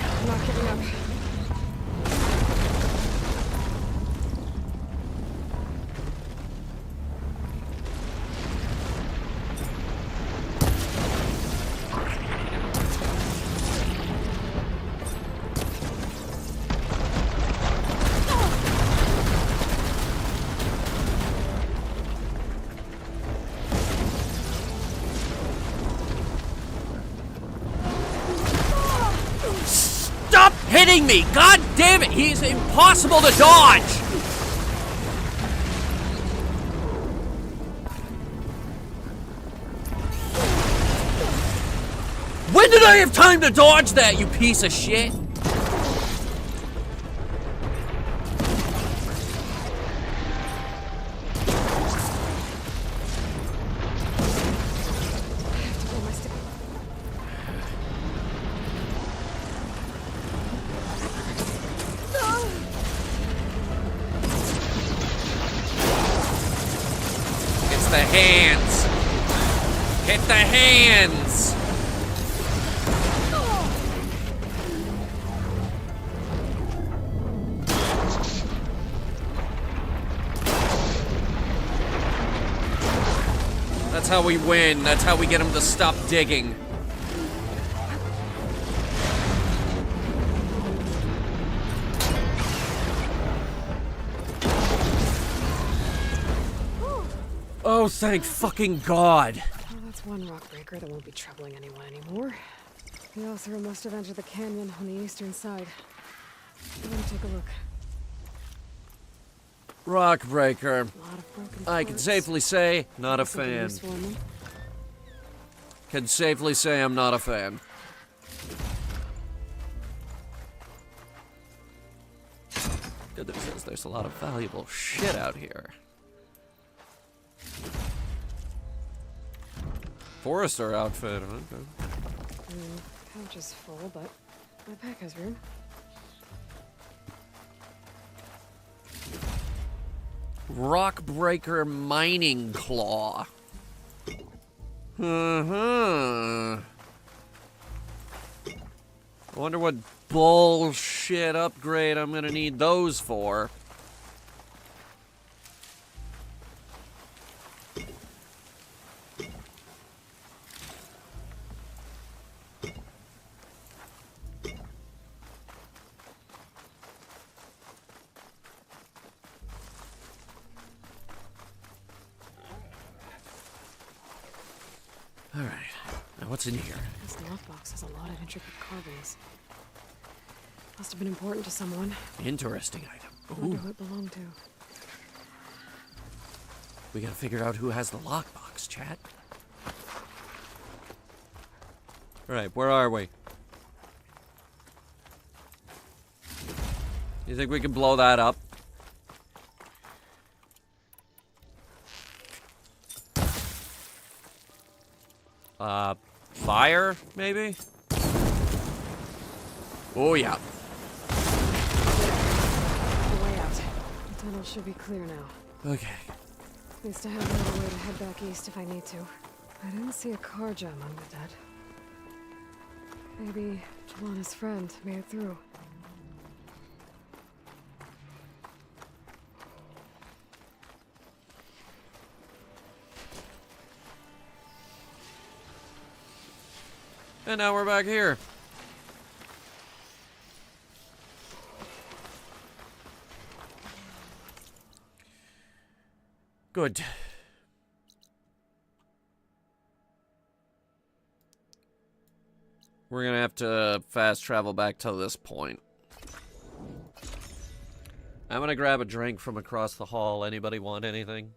I'm not giving up. Stop hitting me! God damn it! He's impossible to dodge! When did I have time to dodge that, you piece of shit? It's the hands. Hit the hands. That's how we win. That's how we get him to stop digging. Oh, thank fucking God. Well, that's one rock breaker that won't be troubling anyone anymore. The Osira must have entered the canyon on the eastern side. I'm gonna take a look. Rock breaker. A lot of broken I can parts. safely say, not a Something fan. useful in them. Can safely say I'm not a fan. Good news is there's a lot of valuable shit out here. Forester outfit, okay. Couch is full, but my pack has room. Rockbreaker mining claw. I wonder what bullshit upgrade I'm gonna need those for. Alright, now what's in here? This lockbox has a lot of intricate carvings. Must have been important to someone. Interesting item. I wonder Ooh. who it belonged to. We gotta figure out who has the lockbox, chat. Alright, where are we? You think we can blow that up? Fire, maybe? Oh, yeah. The way out. The tunnel should be clear now. Okay. At least I have another way to head back east if I need to. I didn't see a car jam among the dead. Maybe Jelana's friend made it through. And now we're back here. Good. We're gonna have to fast travel back to this point. I'm gonna grab a drink from across the hall. Anybody want anything?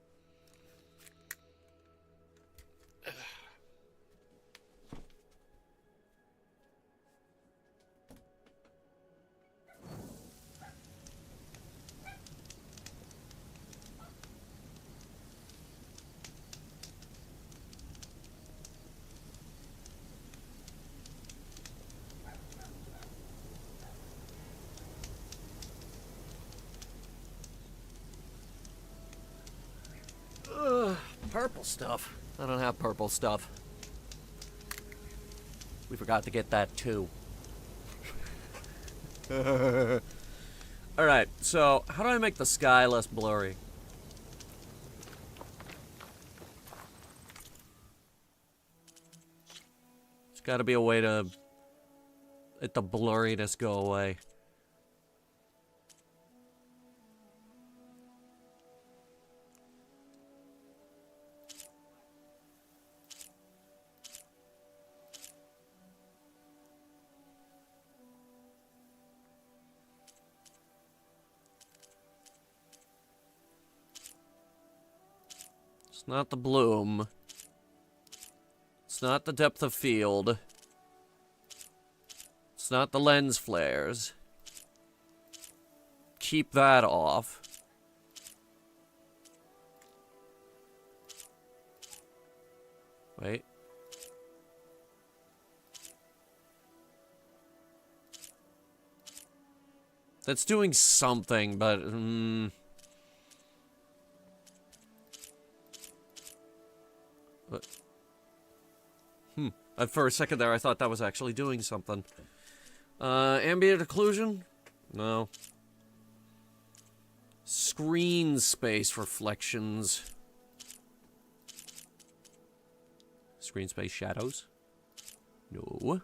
purple stuff. I don't have purple stuff. We forgot to get that too. Alright, so how do I make the sky less blurry? There's gotta be a way to let the blurriness go away. It's not the bloom. It's not the depth of field. It's not the lens flares. Keep that off. Wait. That's doing something, but... For a second there, I thought that was actually doing something. Ambient occlusion? No. Screen space reflections. Screen space shadows? No.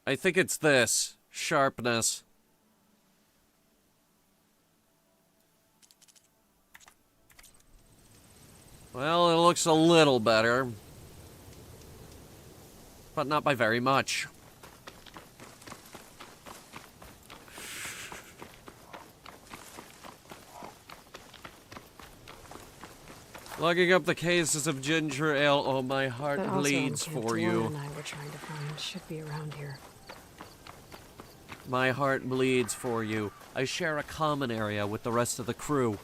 I think it's this. Sharpness. Well, it looks a little better. But not by very much. Lugging up the cases of ginger ale. Oh, my heart bleeds for you. And I were trying to find should be around here. My heart bleeds for you. I share a common area with the rest of the crew. You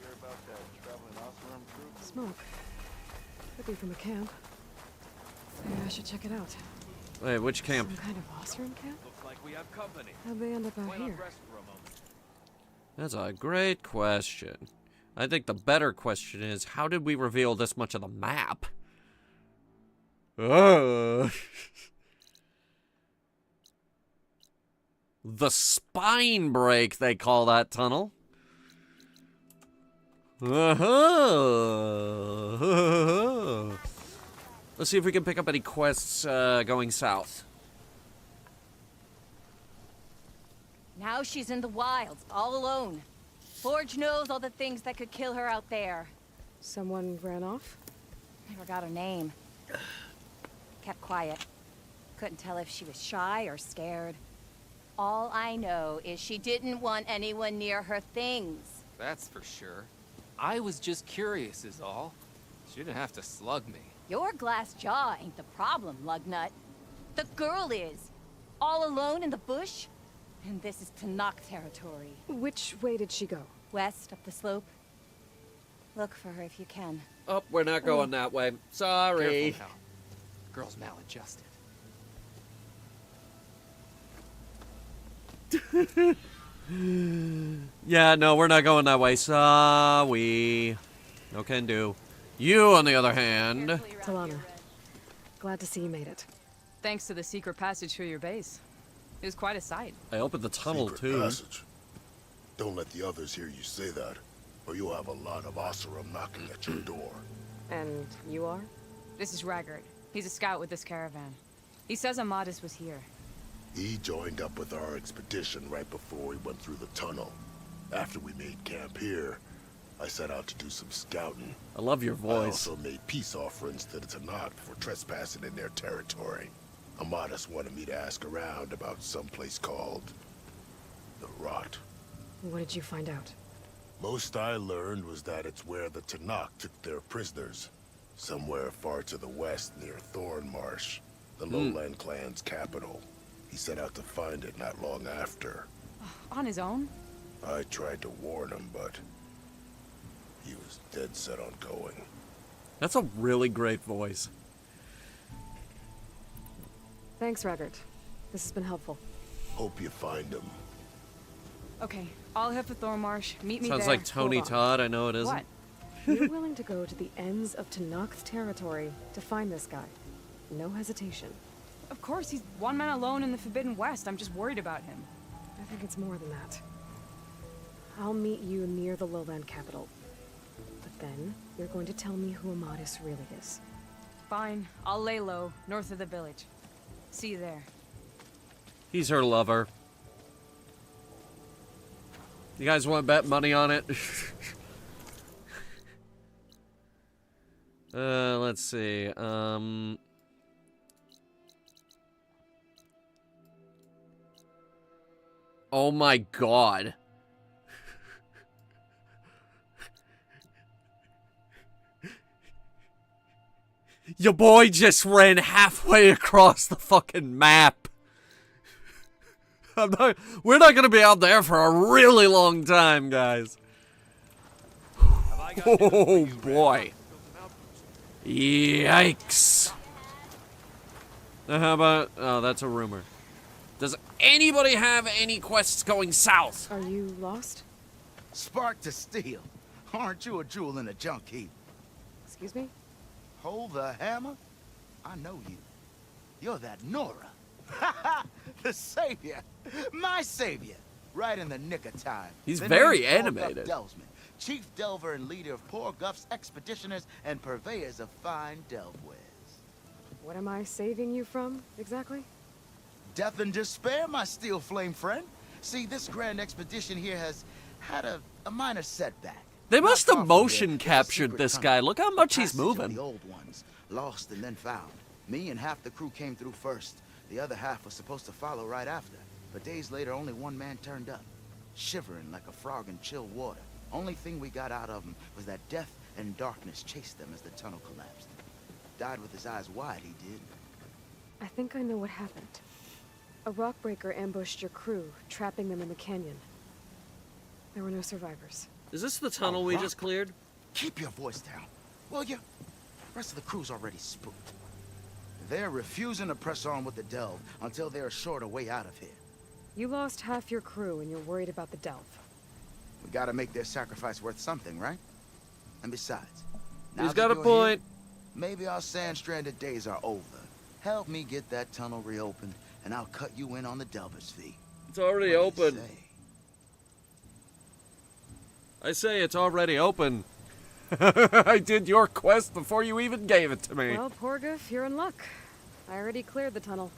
hear about that traveling Oshimark group? Smoke. Could be from a camp. Maybe I should check it out. Wait, which camp? Some kind of Osram camp? Looks like we have company. How'd they end up out here? Rest for a moment. That's a great question. I think the better question is, how did we reveal this much of the map? The spine break, they call that tunnel. Let's see if we can pick up any quests going south. Now she's in the wilds, all alone. Forge knows all the things that could kill her out there. Someone ran off? Never got her name. Kept quiet. Couldn't tell if she was shy or scared. All I know is she didn't want anyone near her things. That's for sure. I was just curious is all. She didn't have to slug me. Your glass jaw ain't the problem, Lugnut. The girl is. All alone in the bush. And this is Tanakh territory. Which way did she go? West, up the slope. Look for her if you can. Oh, we're not going that way. Sorry. Careful now. Girl's maladjusted. Yeah, no, we're not going that way. Sorry. No can do. You, on the other hand... Talana. Glad to see you made it. Thanks to the secret passage through your base. It was quite a sight. I opened the tunnel, Secret too. Passage. Don't let the others hear you say that, or you'll have a lot of Oseram knocking at your door. And you are? This is Raggard. He's a scout with this caravan. He says Amadis was here. He joined up with our expedition right before we went through the tunnel. After we made camp here, I set out to do some scouting. I love your voice. I also made peace offerings to the Tanakh for trespassing in their territory. Amadis wanted me to ask around about some place called the Rot. What did you find out? Most I learned was that it's where the Tanakh took their prisoners. Somewhere far to the west near Thornmarsh, the Lowland clan's capital. He set out to find it not long after. On his own? I tried to warn him, but he was dead set on going. That's a really great voice. Thanks, Raggart. This has been helpful. Hope you find him. Okay, I'll head for Thornmarsh. Meet me there. Sounds like Tony Hold on. Todd. I know it isn't. What? You're willing to go to the ends of Tanakh's territory to find this guy. No hesitation. Of course, he's one man alone in the Forbidden West. I'm just worried about him. I think it's more than that. I'll meet you near the lowland capital. But then, you're going to tell me who Amadis really is. Fine, I'll lay low, north of the village. See you there. He's her lover. You guys want to bet money on it? Let's see. Oh my god. Your boy just ran halfway across the fucking map. We're not gonna be out there for a really long time, guys. Oh boy. Yikes. How about... Oh, that's a rumor. Does anybody have any quests going south? Are you lost? Spark to steel. Aren't you a jewel in a junk heap? Excuse me? Hold the hammer? I know you. You're that Nora. The savior. My savior. Right in the nick of time. He's The very name's Paul animated. Guff Delsman, chief delver and leader of poor Guff's expeditioners and purveyors of fine delve wares. What am I saving you from, exactly? Death and despair, my steel flame friend. See, this grand expedition here has had a minor setback. They must Not far have from motion here, there's a captured secret this tunnel. guy. Look how much The he's passage of moving. The old ones, lost and then found. Me and half the crew came through first. The other half was supposed to follow right after. But days later, only one man turned up, shivering like a frog in chill water. Only thing we got out of him was that death and darkness chased them as the tunnel collapsed. Died with his eyes wide, he did. I think I know what happened. A rockbreaker ambushed your crew, trapping them in the canyon. There were no survivors. Is this the tunnel we just cleared? Keep your voice down, will you? The rest of the crew's already spooked. They're refusing to press on with the delve until they're assured a way out of here. You lost half your crew and you're worried about the delve. We gotta make their sacrifice worth something, right? And besides, He's that got a you're point. Here, maybe our sand-stranded days are over. Help me get that tunnel reopened, and I'll cut you in on the delver's fee. It's already What do you open. say? I say it's already open. I did your quest before you even gave it to me. Well, Porgif, you're in luck. I already cleared the tunnel.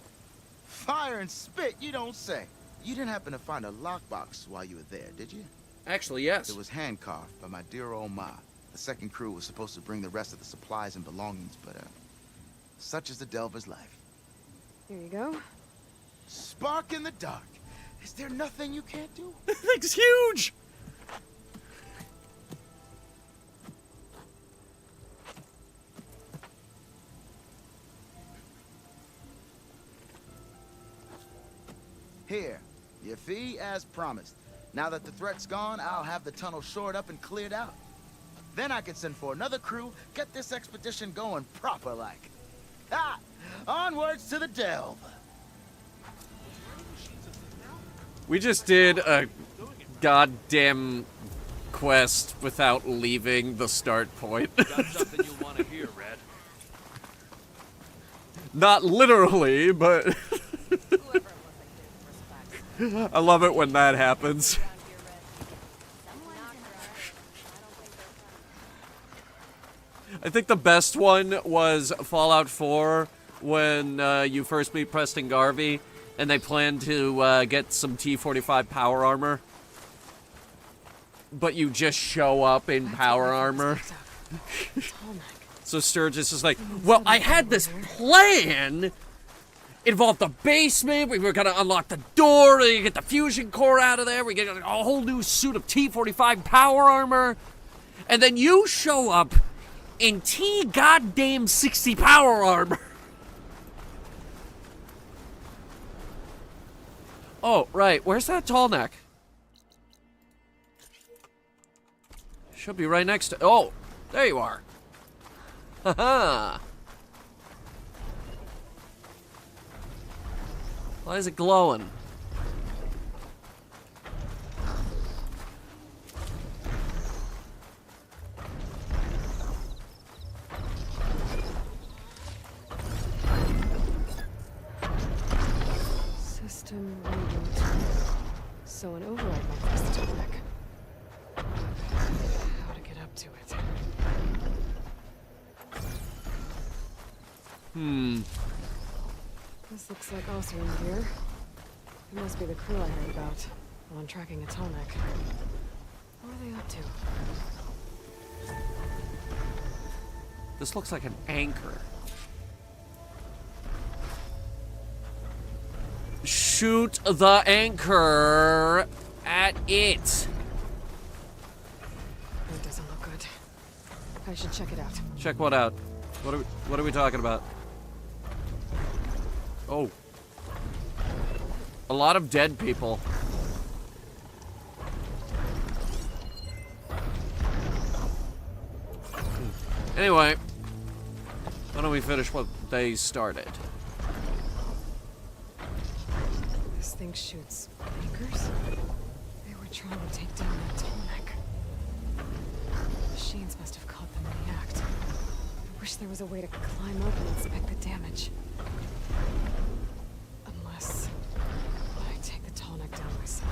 Fire and spit, you don't say. You didn't happen to find a lockbox while you were there, did you? Actually, yes. It was hand-carved by my dear old Ma. The second crew was supposed to bring the rest of the supplies and belongings, but, such is the delver's life. Here you go. Spark in the dark. Is there nothing you can't do? This thing's huge! Here, your fee as promised. Now that the threat's gone, I'll have the tunnel shored up and cleared out. Then I can send for another crew, get this expedition going proper-like. Ha! Onwards to the delve. We just did a goddamn quest without leaving the start point. Got something you want to hear, Red? Not literally, but... I love it when that happens. I think the best one was Fallout 4 when you first meet Preston Garvey and they plan to get some T-45 power armor. But you just show up in power armor. So Sturgis is like, well, I had this plan involved the basement. We were gonna unlock the door. You get the fusion core out of there. We get a whole new suit of T-45 power armor. And then you show up in T-goddamn 60 power armor. Oh, right. Where's that tall neck? Should be right next to... Oh, there you are. Haha. Why is it glowing? System reboot. So an override might press the tonic. How to get up to it? This looks like Oshimark gear. It must be the crew I heard about while I'm tracking a tonic. What are they up to? This looks like an anchor. Shoot the anchor at it. That doesn't look good. I should check it out. Check what out? What are we talking about? Oh. A lot of dead people. Anyway, why don't we finish what they started? This thing shoots anchors? They were trying to take down that tonic. Machines must have caught them in the act. I wish there was a way to climb up and inspect the damage. Unless I take the tonic down myself.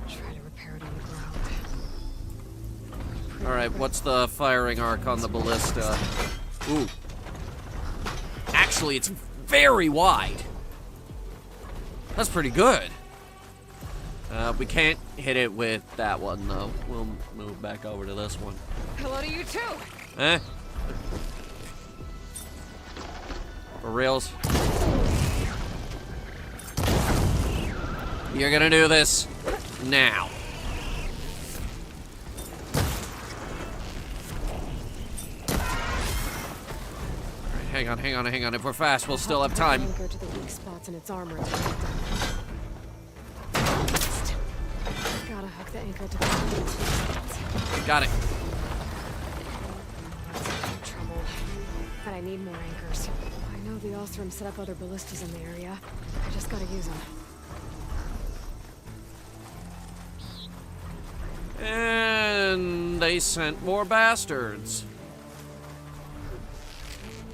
Try to repair it on the ground. Alright, what's the firing arc on the ballista? Ooh. Actually, it's very wide. That's pretty good. We can't hit it with that one, though. We'll move back over to this one. Hello to you, too! Eh? For reals? You're gonna do this now. Hang on. If we're fast, we'll still have time. Anchor to the weak spots in its armor. Gotta hook the anchor to the weak spots. Got it. Trouble. But I need more anchors. I know the Osram set up other ballistas in the area. I just gotta use them. And they sent more bastards.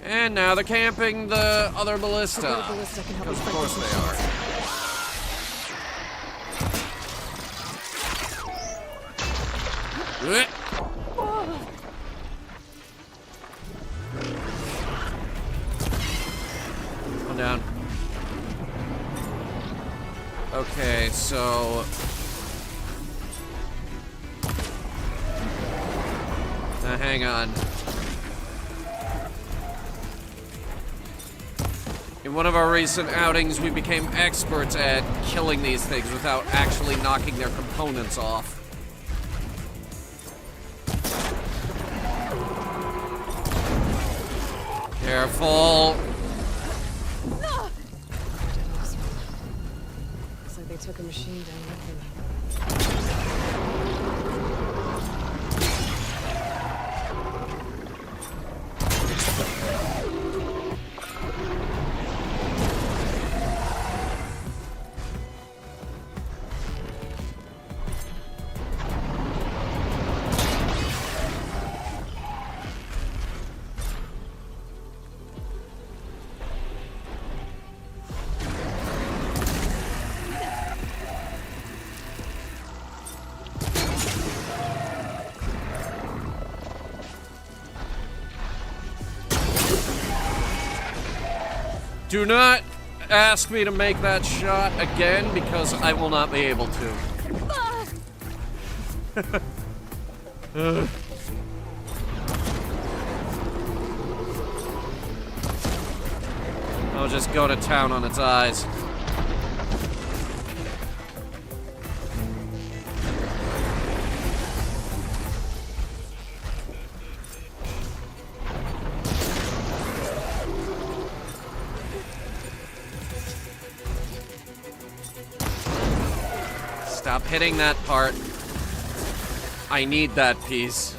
And now they're camping the other ballista. Because of course they are. One down. Okay, so... Now hang on. In one of our recent outings, we became experts at killing these things without actually knocking their components off. Careful. Looks like they took a machine down with them. Do not ask me to make that shot again, because I will not be able to. I'll just go to town on its eyes. Stop hitting that part. I need that piece.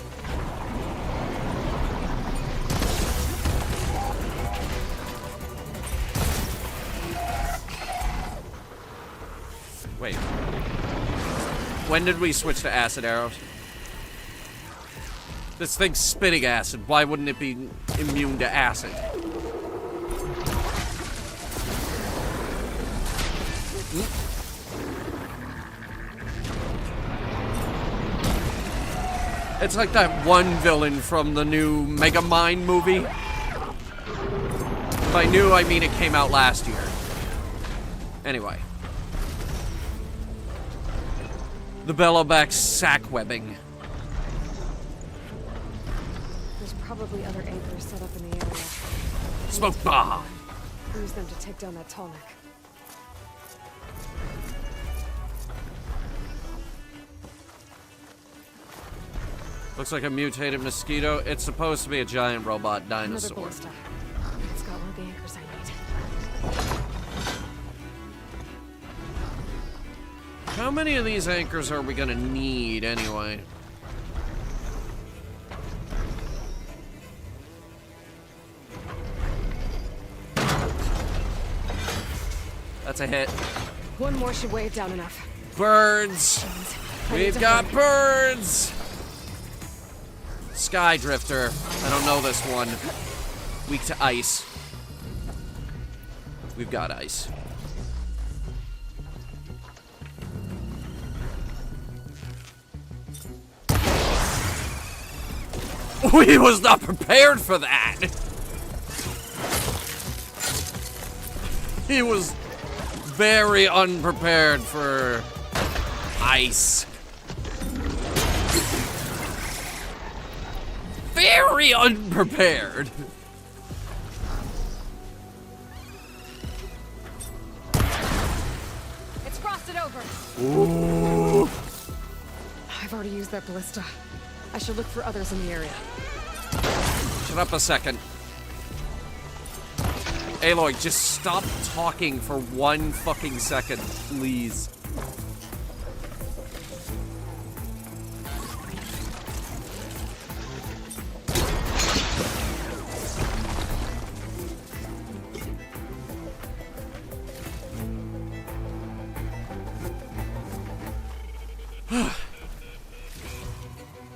Wait. When did we switch to acid arrows? This thing's spitting acid. Why wouldn't it be immune to acid? It's like that one villain from the new Mega Mind movie. By new, I mean it came out last year. Anyway. The Bellowback sack webbing. There's probably other anchors set up in the area. Smoke bomb! Use them to take down that tall neck. Looks like a mutated mosquito. It's supposed to be a giant robot dinosaur. Another ballista. It's got one of the anchors I need. How many of these anchors are we gonna need anyway? That's a hit. One more should weigh it down enough. Birds! We've got birds! Sky Drifter. I don't know this one. Weak to ice. We've got ice. We was not prepared for that! He was very unprepared for ice. Very unprepared. It's frosted over. Ooh. I've already used that ballista. I should look for others in the area. Shut up a second. Aloy, just stop talking for 1 fucking second, please.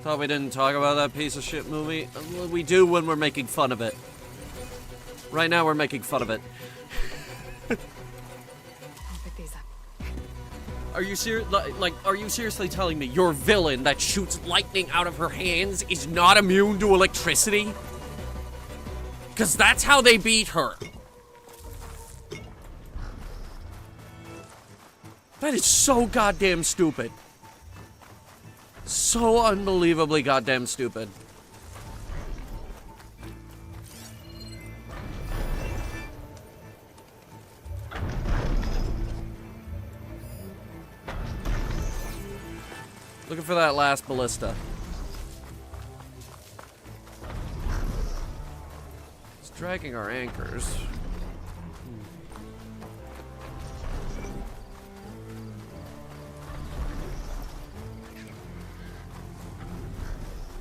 Thought we didn't talk about that piece of shit movie. We do when we're making fun of it. Right now we're making fun of it. I'll pick these up. Are you serious? Like, are you seriously telling me your villain that shoots lightning out of her hands is not immune to electricity? Because that's how they beat her. That is so goddamn stupid. So unbelievably goddamn stupid. Looking for that last ballista. It's dragging our anchors.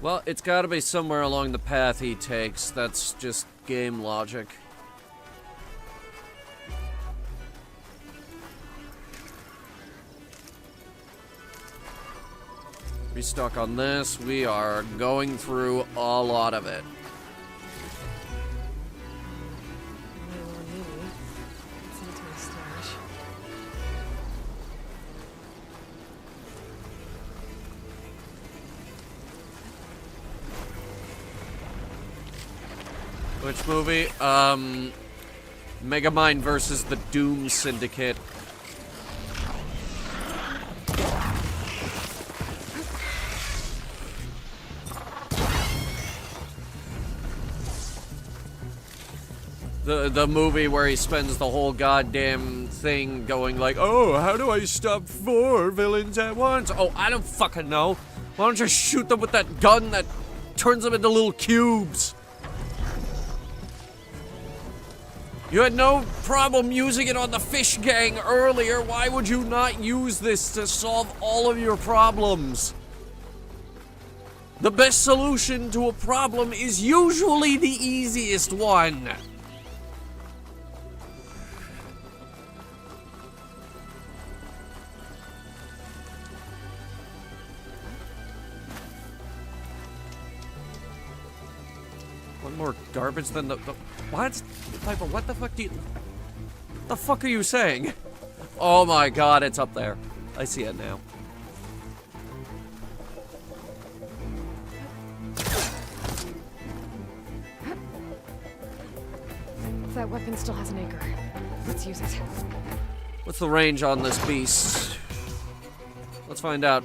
Well, it's gotta be somewhere along the path he takes. That's just game logic. Restock on this. We are going through a lot of it. Which movie? Megamind versus the Doom Syndicate. The movie where he spends the whole goddamn thing going like, oh, how do I stop 4 villains at once? Oh, I don't fucking know. Why don't you shoot them with that gun that turns them into little cubes? You had no problem using it on the fish gang earlier. Why would you not use this to solve all of your problems? The best solution to a problem is usually the easiest one. One more garbage than the what? Piper, what the fuck do you... The fuck are you saying? Oh my god, it's up there. I see it now. That weapon still has an anchor. Let's use it. What's the range on this beast? Let's find out.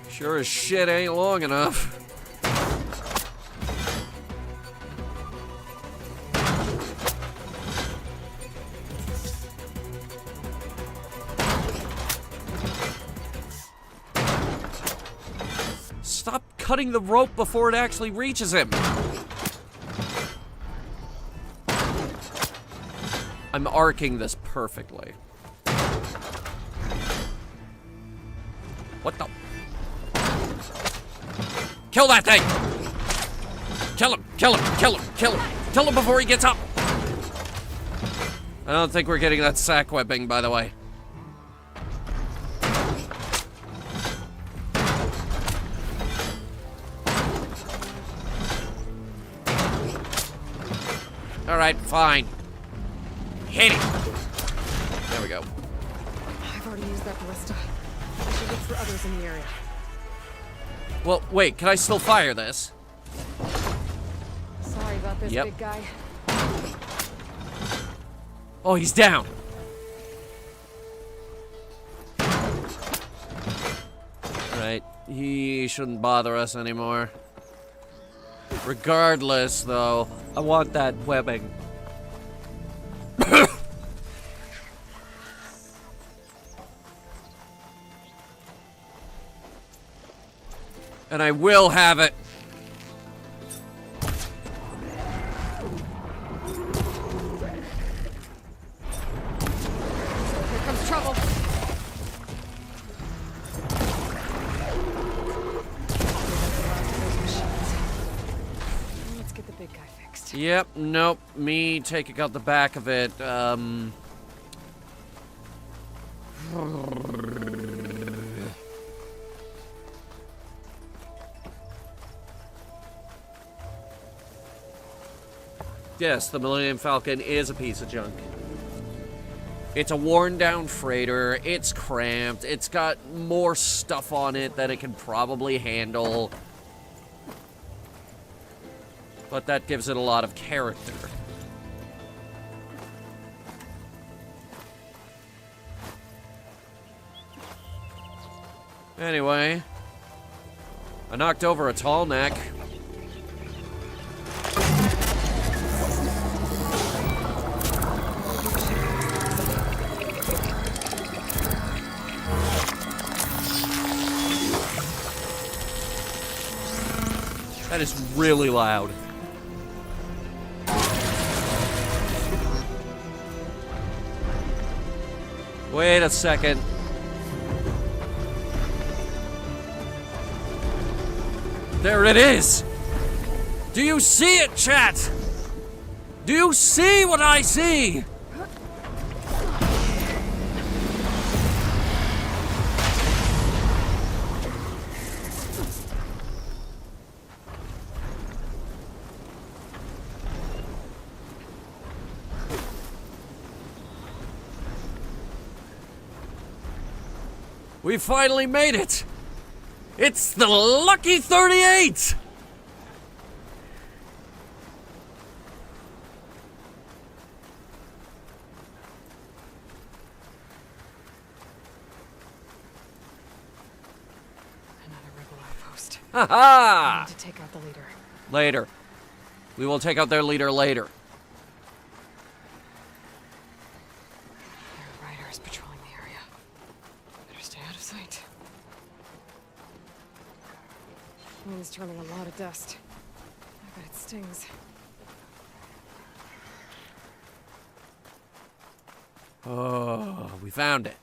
Sure as shit ain't long enough. Stop cutting the rope before it actually reaches him. I'm arcing this perfectly. What the? Kill that thing! Kill him! Kill him! Kill him! Kill him! Kill him before he gets up! I don't think we're getting that sack webbing, by the way. Alright, fine. Hit him! There we go. I've already used that ballista. I should look for others in the area. Well, wait, can I still fire this? Sorry about this, Yep. big guy. Oh, he's down. Right, he shouldn't bother us anymore. Regardless, though, I want that webbing. And I will have it. Here comes trouble. Let's get the big guy fixed. Yep, nope, me taking out the back of it, Yes, the Millennium Falcon is a piece of junk. It's a worn-down freighter, it's cramped, it's got more stuff on it than it can probably handle. But that gives it a lot of character. Anyway, I knocked over a tall neck. That is really loud. Wait a second. There it is! Do you see it, chat? Do you see what I see? We finally made it! It's the Lucky 38! Another rebel outpost. first. Ha I ha! need to take out the leader. Later. We will take out their leader later. There are riders patrolling the area. Better stay out of sight. Wind's turning a lot of dust. I bet it stings. Oh, we found it.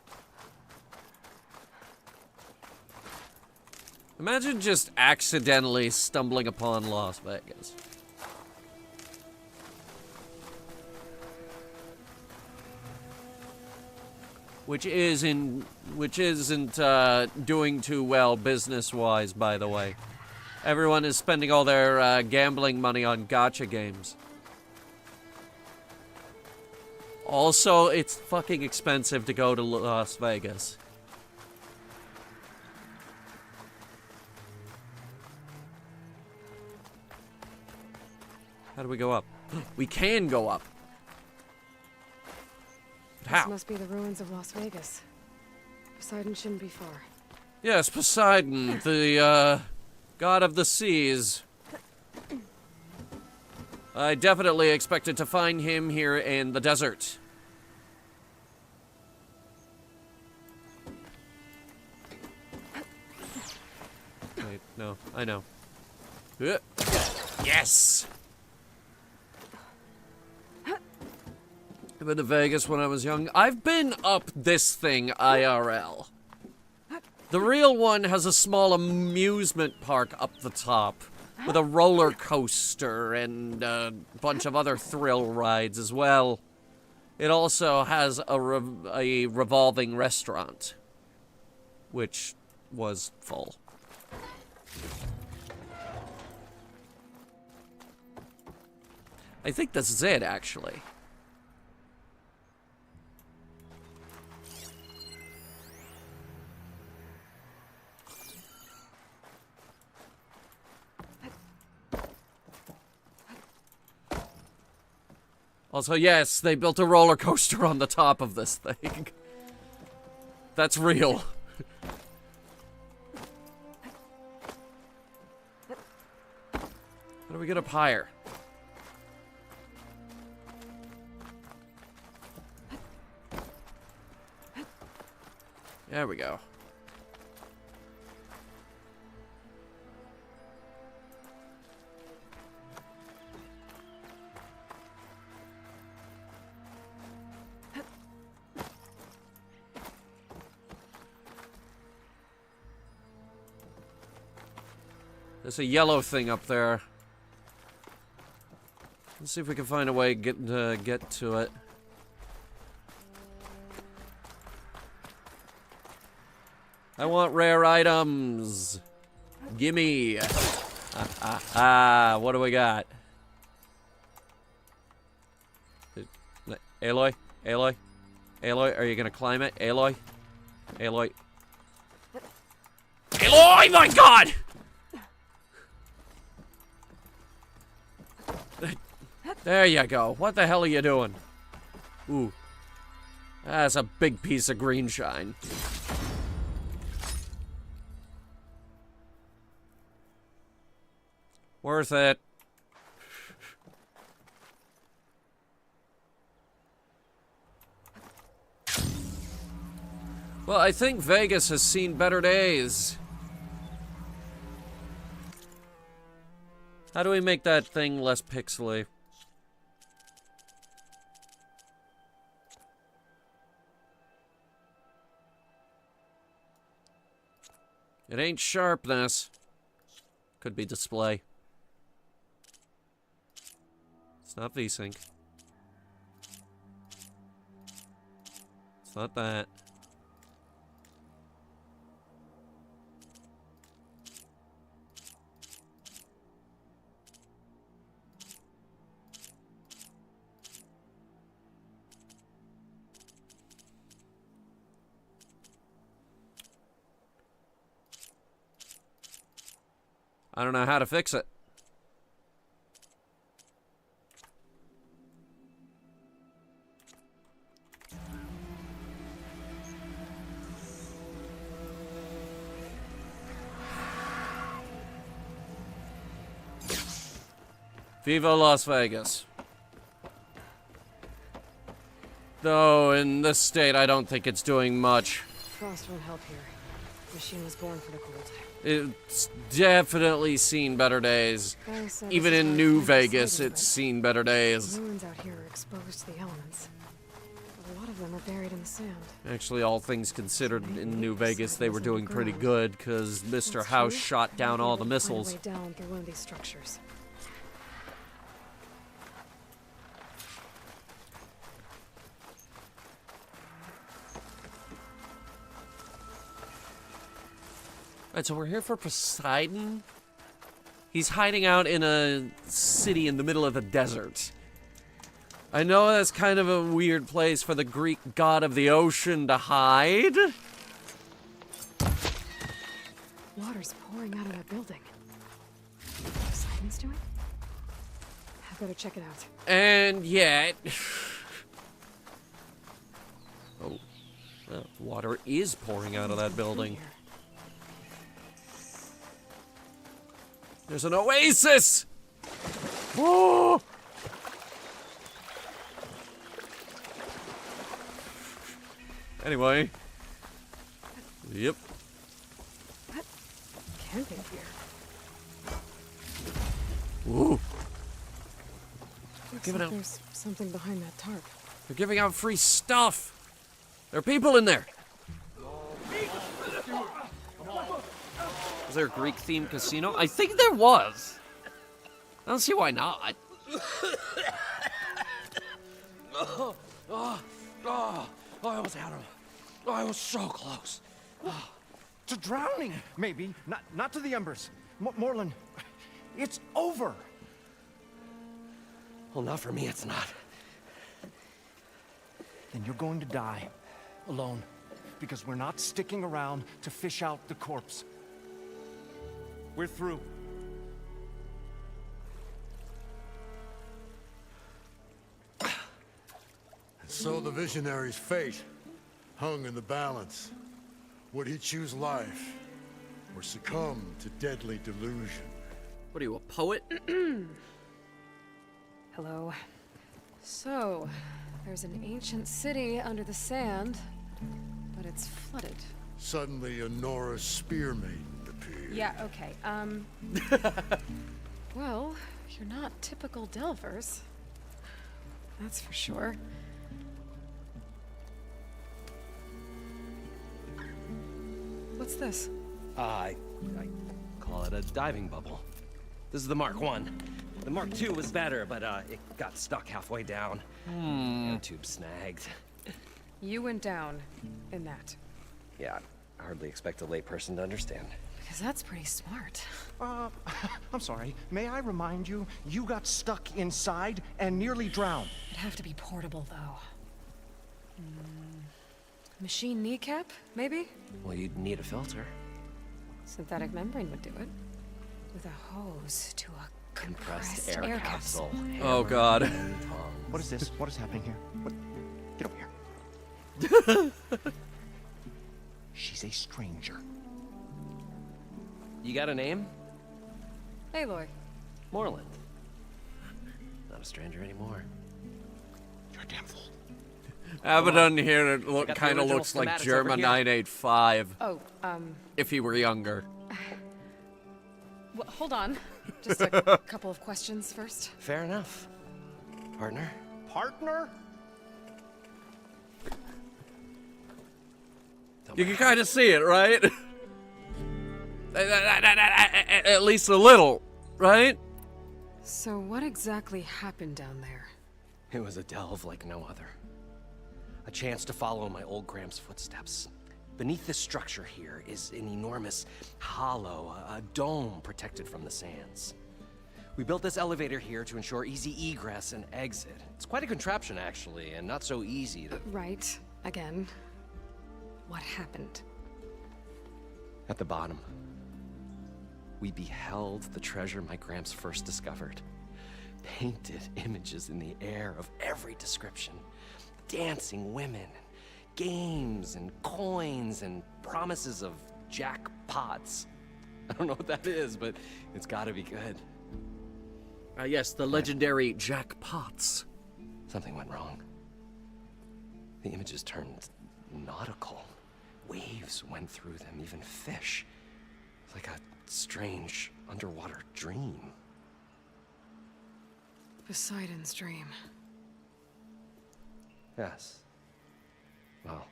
Imagine just accidentally stumbling upon Las Vegas. Which isn't doing too well business-wise, by the way. Everyone is spending all their gambling money on gacha games. Also, it's fucking expensive to go to Las Vegas. How do we go up? We can go up. How? This must be the ruins of Las Vegas. Poseidon shouldn't be far. Yes, Poseidon, the god of the seas. I definitely expected to find him here in the desert. Wait, no, I know. Yes! I've been to Vegas when I was young. I've been up this thing IRL. The real one has a small amusement park up the top with a roller coaster and a bunch of other thrill rides as well. It also has a revolving restaurant, which was full. I think this is it, actually. Also, yes, they built a roller coaster on the top of this thing. That's real. How do we get up higher? There we go. There's a yellow thing up there. Let's see if we can find a way to get to it. I want rare items. Gimme. What do we got? Aloy? Aloy? Aloy, are you gonna climb it? Aloy? Aloy? Aloy, my god! There you go. What the hell are you doing? Ooh. That's a big piece of green shine. Worth it. Well, I think Vegas has seen better days. How do we make that thing less pixely? It ain't sharpness. Could be display. It's not VSync. It's not that. I don't know how to fix it. Viva Las Vegas. Though, in this state, I don't think it's doing much. Frost won't help here. The machine was born for the cold. It's definitely seen better days. Even in New Vegas, it's seen better days. Ruins out here are exposed to the elements. A lot of them are buried in the sand. Actually, all things considered, in New Vegas, they were doing pretty good, because Mr. House shot down all the missiles. Find a way down through one of these structures. Alright, so we're here for Poseidon. He's hiding out in a city in the middle of the desert. I know that's kind of a weird place for the Greek god of the ocean to hide. Water's pouring out of that building. Poseidon's doing? I better check it out. And yet... oh. Water is pouring out of that building. There's an oasis! Oh! Anyway. Yep. What? Camping here. Ooh. Looks Giving like out. there's something behind that tarp. They're giving out free stuff. There are people in there. Is there a Greek-themed casino? I think there was. I don't see why not. I almost had him. I was so close. To drowning, maybe. Not to the embers. Morlun, it's over. Well, not for me, it's not. Then you're going to die. Alone. Because we're not sticking around to fish out the corpse. We're through. So the visionary's fate hung in the balance. Would he choose life or succumb to deadly delusion? What are you, a poet? Hello. So, there's an ancient city under the sand, but it's flooded. Suddenly, a Norse spear maiden appeared. Yeah, okay, well, you're not typical Delvers. That's for sure. What's this? I call it a diving bubble. This is the Mark 1. The Mark 2 was better, but it got stuck halfway down. Air tube snagged. You went down in that. Yeah, I hardly expect a layperson to understand. Because that's pretty smart. I'm sorry. May I remind you, you got stuck inside and nearly drowned. It'd have to be portable, though. Machine kneecap, maybe? Well, you'd need a filter. Synthetic membrane would do it. With a hose to a compressed air capsule. Oh, God. What is this? What is happening here? What? Get over here. She's a stranger. You got a name? Aloy. Moreland. Not a stranger anymore. You're a damn fool. Abaddon here Got kind the of original looks like schematics Germa over here. 985. Oh, If he were younger. well, hold on. Just a couple of questions first. Fair enough. Partner? Partner? You can kind of see it, right? At least a little, right? So what exactly happened down there? It was a delve like no other. A chance to follow in my old Graham's footsteps. Beneath this structure here is an enormous hollow, a dome protected from the sands. We built this elevator here to ensure easy egress and exit. It's quite a contraption, actually, and not so easy to... Right. Again. What happened? At the bottom, we beheld the treasure my Gramps first discovered. Painted images in the air of every description. Dancing women, games and coins and promises of jackpots. I don't know what that is, but it's gotta be good. Yes, the legendary jackpots. Something went wrong. The images turned nautical. Waves went through them, even fish. Like a strange underwater dream. Poseidon's dream. Yes. Well,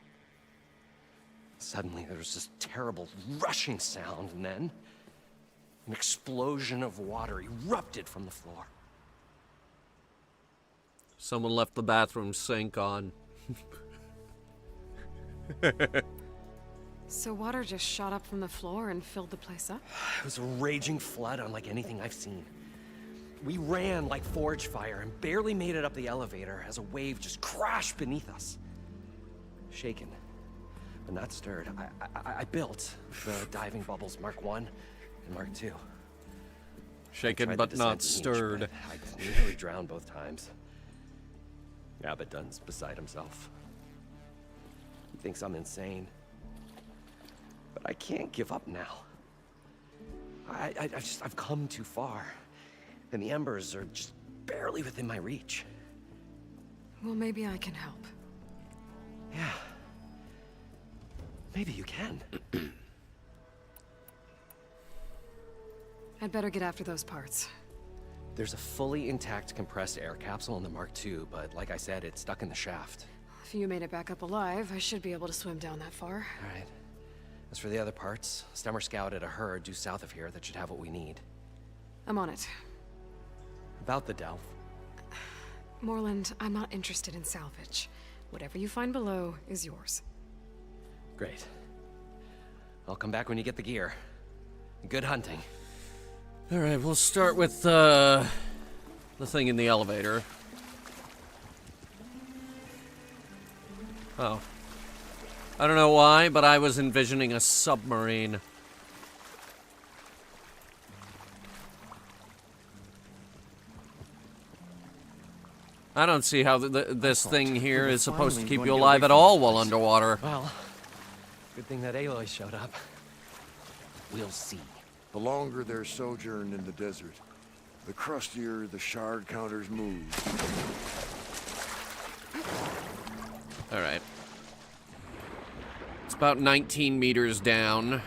suddenly there was this terrible rushing sound, and then an explosion of water erupted from the floor. Someone left the bathroom sink on. So water just shot up from the floor and filled the place up? It was a raging flood unlike anything I've seen. We ran like forge fire and barely made it up the elevator as a wave just crashed beneath us. Shaken, but not stirred. I built the diving bubbles Mark I and Mark II. Shaken but not stirred. I nearly drowned both times. Abbott Dunn's beside himself. He thinks I'm insane. But I can't give up now. I've come too far. And the embers are just barely within my reach. Well, maybe I can help. Yeah. Maybe you can. I'd better get after those parts. There's a fully intact compressed air capsule in the Mark II, but like I said, it's stuck in the shaft. If you made it back up alive, I should be able to swim down that far. All right. As for the other parts, Stemmer scouted a herd due south of here that should have what we need. I'm on it. About the Delph. Moreland, I'm not interested in salvage. Whatever you find below is yours. Great. I'll come back when you get the gear. Good hunting. All right, we'll start with the thing in the elevator. Oh. I don't know why, but I was envisioning a submarine. I don't see how this thing here is supposed to keep you alive at all while underwater. Well, good thing that Aloy showed up. We'll see. The longer their sojourn in the desert, the crustier the shard counters move. All right. It's about 19 meters down.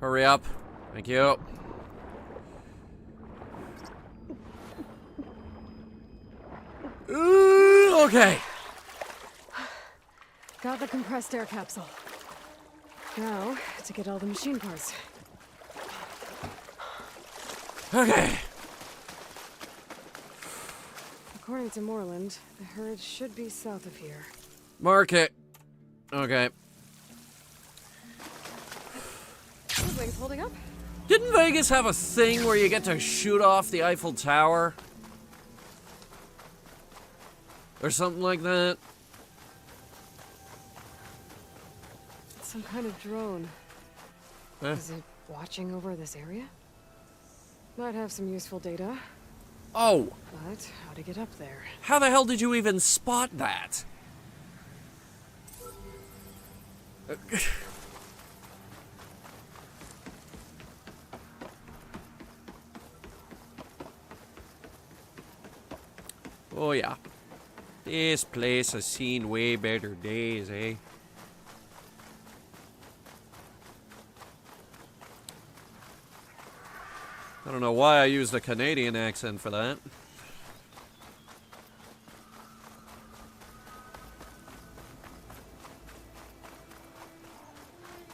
Hurry up. Thank you. Okay. Got the compressed air capsule. Now, to get all the machine parts. Okay. According to Moreland, the herd should be south of here. Mark it. Okay. Things holding up? Didn't Vegas have a thing where you get to shoot off the Eiffel Tower? Or something like that? Some kind of drone. Huh? Is it watching over this area? Might have some useful data. Oh! But how to get up there? How the hell did you even spot that? Oh yeah. This place has seen way better days, eh? I don't know why I used a Canadian accent for that.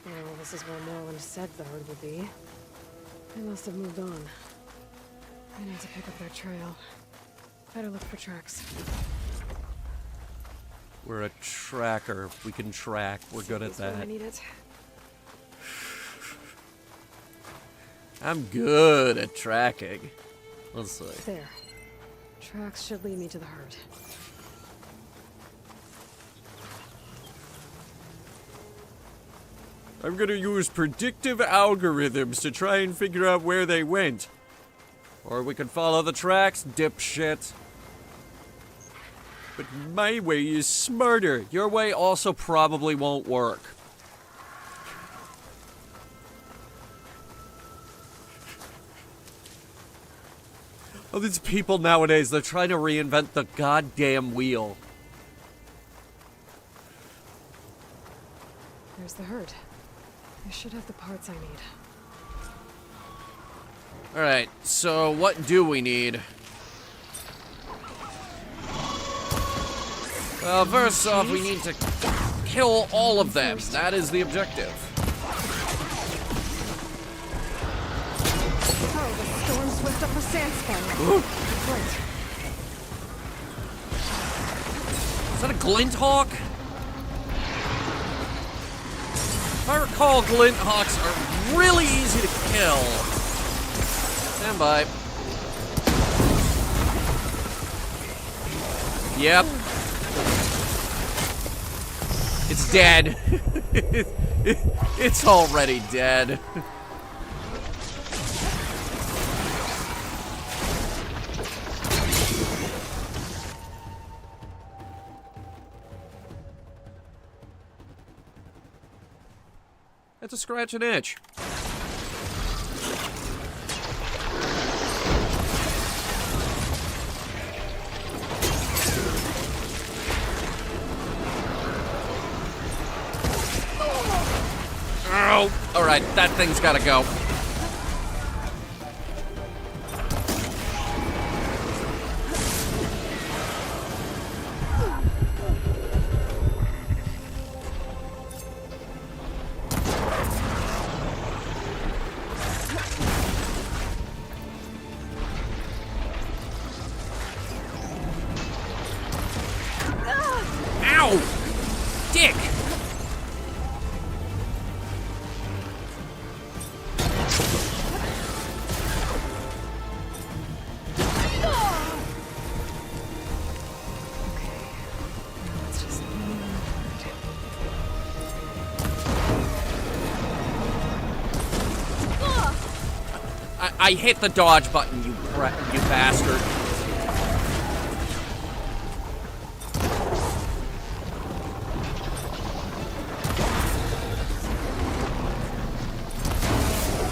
Well, this is where Moreland said the herd would be. They must have moved on. I need to pick up their trail. Better look for tracks. We're a tracker. We can track. We're good at that. I need it. I'm good at tracking. Let's see. There. Tracks should lead me to the herd. I'm gonna use predictive algorithms to try and figure out where they went. Or we could follow the tracks, dipshit. But my way is smarter. Your way also probably won't work. Oh, these people nowadays, they're trying to reinvent the goddamn wheel. There's the herd. I should have the parts I need. Alright, so what do we need? Well, first off, we need to kill all of them. That is the objective. Oh, the storm swept up a sandspire. Ooh. Right. Is that a glint hawk? If I recall, glint hawks are really easy to kill. Stand by. Yep. It's dead. It's already dead. That's a scratch and itch. Oh, all right, that thing's gotta go. Ow! Dick! I hit the dodge button, you bastard.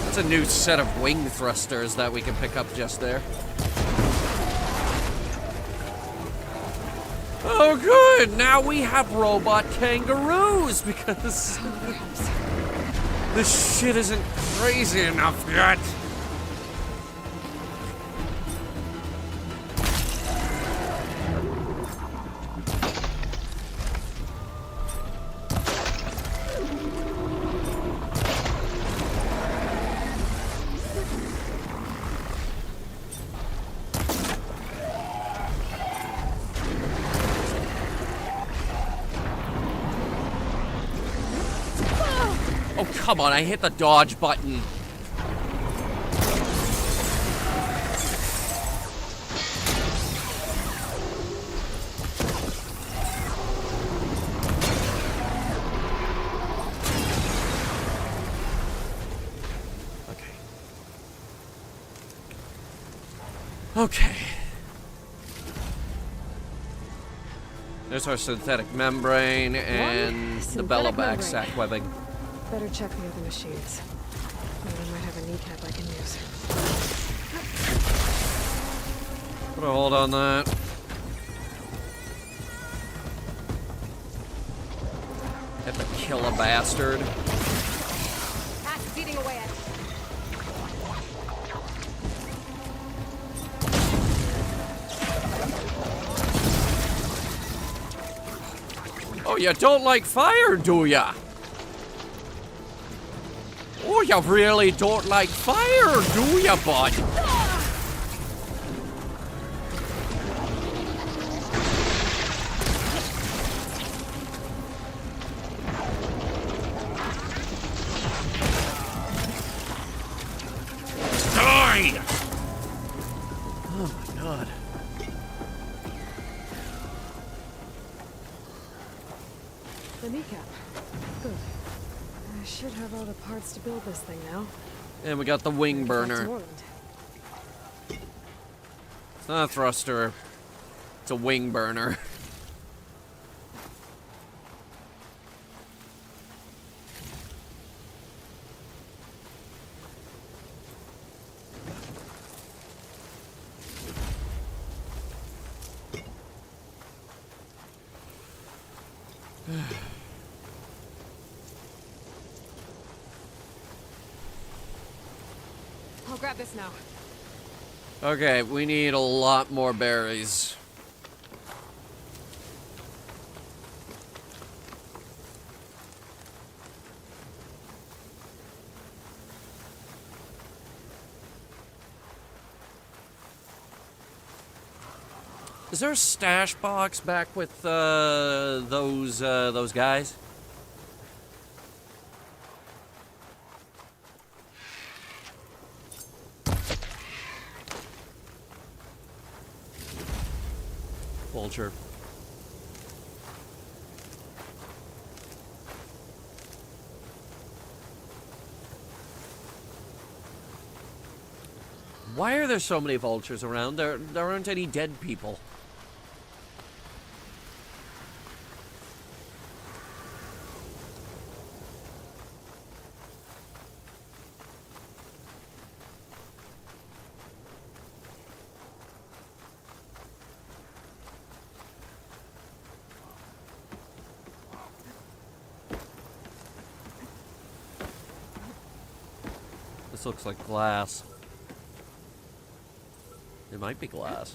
It's a new set of wing thrusters that we can pick up just there. Oh good, now we have robot kangaroos because this shit isn't crazy enough yet. Oh, come on, I hit the dodge button. Okay. There's our synthetic membrane and the bellow-back sac webbing. Better check the other machines. I might have a kneecap I can use. Put a hold on that. Have to kill a bastard. Pat's eating away at it. Oh, you don't like fire, do ya? Oh, you really don't like fire, do ya, bud? Die! Oh my god. The kneecap. Good. I should have all the parts to build this thing now. And we got the wing burner. It's not a thruster. It's a wing burner. I'll grab this now. Okay, we need a lot more berries. Is there a stash box back with those guys? Vulture. Why are there so many vultures around? There aren't any dead people. This looks like glass. It might be glass.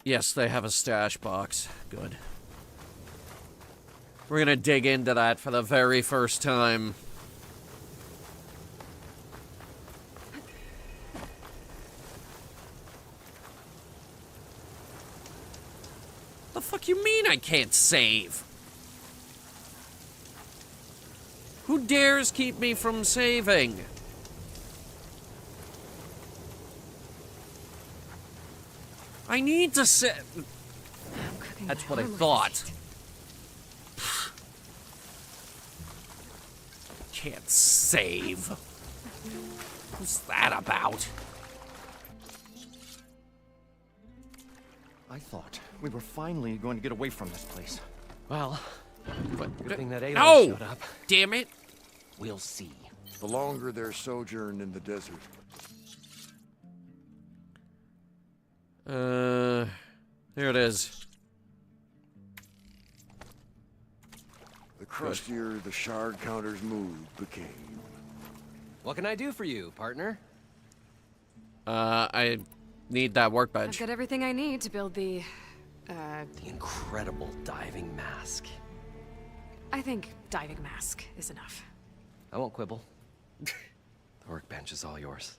Yes, they have a stash box. Good. We're gonna dig into that for the very first time. The fuck you mean I can't save? Who dares keep me from saving? I need to save. That's what I thought. Can't save. What's that about? I thought we were finally going to get away from this place. Well, good thing that alien No! showed up. Damn it! We'll see. The longer their sojourn in the desert. Here it is. The crustier the shard counter's mood became. What can I do for you, partner? I need that I've workbench. got everything I need to build the incredible diving mask. I think diving mask is enough. I won't quibble. The workbench is all yours.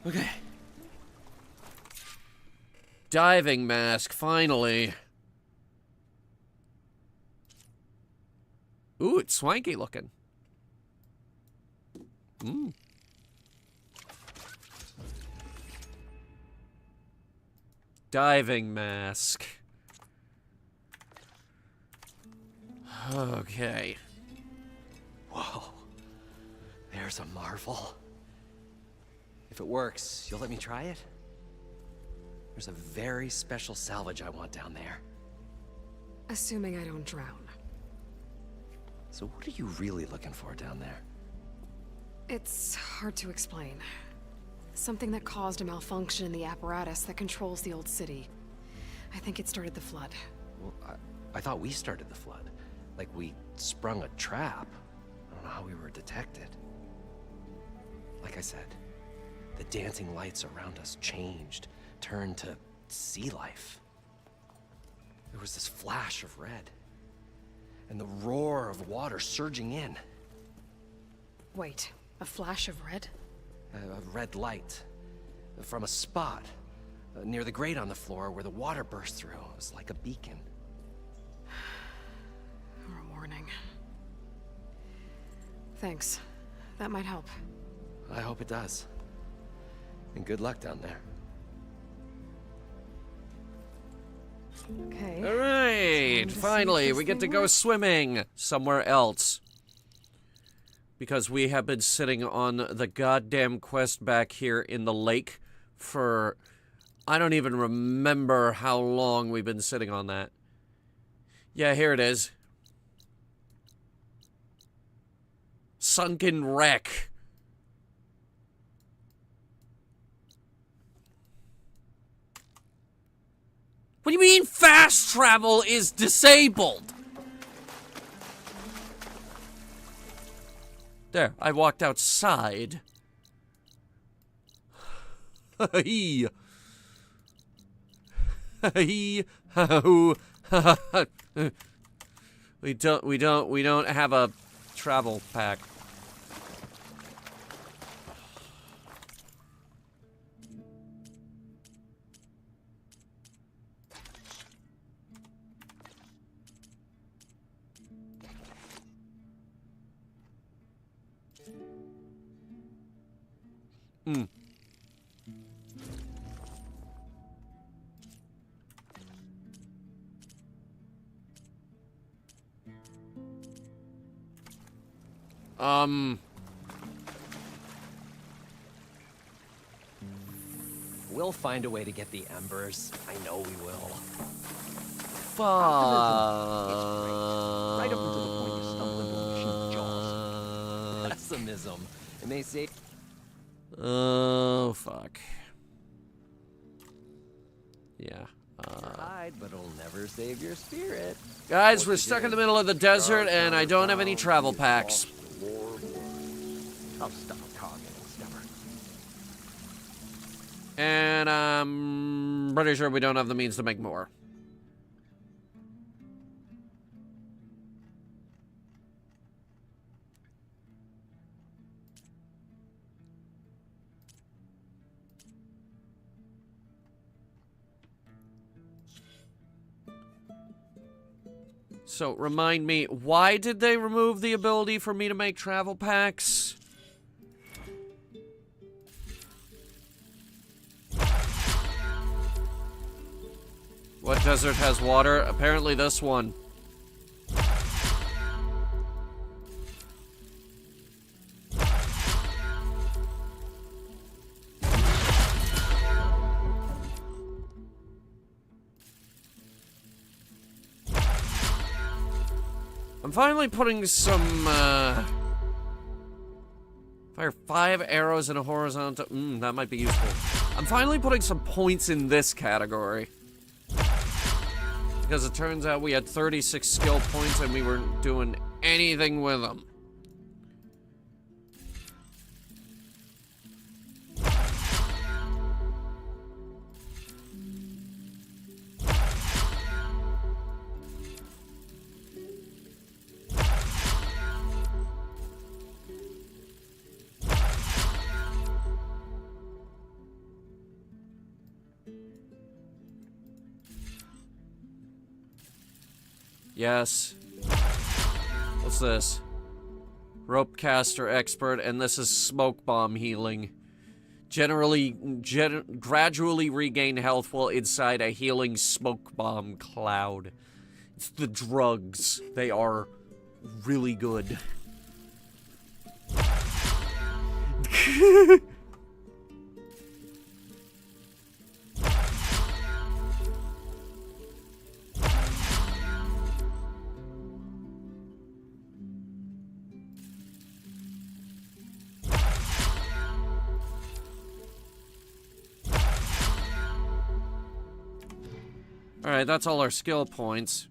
Okay. Diving mask, finally. Ooh, it's swanky looking. Diving mask. Okay. Whoa. There's a marvel. If it works, you'll let me try it? There's a very special salvage I want down there. Assuming I don't drown. So what are you really looking for down there? It's hard to explain. Something that caused a malfunction in the apparatus that controls the old city. I think it started the flood. Well, I thought we started the flood. Like we sprung a trap. I don't know how we were detected. Like I said, the dancing lights around us changed, turned to sea life. There was this flash of red, and the roar of water surging in. Wait, a flash of red? A red light from a spot near the grate on the floor where the water burst through. It was like a beacon. Or a warning. Thanks. That might help. I hope it does. And good luck down there. Okay. All right, finally, we get to go swimming somewhere else. Because we have been sitting on the goddamn quest back here in the lake for... I don't even remember how long we've been sitting on that. Yeah, here it is. sunken wreck. What do you mean fast travel is disabled? There, I walked outside. We don't have a travel pack. Hmm. We'll find a way to get the embers. I know we will. Fuck. Right up until the point you stumble into a machine's jaws. Pessimism. It may say... Oh, fuck. Yeah. Hide, but it'll never save your spirit. Guys, we're stuck in the middle of the desert, and I don't have any travel packs. Tough stuff, Cog and Stubborn. And I'm pretty sure we don't have the means to make more. So, remind me, why did they remove the ability for me to make travel packs? What desert has water? Apparently this one. I'm finally putting some, fire 5 arrows in a horizontal... that might be useful. I'm finally putting some points in this category. Because it turns out we had 36 skill points and we weren't doing anything with them. Yes. What's this? Rope caster expert, and this is smoke bomb healing. Gradually regain health while inside a healing smoke bomb cloud. It's the drugs. They are really good. Alright, that's all our skill points.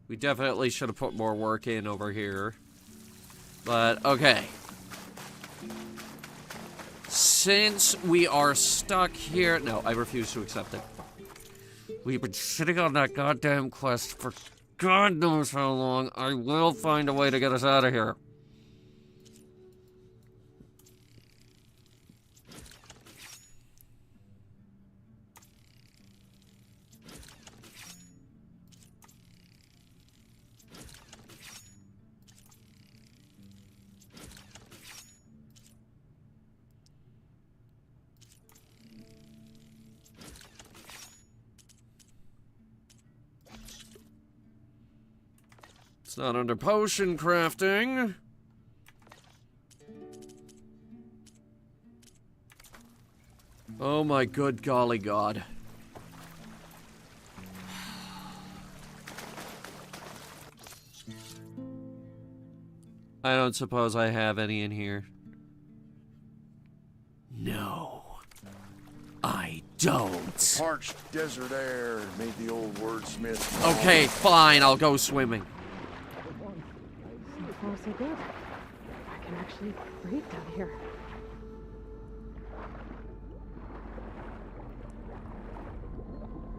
We definitely should have put more work in over here. But, okay. Since we are stuck here... No, I refuse to accept it. We've been sitting on that goddamn quest for God knows how long. I will find a way to get us out of here. It's not under potion crafting. Oh my good golly god. I don't suppose I have any in here. No, I don't. The parched desert air made the old wordsmith. Okay, fine, I'll go swimming. So far, so good. I can actually breathe down here.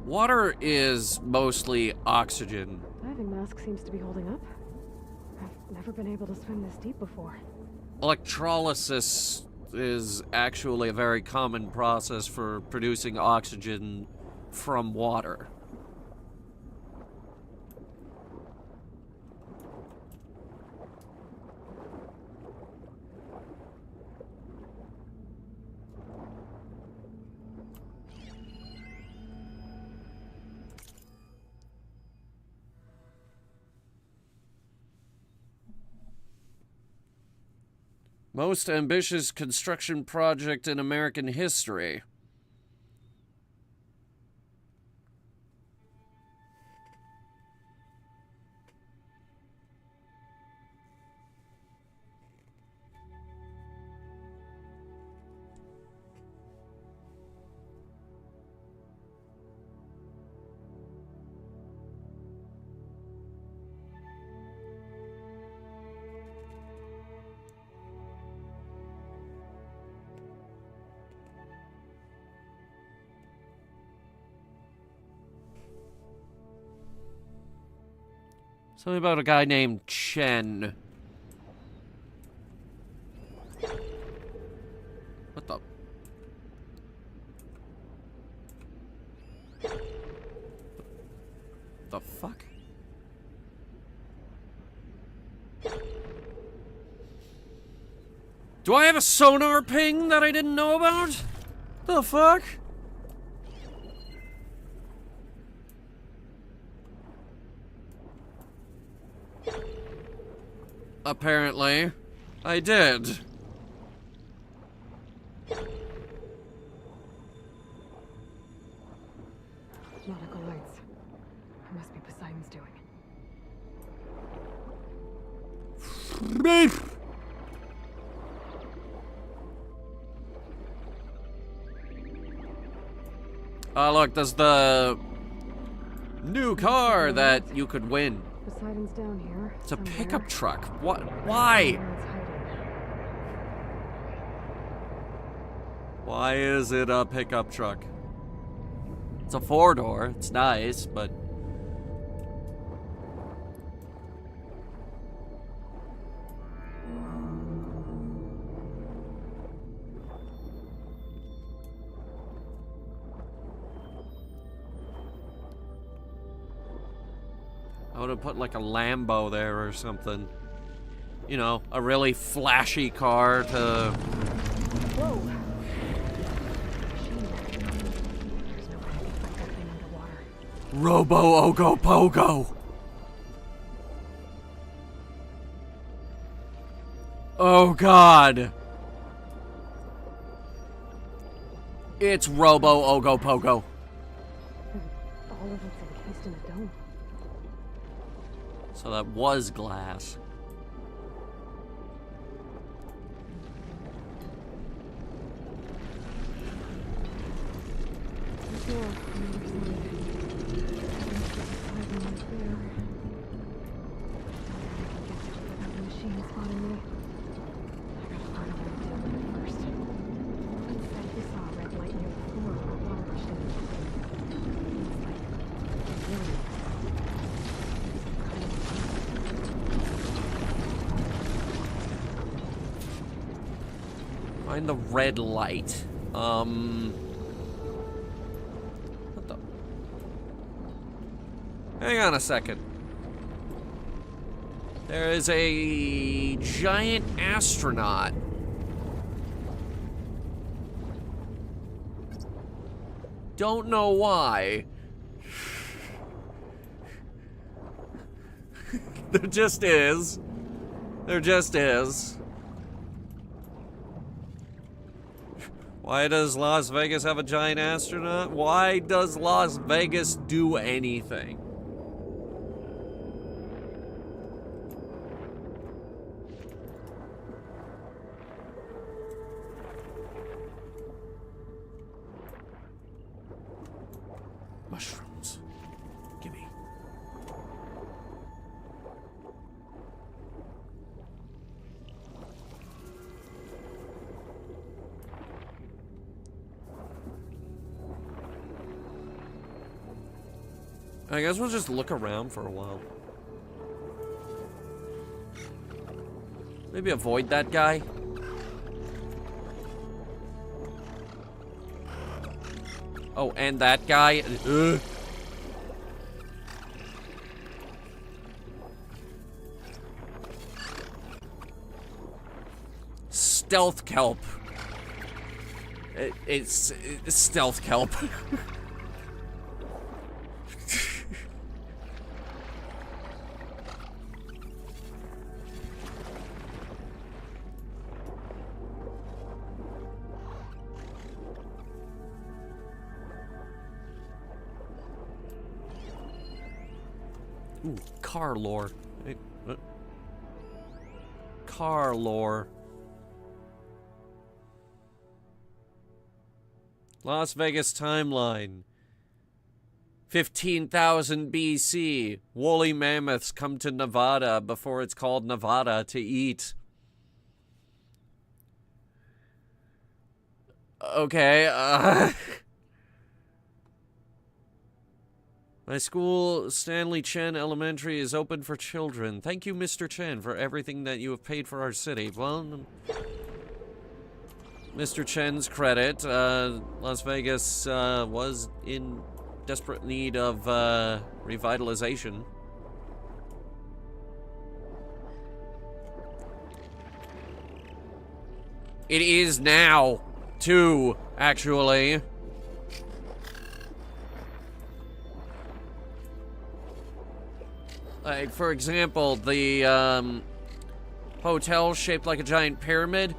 Water is mostly oxygen. Diving mask seems to be holding up. I've never been able to swim this deep before. Electrolysis is actually a very common process for producing oxygen from water. Most ambitious construction project in American history. Something about a guy named Chen. What the? The fuck? Do I have a sonar ping that I didn't know about? The fuck? Apparently, I did. Nautical lights. Must be Poseidon's doing. Look, there's the new car that you could win. Poseidon's down here. It's a pickup truck. What? Why? Why is it a pickup truck? It's a four-door. It's nice, but... I would have put like a Lambo there or something. You know, a really flashy car to... Whoa! Robo Ogo Pogo! Oh god! It's Robo Ogo Pogo. All of it's encased in a dome. So that was glass. Find the red light. What the? Hang on a second. There is a giant astronaut. Don't know why. There just is. There just is. Why does Las Vegas have a giant astronaut? Why does Las Vegas do anything? I guess we'll just look around for a while. Maybe avoid that guy. Oh, and that guy. Ugh. Stealth kelp. It's stealth kelp. Ooh, car lore. Hey, car lore. Las Vegas timeline. 15,000 BC. Woolly mammoths come to Nevada before it's called Nevada to eat. Okay, My school, Stanley Chen Elementary, is open for children. Thank you, Mr. Chen, for everything that you have paid for our city. Well, Mr. Chen's credit, Las Vegas was in desperate need of revitalization. It is now, too, actually. Like, for example, the hotel shaped like a giant pyramid.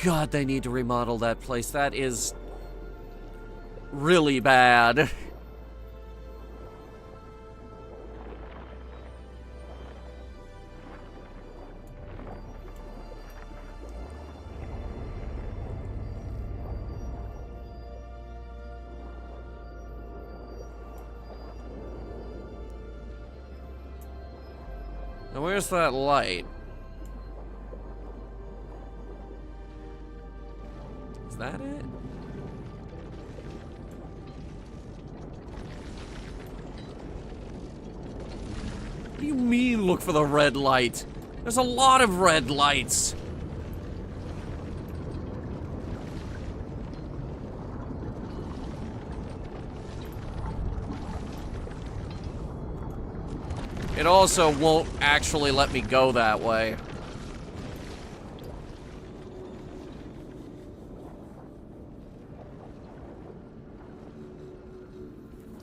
God, they need to remodel that place. That is really bad. Now, where's that light? Is that it? What do you mean, look for the red light? There's a lot of red lights. It also won't actually let me go that way.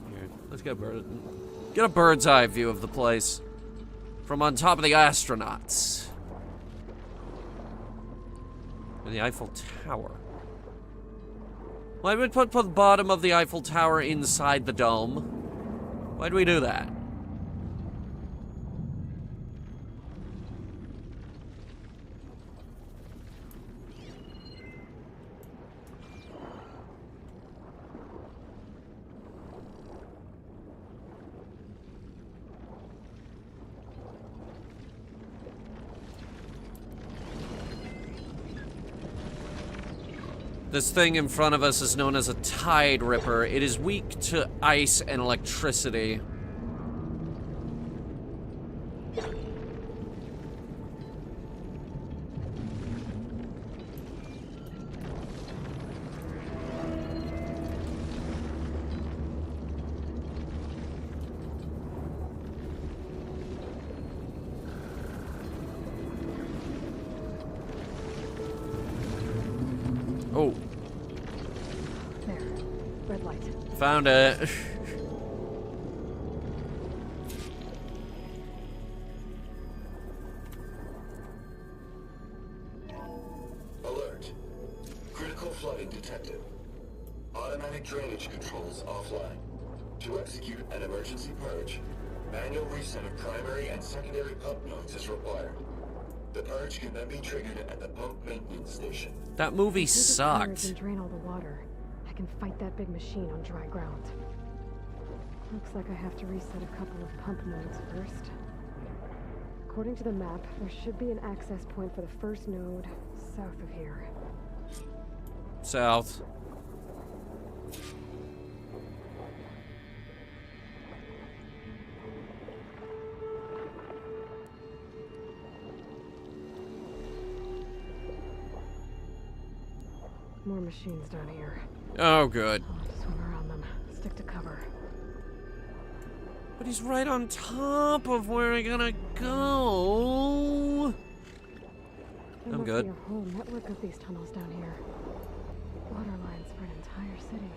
Here, let's get a bird's eye view of the place from on top of the astronauts. And the Eiffel Tower. Why would we put the bottom of the Eiffel Tower inside the dome? Why'd we do that? This thing in front of us is known as a Tide Ripper. It is weak to ice and electricity. Oh. There. Red light. Found it. Alert. Critical flooding detected. Automatic drainage controls offline. To execute an emergency purge, manual reset of primary and secondary pump nodes is required. The purge can then be triggered at the pump maintenance station. That movie sucked. Can drain all the water. I can fight that big machine on dry ground. Looks like I have to reset a couple of pump nodes first. According to the map, there should be an access point for the first node south of here. South. More machines down here. Oh, good. I'll have to swim around them. Stick to cover. But he's right on top of where I gotta go. There I'm must good. be a whole network of these tunnels down here. Water lines for an entire city.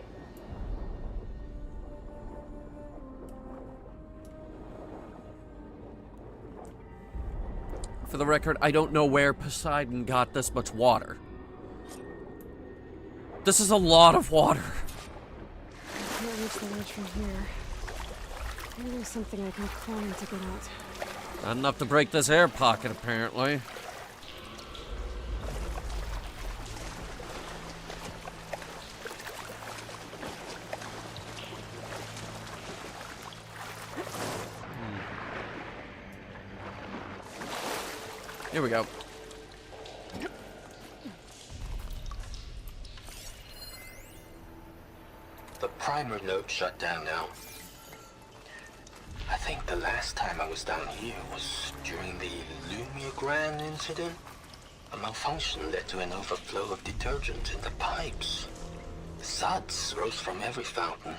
For the record, I don't know where Poseidon got this much water. This is a lot of water. I can't reach the ledge from here. Maybe there's something I can climb to get out. Not enough to break this air pocket, apparently. Here we go. The primer node shut down now. I think the last time I was down here was during the Lumiogran incident. A malfunction led to an overflow of detergent in the pipes. Suds rose from every fountain.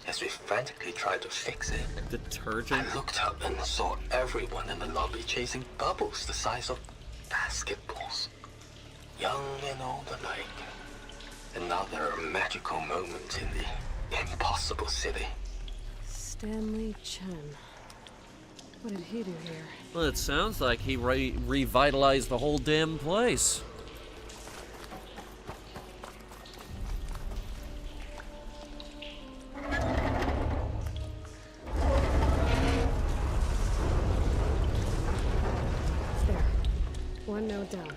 As we frantically tried to fix it, detergent? I looked up and saw everyone in the lobby chasing bubbles the size of basketballs. Young and old alike. Another magical moment in the impossible city. Stanley Chen. What did he do here? Well, it sounds like he revitalized the whole damn place. There. One node down.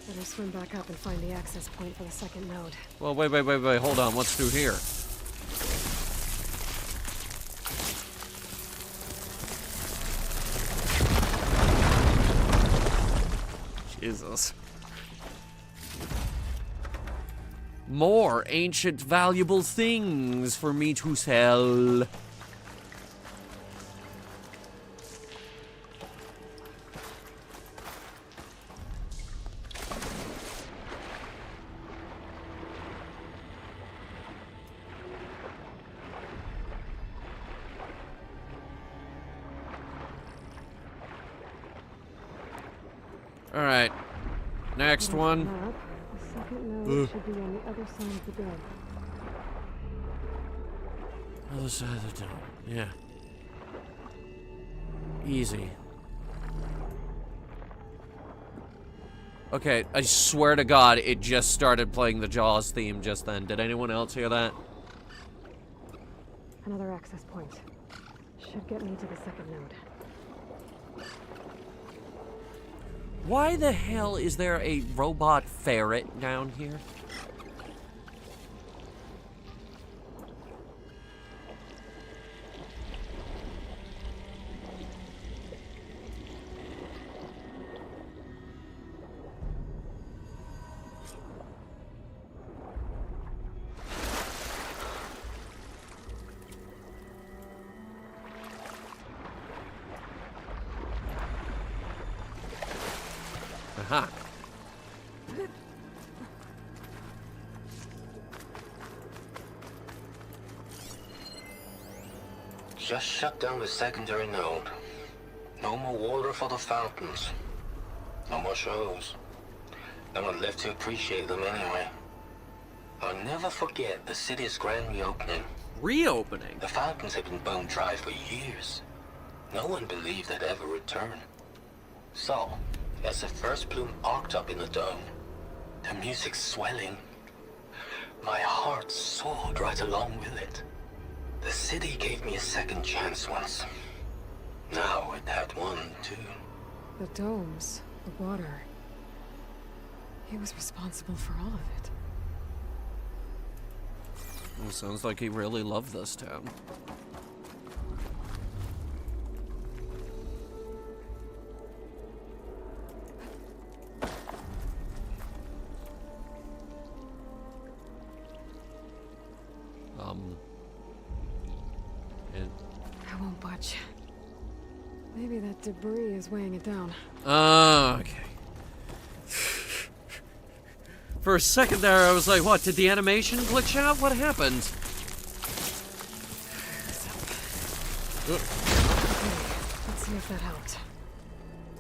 Better swim back up and find the access point for the second node. Well, wait, hold on. What's through here? Jesus. More ancient valuable things for me to sell. All right. Next one. The second node should be on the other side of the dome. Other side of the dome. Yeah. Easy. Okay, I swear to God, it just started playing the Jaws theme just then. Did anyone else hear that? Another access point. Should get me to the second node. Why the hell is there a robot ferret down here? Aha. Just shut down the secondary node. No more water for the fountains. No more shows. No one left to appreciate them anyway. I'll never forget the city's grand reopening. Reopening? The fountains had been bone dry for years. No one believed they'd ever return. So, as the first bloom arced up in the dome, the music swelling, my heart soared right along with it. The city gave me a second chance once. Now it had one, too. The domes, the water. He was responsible for all of it. Well, sounds like he really loved this town. I won't budge. Maybe that debris is weighing it down. Okay. For a second there, I was like, what, did the animation glitch out? What happened? Okay, let's see if that helped.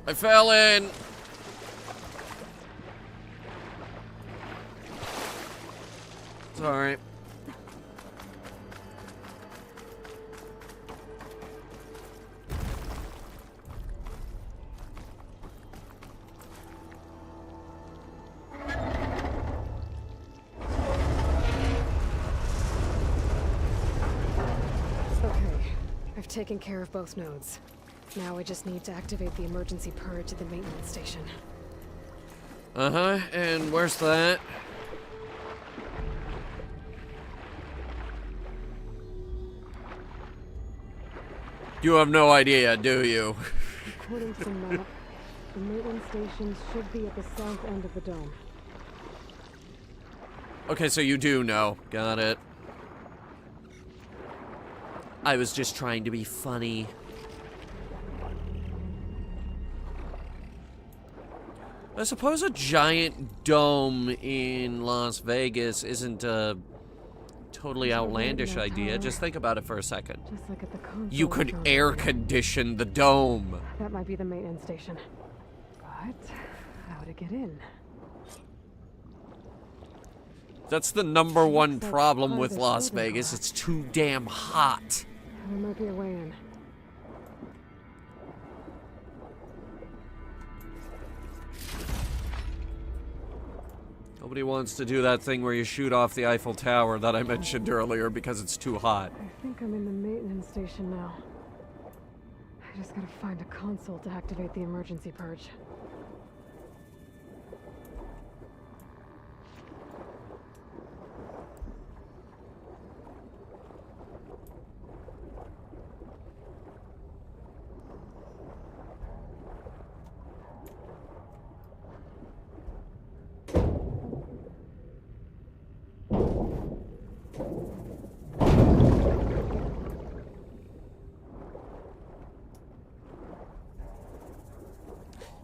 I fell in. It's alright. I've taken care of both nodes. Now I just need to activate the emergency purge at the maintenance station. Uh-huh, and where's that? You have no idea, do you? According to the map, the maintenance station should be at the south end of the dome. Okay, so you do know. Got it. I was just trying to be funny. I suppose a giant dome in Las Vegas isn't a totally outlandish idea. Just think about it for a second. Just like at the console. You could air condition the dome. That might be the maintenance station. But how to get in? That's the number one problem with Las Vegas. It's too damn hot. There might be a way in. Nobody wants to do that thing where you shoot off the Eiffel Tower that I mentioned earlier because it's too hot. I think I'm in the maintenance station now. I just gotta find a console to activate the emergency purge.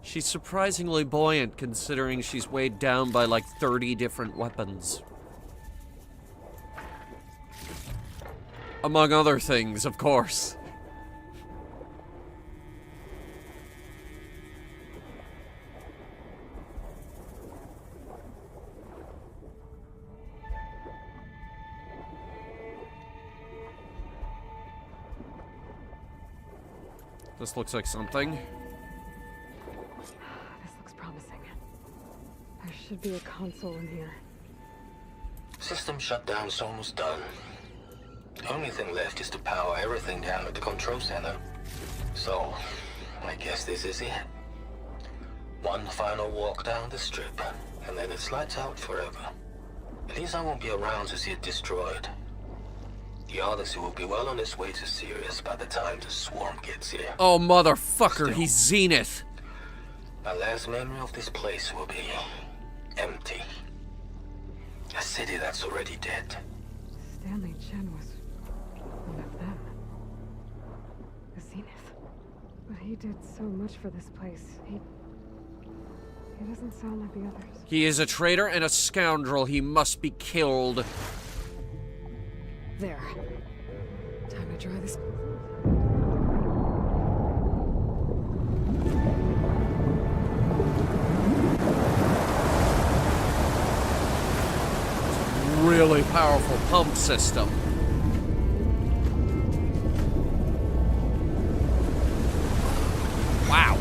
She's surprisingly buoyant considering she's weighed down by like 30 different weapons. Among other things, of course. This looks like something. This looks promising. There should be a console in here. System shutdown's almost done. The only thing left is to power everything down at the control center. So, I guess this is it. One final walk down the strip, and then it's lights out forever. At least I won't be around to see it destroyed. The Odyssey will be well on its way to Sirius by the time the swarm gets here. Oh, motherfucker, he's Zenith. My last memory of this place will be empty. A city that's already dead. Stanley Chen was one of them. The Zenith. But he did so much for this place. He doesn't sound like the others. He is a traitor and a scoundrel. He must be killed. There. Time to try this. Really powerful pump system. Wow.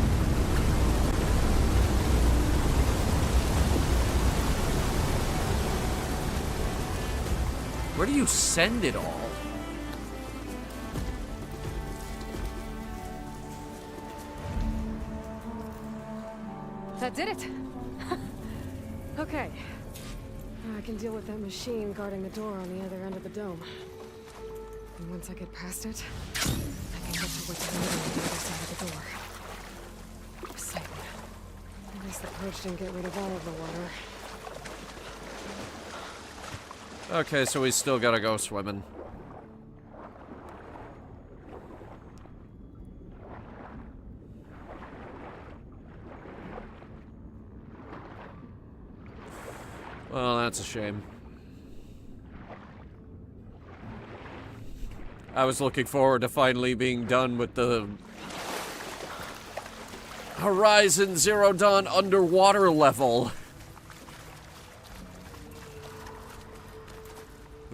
Where do you send it all? That did it! Okay. Now I can deal with that machine guarding the door on the other end of the dome. And once I get past it, I can get to what's waiting on the other side of the door. Exciting. At least the purge didn't get rid of all of the water. Okay, so we still gotta go swimming. Well, that's a shame. I was looking forward to finally being done with the Horizon Zero Dawn underwater level.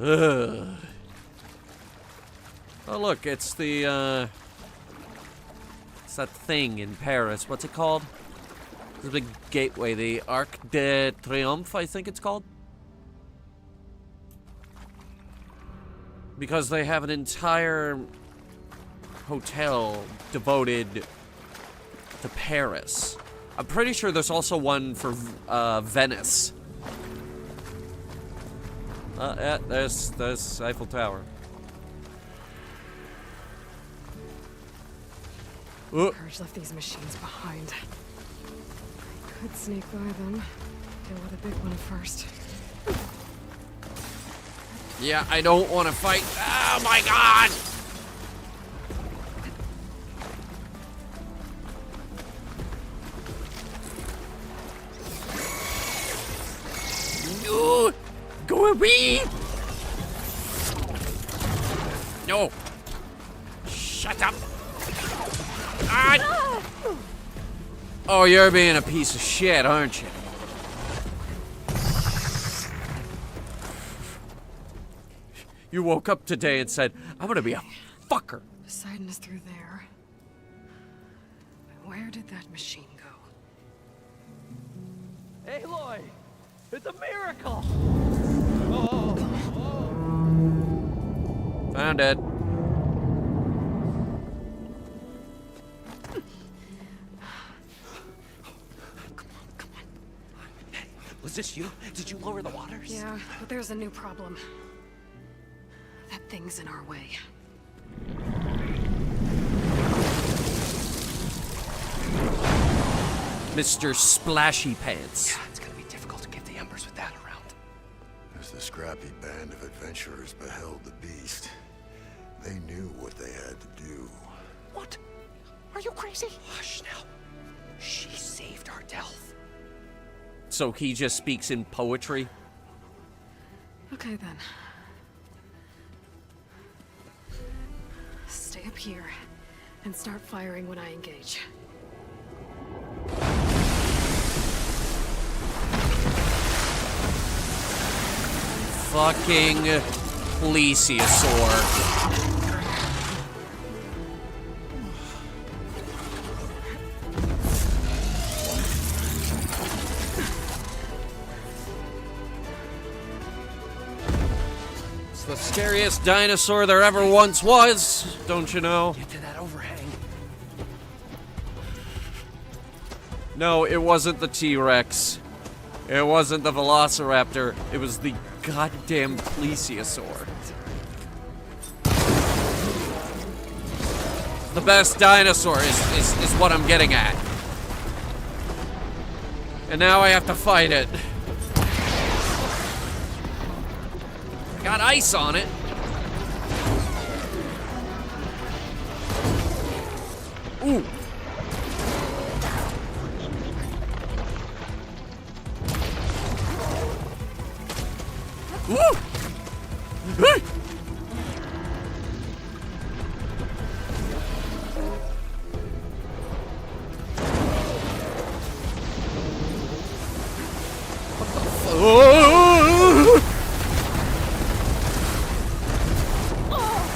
Ugh. Oh look, it's the it's that thing in Paris. What's it called? It's a big gateway, the Arc de Triomphe, I think it's called. Because they have an entire hotel devoted to Paris. I'm pretty sure there's also one for Venice. Yeah, there's Eiffel Tower. Purge left these machines behind. I could sneak by them. Deal with a big one first. Yeah, I don't want to fight. Oh my god! No! Go away! No! Shut up! Ah! Oh, you're being a piece of shit, aren't you? You woke up today and said, I'm gonna be a fucker. Poseidon is through there. But where did that machine go? Aloy! It's a miracle! Found it. Was this you? Did you lower the waters? Yeah, but there's a new problem. That thing's in our way. Mr. Splashy Pants. Yeah, it's gonna be difficult to get the embers with that around. As the scrappy band of adventurers beheld the beast, they knew what they had to do. What? Are you crazy? Hush now. She saved our Delph. So he just speaks in poetry? Okay then. Stay up here and start firing when I engage. Fucking plesiosaur. It's the scariest dinosaur there ever once was, don't you know? Get to that overhang. No, it wasn't the T-Rex. It wasn't the Velociraptor. It was the goddamn plesiosaur. The best dinosaur is what I'm getting at. And now I have to fight it. Got ice on it. Ooh. Woo!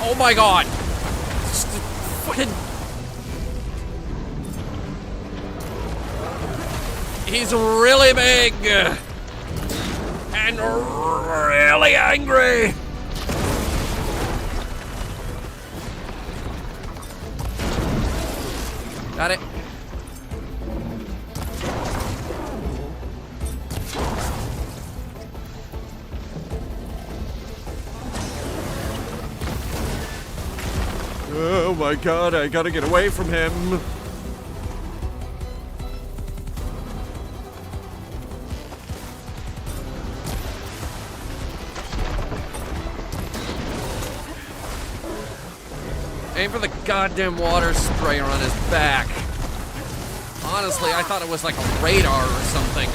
Oh my god! Fucking. He's really big and really angry. Got it. Oh my god, I gotta get away from him. Aim for the goddamn water sprayer on his back. Honestly, I thought it was like a radar or something.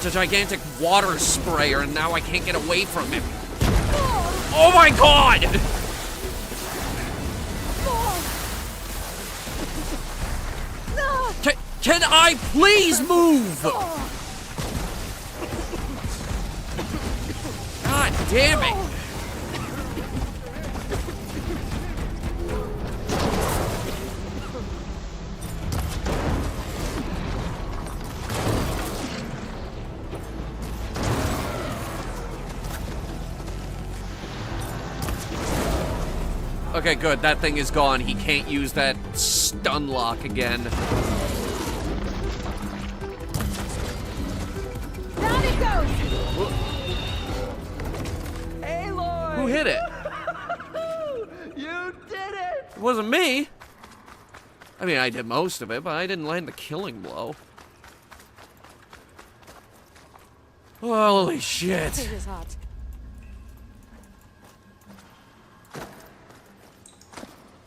It's a gigantic water sprayer, and now I can't get away from him. Oh my god! Can I please move? God damn it! Okay, good. That thing is gone. He can't use that stun lock again. Down it goes! Aloy! Who hit it? You did it! It wasn't me. I mean, I did most of it, but I didn't land the killing blow. Holy shit. It is hot.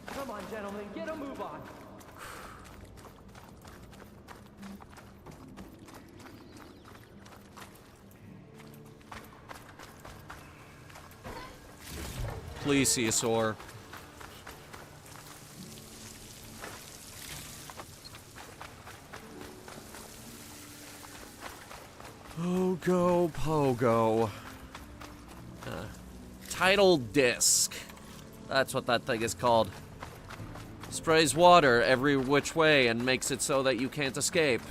Come on, gentlemen, get a move on. Plesiosaur. Pogo, pogo. Tidal disc. That's what that thing is called. Sprays water every which way and makes it so that you can't escape.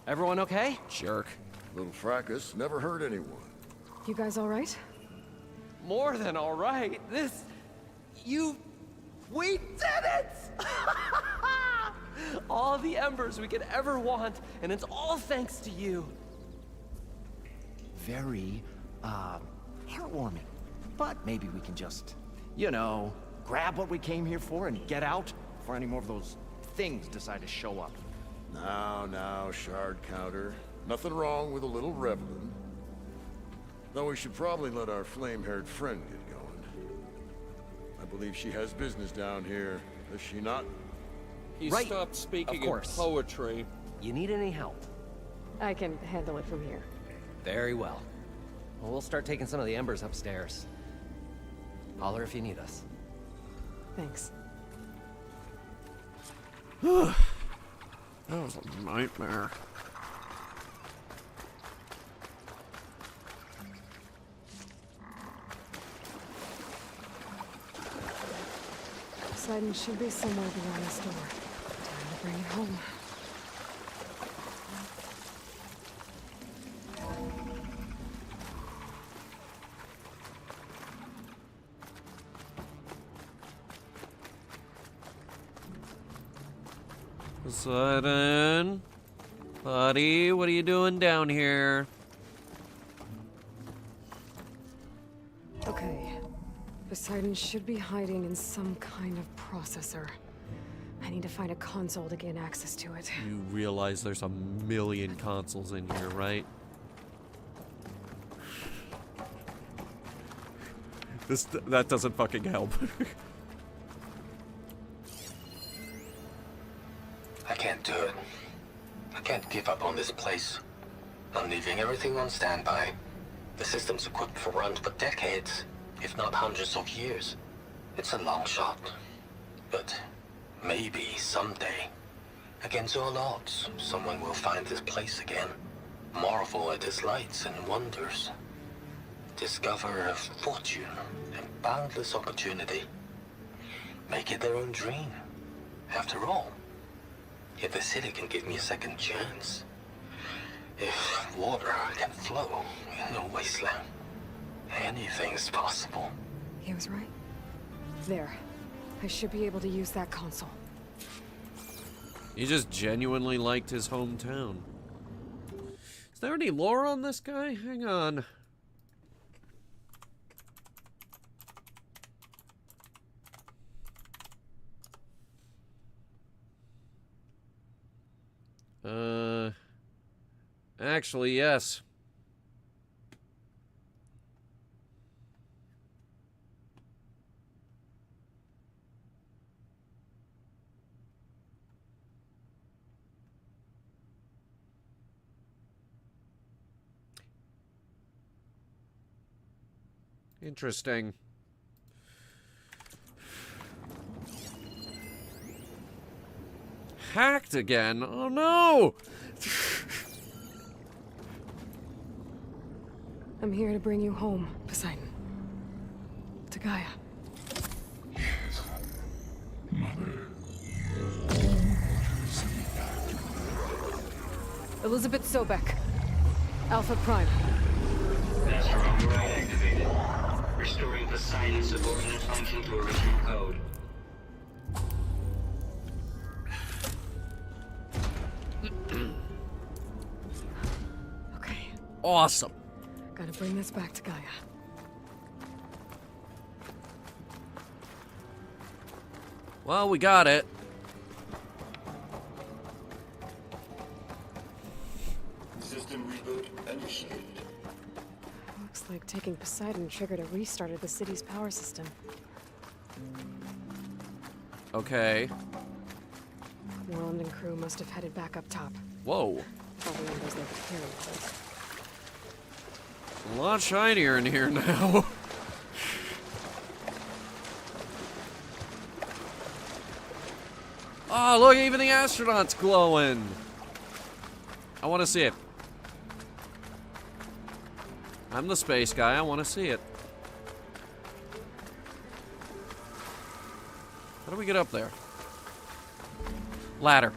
Everyone okay? Jerk. Little fracas never hurt anyone. You guys all right? More than all right. We did it! All the embers we could ever want, and it's all thanks to you. Very, heartwarming. But maybe we can just, you know, grab what we came here for and get out before any more of those things decide to show up. Now, shard counter. Nothing wrong with a little reveling. Though we should probably let our flame-haired friend get going. I believe she has business down here, does she not? He Right. stopped speaking Of in course. poetry. You need any help? I can handle it from here. Very well. Well, we'll start taking some of the embers upstairs. Holler if you need us. Thanks. That was a nightmare. Poseidon should be somewhere beyond this door. Time to bring it home. Poseidon. Buddy, what are you doing down here? Okay. Poseidon should be hiding in some kind of processor. I need to find a console to gain access to it. You realize there's a million consoles in here, right? That doesn't fucking help. I can't do it. I can't give up on this place. I'm leaving everything on standby. The system's equipped for runs for decades, if not hundreds of years. It's a long shot. But maybe someday, against all odds, someone will find this place again. Marvel at its lights and wonders. Discover a fortune and boundless opportunity. Make it their own dream. After all, if the city can give me a second chance, if water can flow in a wasteland, anything's possible. He was right. There. I should be able to use that console. He just genuinely liked his hometown. Is there any lore on this guy? Hang on. Actually, yes. Interesting. Hacked again? Oh no! I'm here to bring you home, Poseidon. To Gaia. Elizabeth Sobek. Alpha Prime. Master override activated. Restoring Poseidon's subordinate function to original code. Okay. Awesome. Gotta bring this back to Gaia. Well, we got it. System reboot initiated. Looks like taking Poseidon triggered a restart of the city's power system. Okay. Moreland and crew must have headed back up top. Whoa. Probably numbers they could carry. A lot shinier in here now. Oh, look, even the astronaut's glowing. I want to see it. I'm the space guy. I want to see it. How do we get up there? Ladder.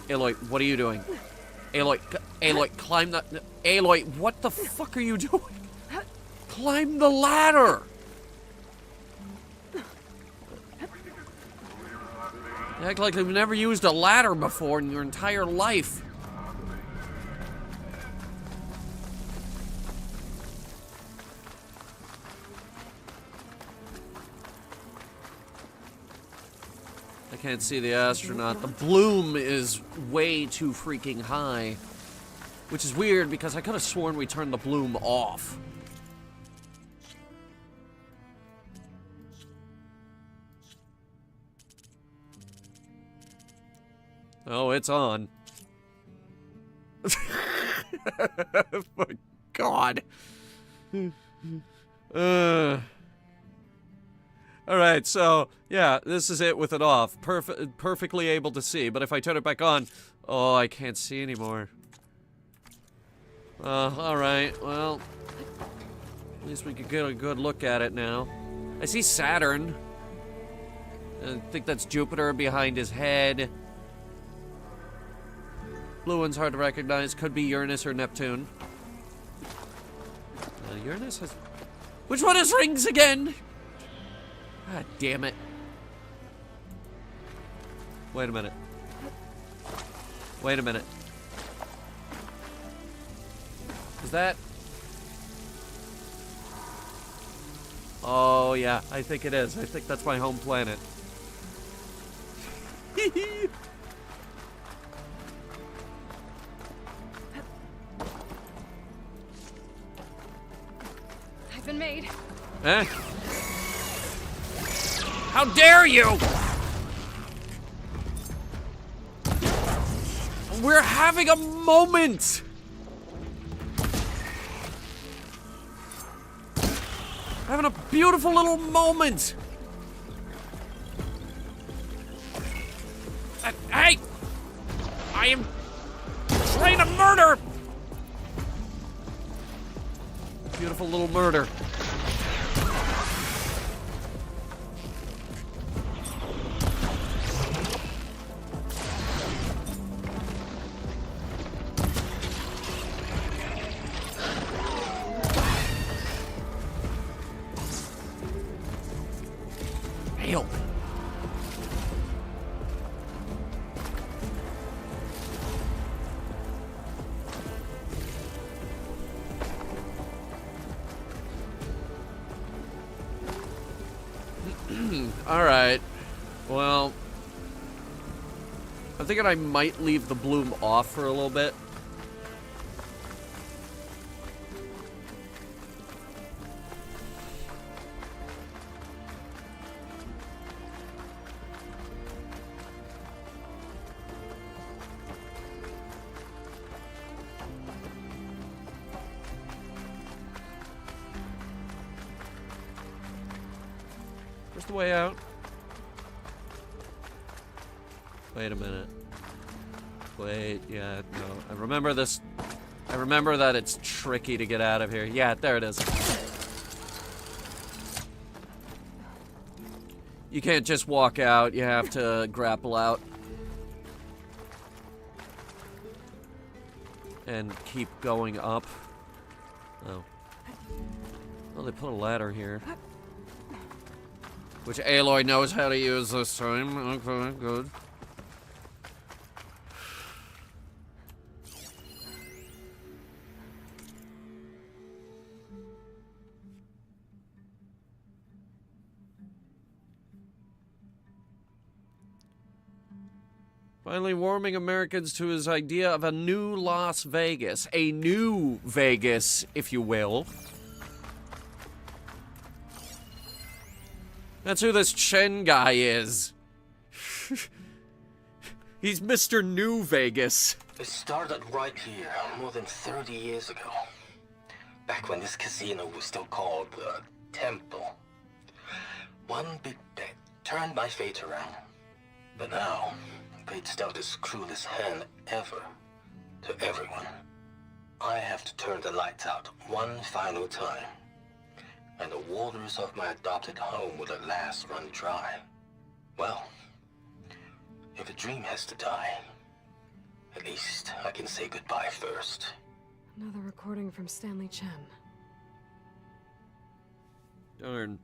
Aloy, what are you doing? Aloy, climb the... Aloy, what the fuck are you doing? Climb the ladder! You act like you've never used a ladder before in your entire life. I can't see the astronaut. The bloom is way too freaking high. Which is weird because I could have sworn we turned the bloom off. Oh, it's on. My God. Alright, so, yeah, this is it with it off. Perfectly able to see, but if I turn it back on, oh, I can't see anymore. Alright, well, at least we could get a good look at it now. I see Saturn. I think that's Jupiter behind his head. Blue one's hard to recognize. Could be Uranus or Neptune. Uranus has... Which one has rings again? God damn it. Wait a minute. Wait a minute. Is that... Oh, yeah. I think it is. I think that's my home planet. I've been made. Eh? How dare you! We're having a moment! Having a beautiful little moment! Hey! I am trying to murder! Beautiful little murder. Help. Alright. Well, I'm thinking I might leave the bloom off for a little bit. the way out? Wait a minute. Wait, yeah, no. I remember this. I remember that it's tricky to get out of here. Yeah, there it is. You can't just walk out. You have to grapple out. And keep going up. Oh. Well, they put a ladder here. Which Aloy knows how to use this time. Okay, good. Finally warming Americans to his idea of a new Las Vegas. A new Vegas, if you will. That's who this Chen guy is. He's Mr. New Vegas. It started right here, more than 30 years ago. Back when this casino was still called the Temple. One big bet turned my fate around. But now, fate's dealt this cruelest hand ever to everyone. I have to turn the lights out one final time. And the waters of my adopted home will at last run dry. Well, if a dream has to die, at least I can say goodbye first. Another recording from Stanley Chen. Darn.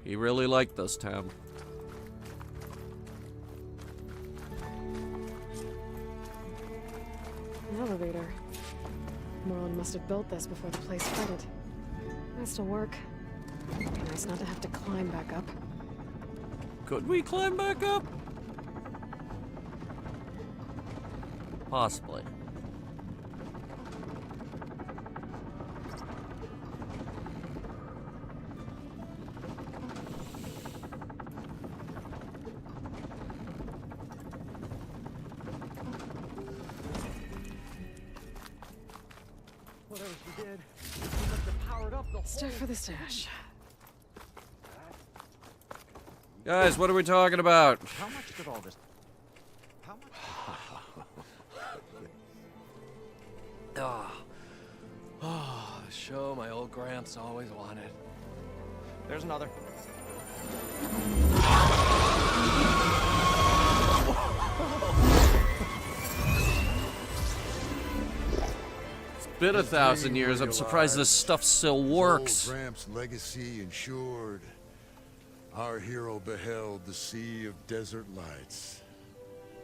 He really liked this town. An elevator. Moreland must have built this before the place flooded. Might still work. Be nice not to have to climb back up. Could we climb back up? Possibly. Whatever she did, she must have powered up the whole... Stuff for the stash. Guys, what are we talking about? How much did all this... How much... Oh, the show my old Gramps always wanted. There's another. It's been 1,000 years. I'm surprised this stuff still works. Old Gramps' legacy ensured. Our hero beheld the sea of desert lights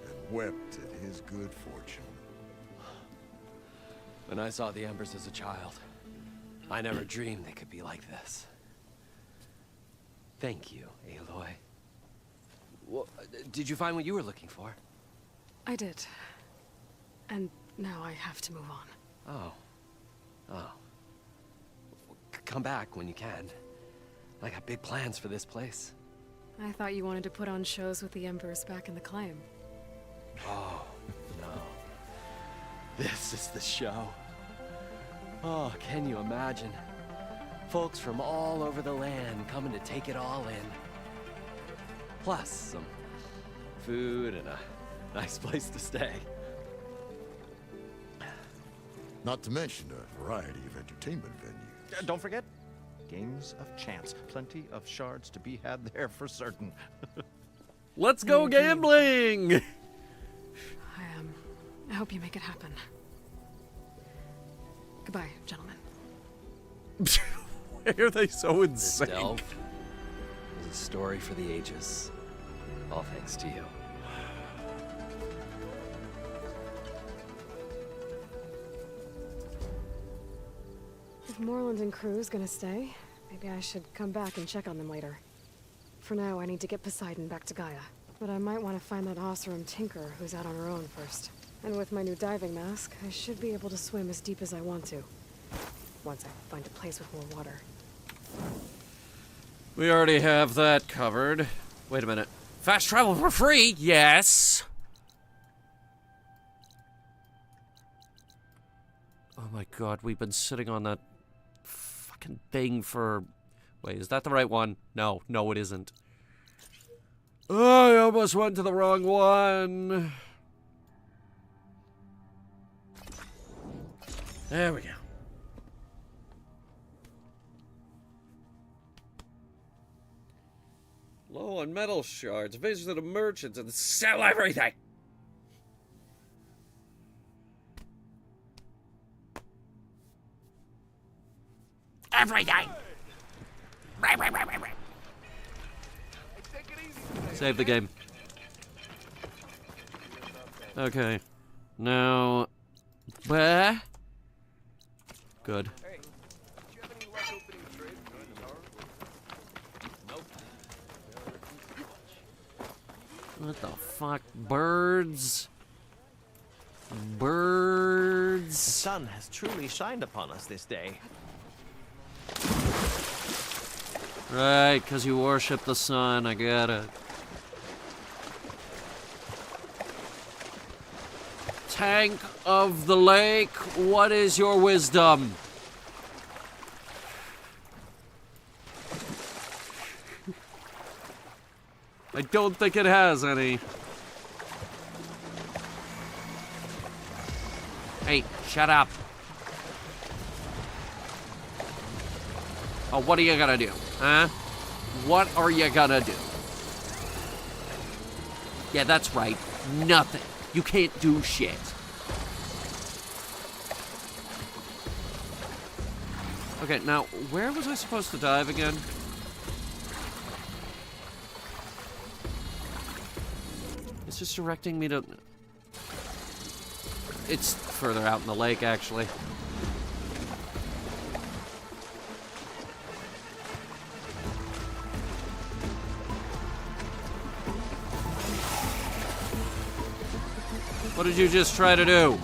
and wept at his good fortune. When I saw the embers as a child, I never dreamed they could be like this. Thank you, Aloy. Well, did you find what you were looking for? I did. And now I have to move on. Oh. Oh. Come back when you can. I got big plans for this place. I thought you wanted to put on shows with the Embers back in the claim. Oh, no. This is the show. Oh, can you imagine? Folks from all over the land coming to take it all in. Plus some food and a nice place to stay. Not to mention a variety of entertainment venues. Don't forget, games of chance. Plenty of shards to be had there for certain. Let's go gambling! I hope you make it happen. Goodbye, gentlemen. Why are they so This insane? delve is a story for the ages. All thanks to you. If Moreland and crew's gonna stay, maybe I should come back and check on them later. For now, I need to get Poseidon back to Gaia. But I might want to find that Osram Tinker who's out on her own first. And with my new diving mask, I should be able to swim as deep as I want to. Once I find a place with more water. We already have that covered. Wait a minute. Fast travel for free? Yes! Oh my god, we've been sitting on that fucking thing for Wait, is that the right one? No, no, it isn't. Oh, I almost went to the wrong one. There we go. Low on metal shards. Visit the merchants and sell everything. Everything. Save the game. Okay. Now, where? Good. What the fuck? Birds? Birds? The sun has truly shined upon us this day. Right, because you worship the sun, I get it. Tank of the lake, what is your wisdom? I don't think it has any. Hey, shut up. Oh, what are you gonna do, huh? What are you gonna do? Yeah, that's right. Nothing. You can't do shit. Okay, now, where was I supposed to dive again? It's just directing me to... It's further out in the lake, actually. What did you just try to do?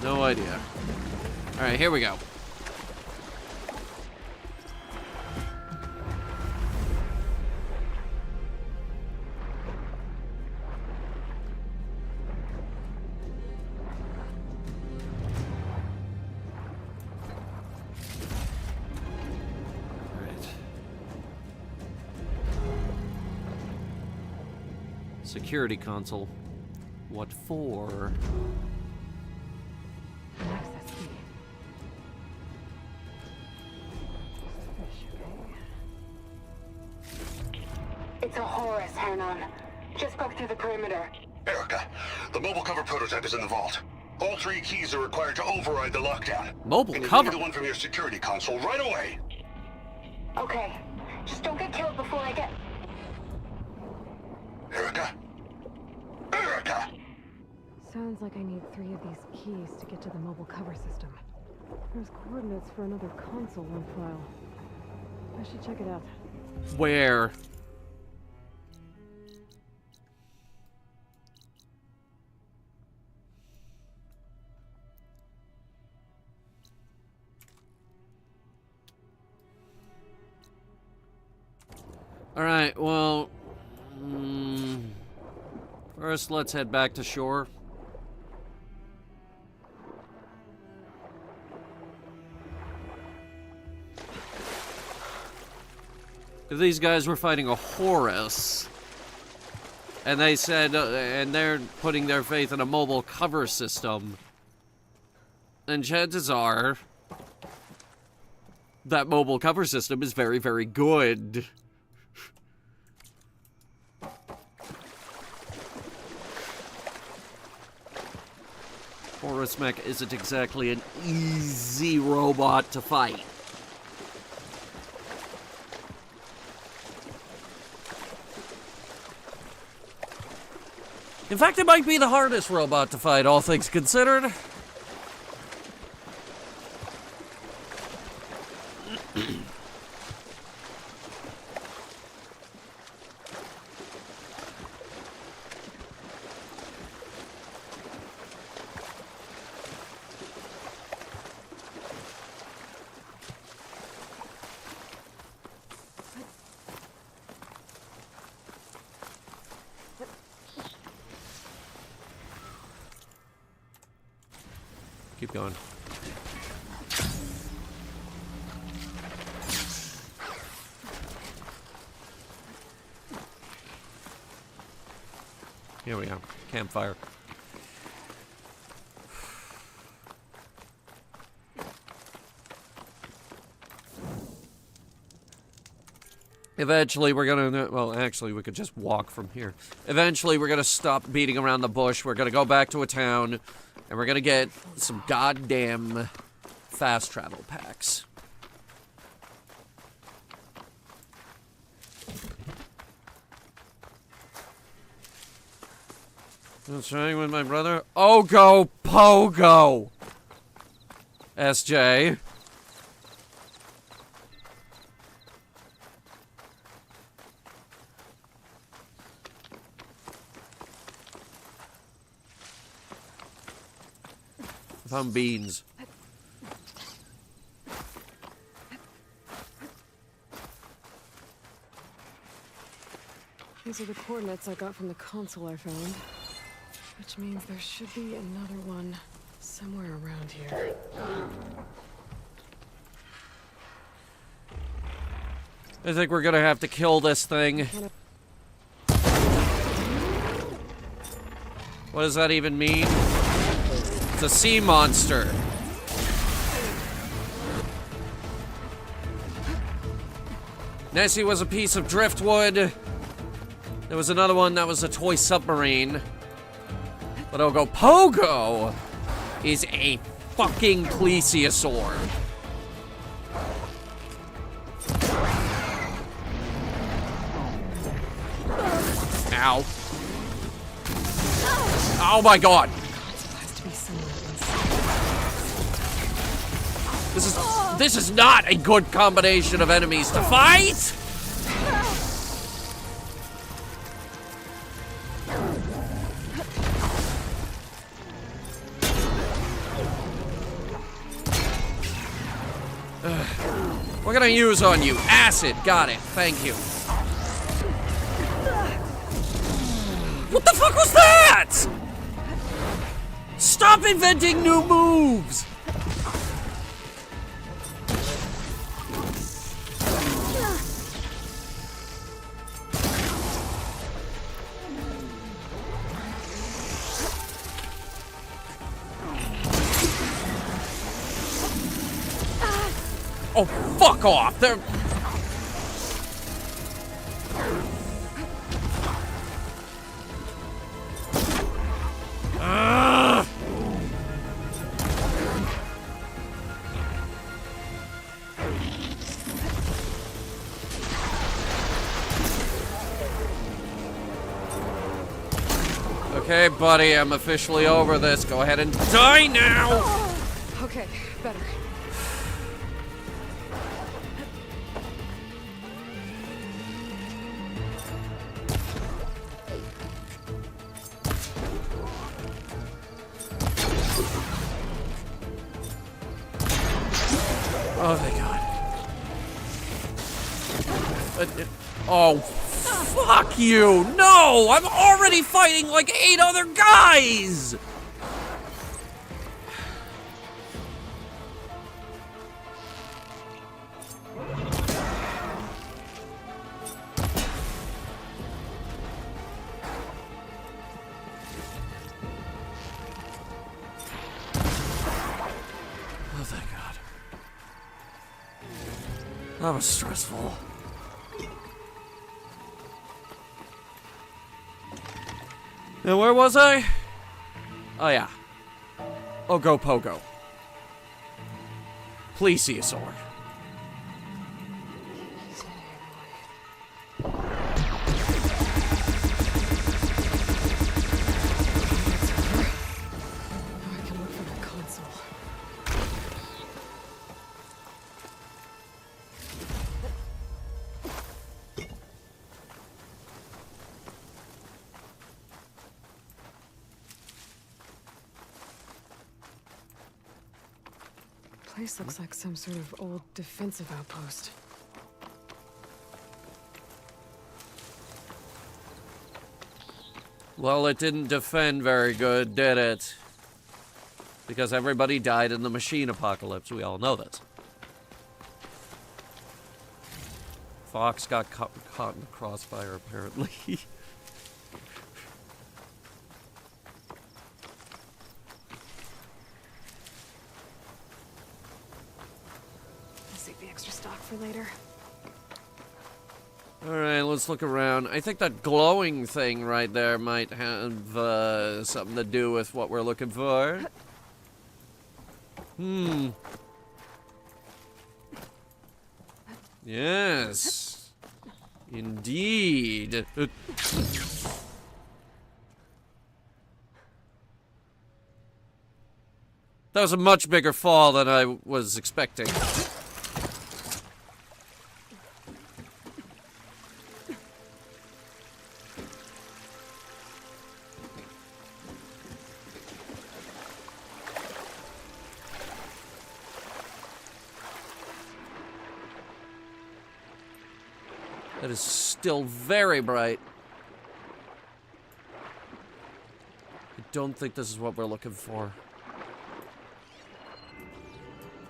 No idea. Alright, here we go. Security console. What for? It's a Horus, Hernon. Just broke through the perimeter. Erica, the mobile cover prototype is in the vault. All 3 keys are required to override the lockdown. Mobile and cover? You need the one from your security console right away. Okay. Just don't get killed before I get... Erica? Erica! Sounds like I need 3 of these keys to get to the mobile cover system. There's coordinates for another console on file. I should check it out. Where? Alright, well... first, let's head back to shore. If these guys were fighting a Horus, and they said, and they're putting their faith in a mobile cover system, then chances are that mobile cover system is very, very good. Horus Mech isn't exactly an easy robot to fight. In fact, it might be the hardest robot to fight, all things considered. Keep going. Here we go. Campfire. Eventually, we're gonna... Well, actually, we could just walk from here. Eventually, we're gonna stop beating around the bush. We're gonna go back to a town, and we're gonna get some goddamn fast travel packs. What's wrong with my brother? Ogo Pogo! SJ. I found beans. These are the coordinates I got from the console I found. Which means there should be another one somewhere around here. I think we're gonna have to kill this thing. What does that even mean? It's a sea monster. Nessie was a piece of driftwood. There was another one that was a toy submarine. But Ogo Pogo is a fucking plesiosaur. Ow. Oh my god. This is not a good combination of enemies to fight. We're gonna use on you. Acid. Got it. Thank you. What the fuck was that? Stop inventing new moves! Oh, fuck off! They're... Okay, buddy, I'm officially over this. Go ahead and die now! Okay, better. Oh, thank God. Oh, fuck you! No! I'm already fighting like 8 other guys! Oh, thank God. That was stressful. Now, where was I? Oh, yeah. Ogo Pogo. Plesiosaur. I can look for the console. Place looks like some sort of old defensive outpost. Well, it didn't defend very good, did it? Because everybody died in the machine apocalypse. We all know this. Fox got caught in the crossfire, apparently. Save the extra stock for later. Alright, let's look around. I think that glowing thing right there might have something to do with what we're looking for. Yes. Indeed. That was a much bigger fall than I was expecting. That is still very bright. I don't think this is what we're looking for.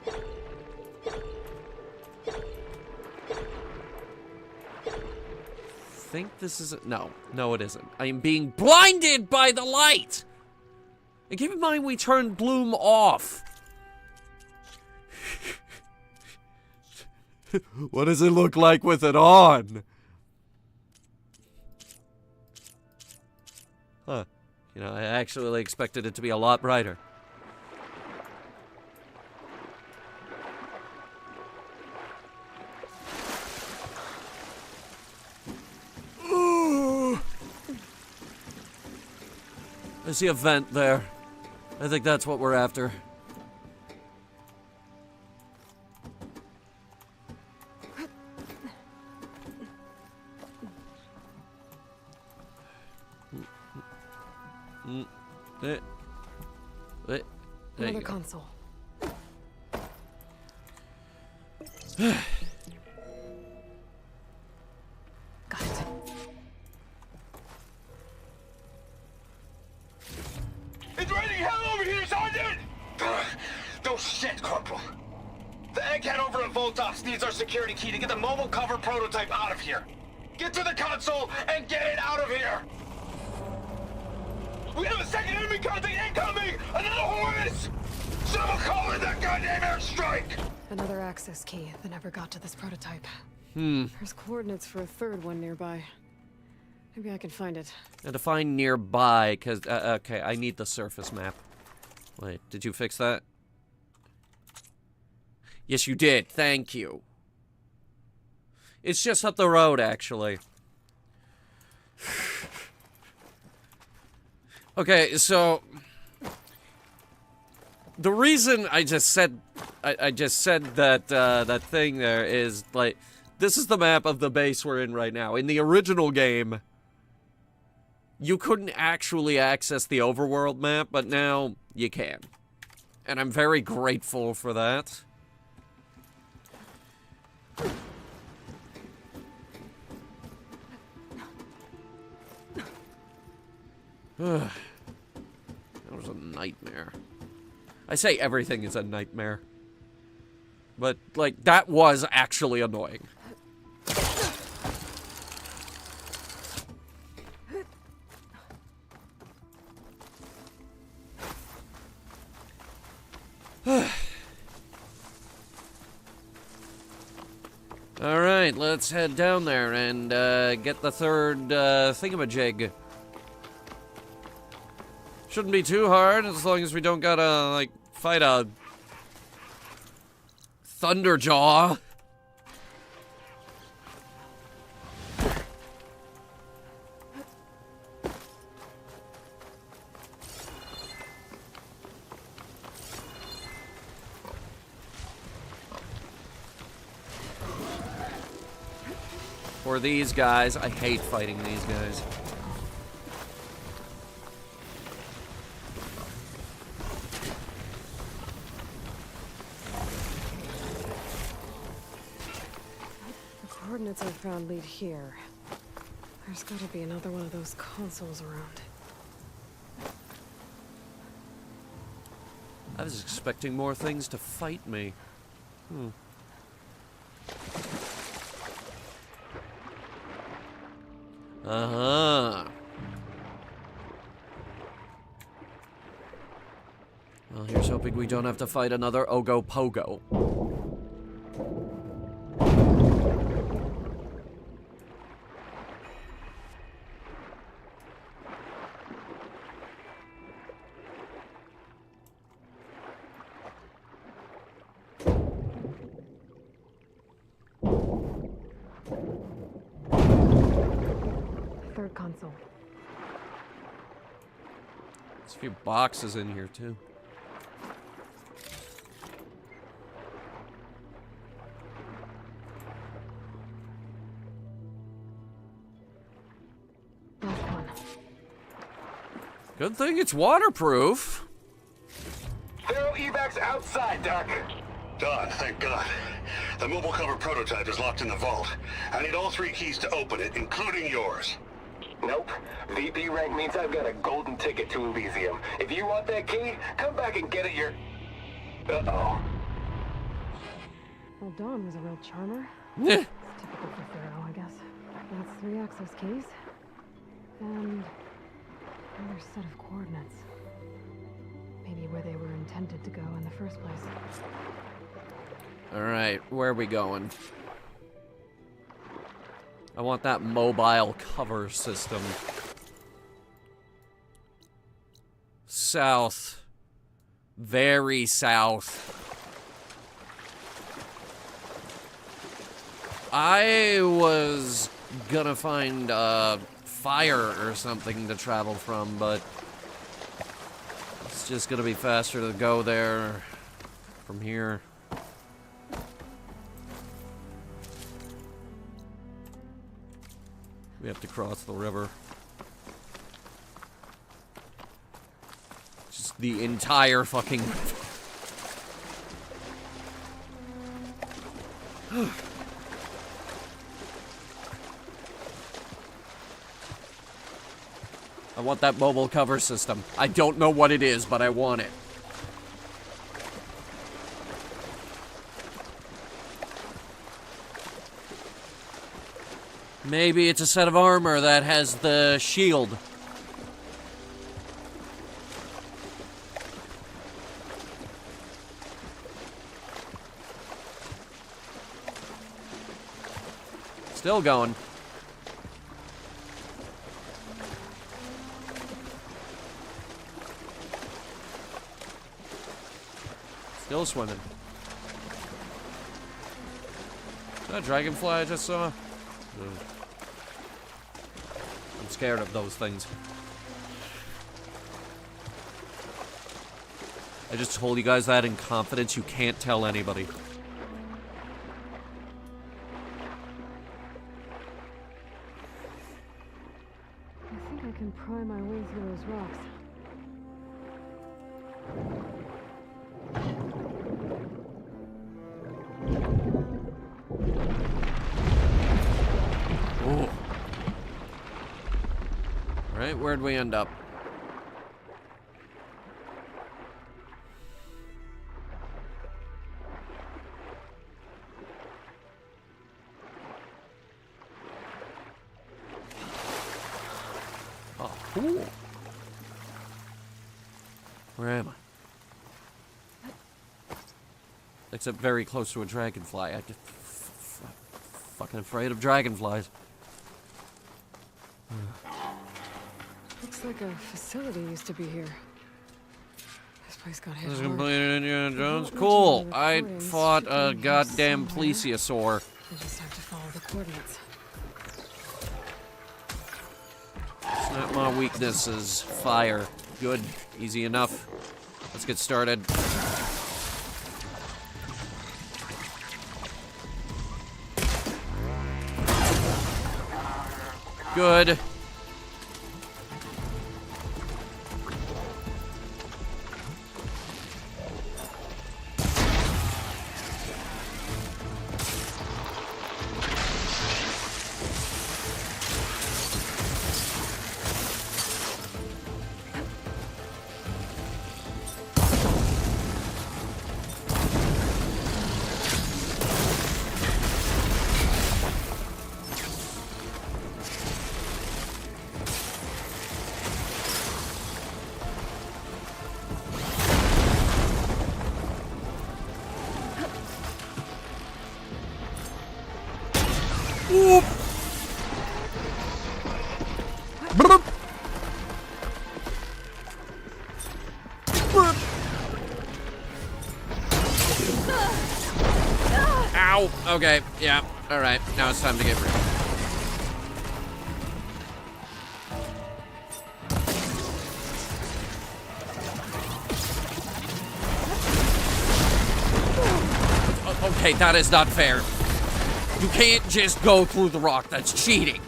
I think this is it. No, it isn't. I am being blinded by the light! And keep in mind we turned Bloom off. What does it look like with it on? Huh. You know, I actually expected it to be a lot brighter. I see a vent there. I think that's what we're after. Another console. Got it. It's raining hell over here, Sergeant! No shit, Corporal. The egghead over at Voltox needs our security key to get the mobile cover prototype out of here. Get to the console and get it out of here! We have a second enemy contact incoming! Another Horus! Someone call in that goddamn airstrike! Another access key that never got to this prototype. Hmm. There's coordinates for a third one nearby. Maybe I can find it. And to find nearby, because, okay, I need the surface map. Wait, did you fix that? Yes, you did. Thank you. It's just up the road, actually. Okay, so the reason I just said that that thing there is like this is the map of the base we're in right now. In the original game, you couldn't actually access the overworld map, but now you can. And I'm very grateful for that. That was a nightmare. I say everything is a nightmare. But, like, that was actually annoying. Alright, let's head down there and get the third thingamajig. Shouldn't be too hard as long as we don't gotta, like, fight a Thunderjaw. Or these guys. I hate fighting these guys. The coordinates I found lead here. There's gotta be another one of those consoles around. I was expecting more things to fight me. Uh-huh. Well, here's hoping we don't have to fight another Ogo Pogo. insert console. There's a few boxes in here, too. Last one. Good thing it's waterproof. They're evacs outside, Doc. Don, thank God. The mobile cover prototype is locked in the vault. I need all 3 keys to open it, including yours. Nope. VP rank means I've got a golden ticket to Elysium. If you want that key, come back and get it Uh-oh. Well, Dawn was a real charmer. Yeah. It's typical for Pharaoh, I guess. That's 3 access keys. And another set of coordinates. Maybe where they were intended to go in the first place. Alright, where are we going? I want that mobile cover system. South. Very south. I was gonna find fire or something to travel from, but it's just gonna be faster to go there from here. We have to cross the river. Just the entire fucking river. I want that mobile cover system. I don't know what it is, but I want it. Maybe it's a set of armor that has the shield. Still going. Still swimming. Is that a dragonfly I just saw? I'm scared of those things. I just told you guys that in confidence. You can't tell anybody. I think I can pry my way through those rocks. Ooh. Right, where'd we end up? Oh, cool. Where am I? Except very close to a dragonfly. I just fucking afraid of dragonflies. Looks like a facility used to be here. This place got hit This is hard. completed Indiana Jones. Without Cool. mentioning the I recordings, fought should a be here goddamn somewhere. plesiosaur. I just have to follow the coordinates. It's not my weakness is fire. Good. Easy enough. Let's get started. Good. Whoop. Burp. Burp. Ow. Okay, yeah. Alright, now it's time to get rid. Okay, that is not fair. You can't just go through the rock. That's cheating.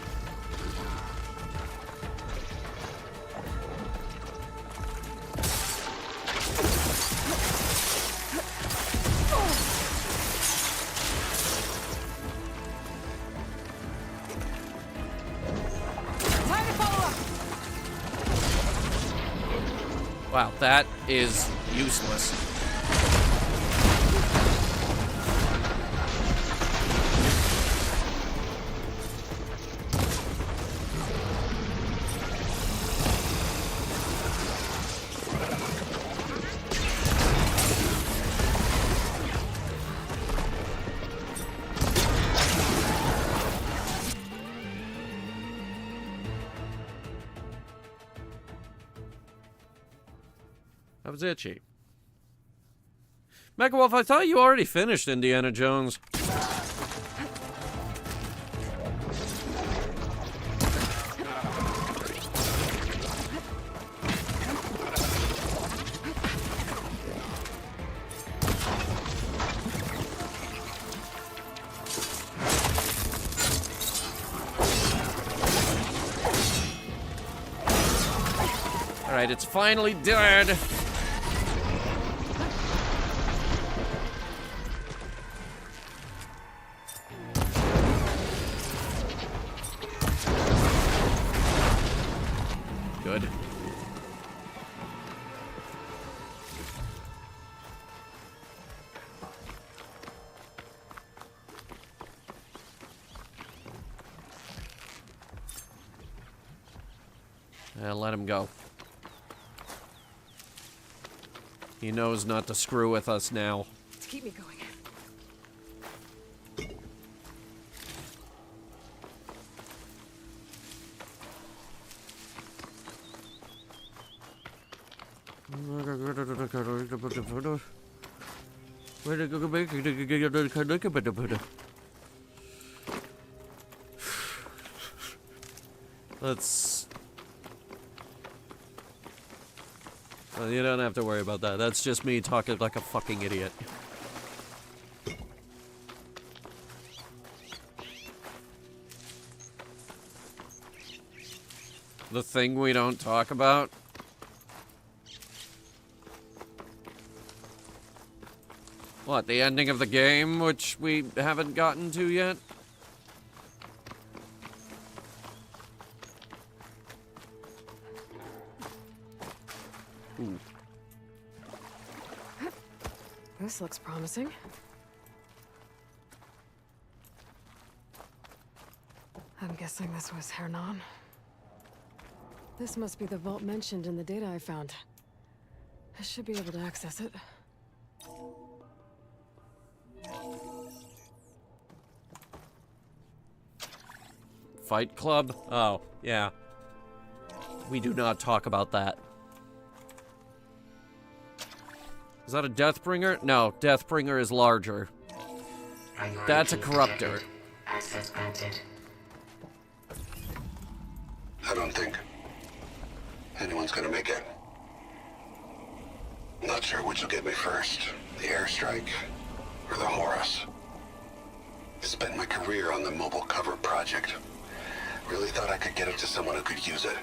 Wow, that is useless. That was itchy. Mecha Wolf, I thought you already finished Indiana Jones. Alright, it's finally dead. Good. Let him go. He knows not to screw with us now. To keep me going. Let's... Well, you don't have to worry about that. That's just me talking like a fucking idiot. The thing we don't talk about? What, the ending of the game, which we haven't gotten to yet? Ooh. This looks promising. I'm guessing this was Hernan. This must be the vault mentioned in the data I found. I should be able to access it. Fight Club? Oh, yeah. We do not talk about that. Is that a Deathbringer? No, Deathbringer is larger. That's a Corruptor. Access granted. I don't think anyone's gonna make it. Not sure which will get me first. The airstrike or the Horus. Spent my career on the mobile cover project. Really thought I could get it to someone who could use it.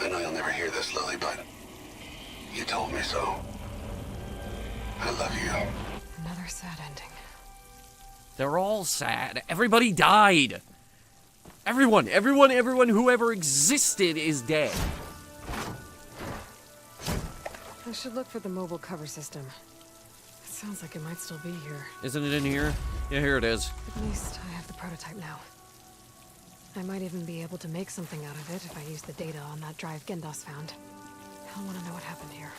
I know you'll never hear this, Lily, but you told me so. I love you. Another sad ending. They're all sad. Everybody died. Everyone who ever existed is dead. I should look for the mobile cover system. It sounds like it might still be here. Isn't it in here? Yeah, here it is. At least I have the prototype now. I might even be able to make something out of it if I use the data on that drive Gendas found. I want to know what happened here.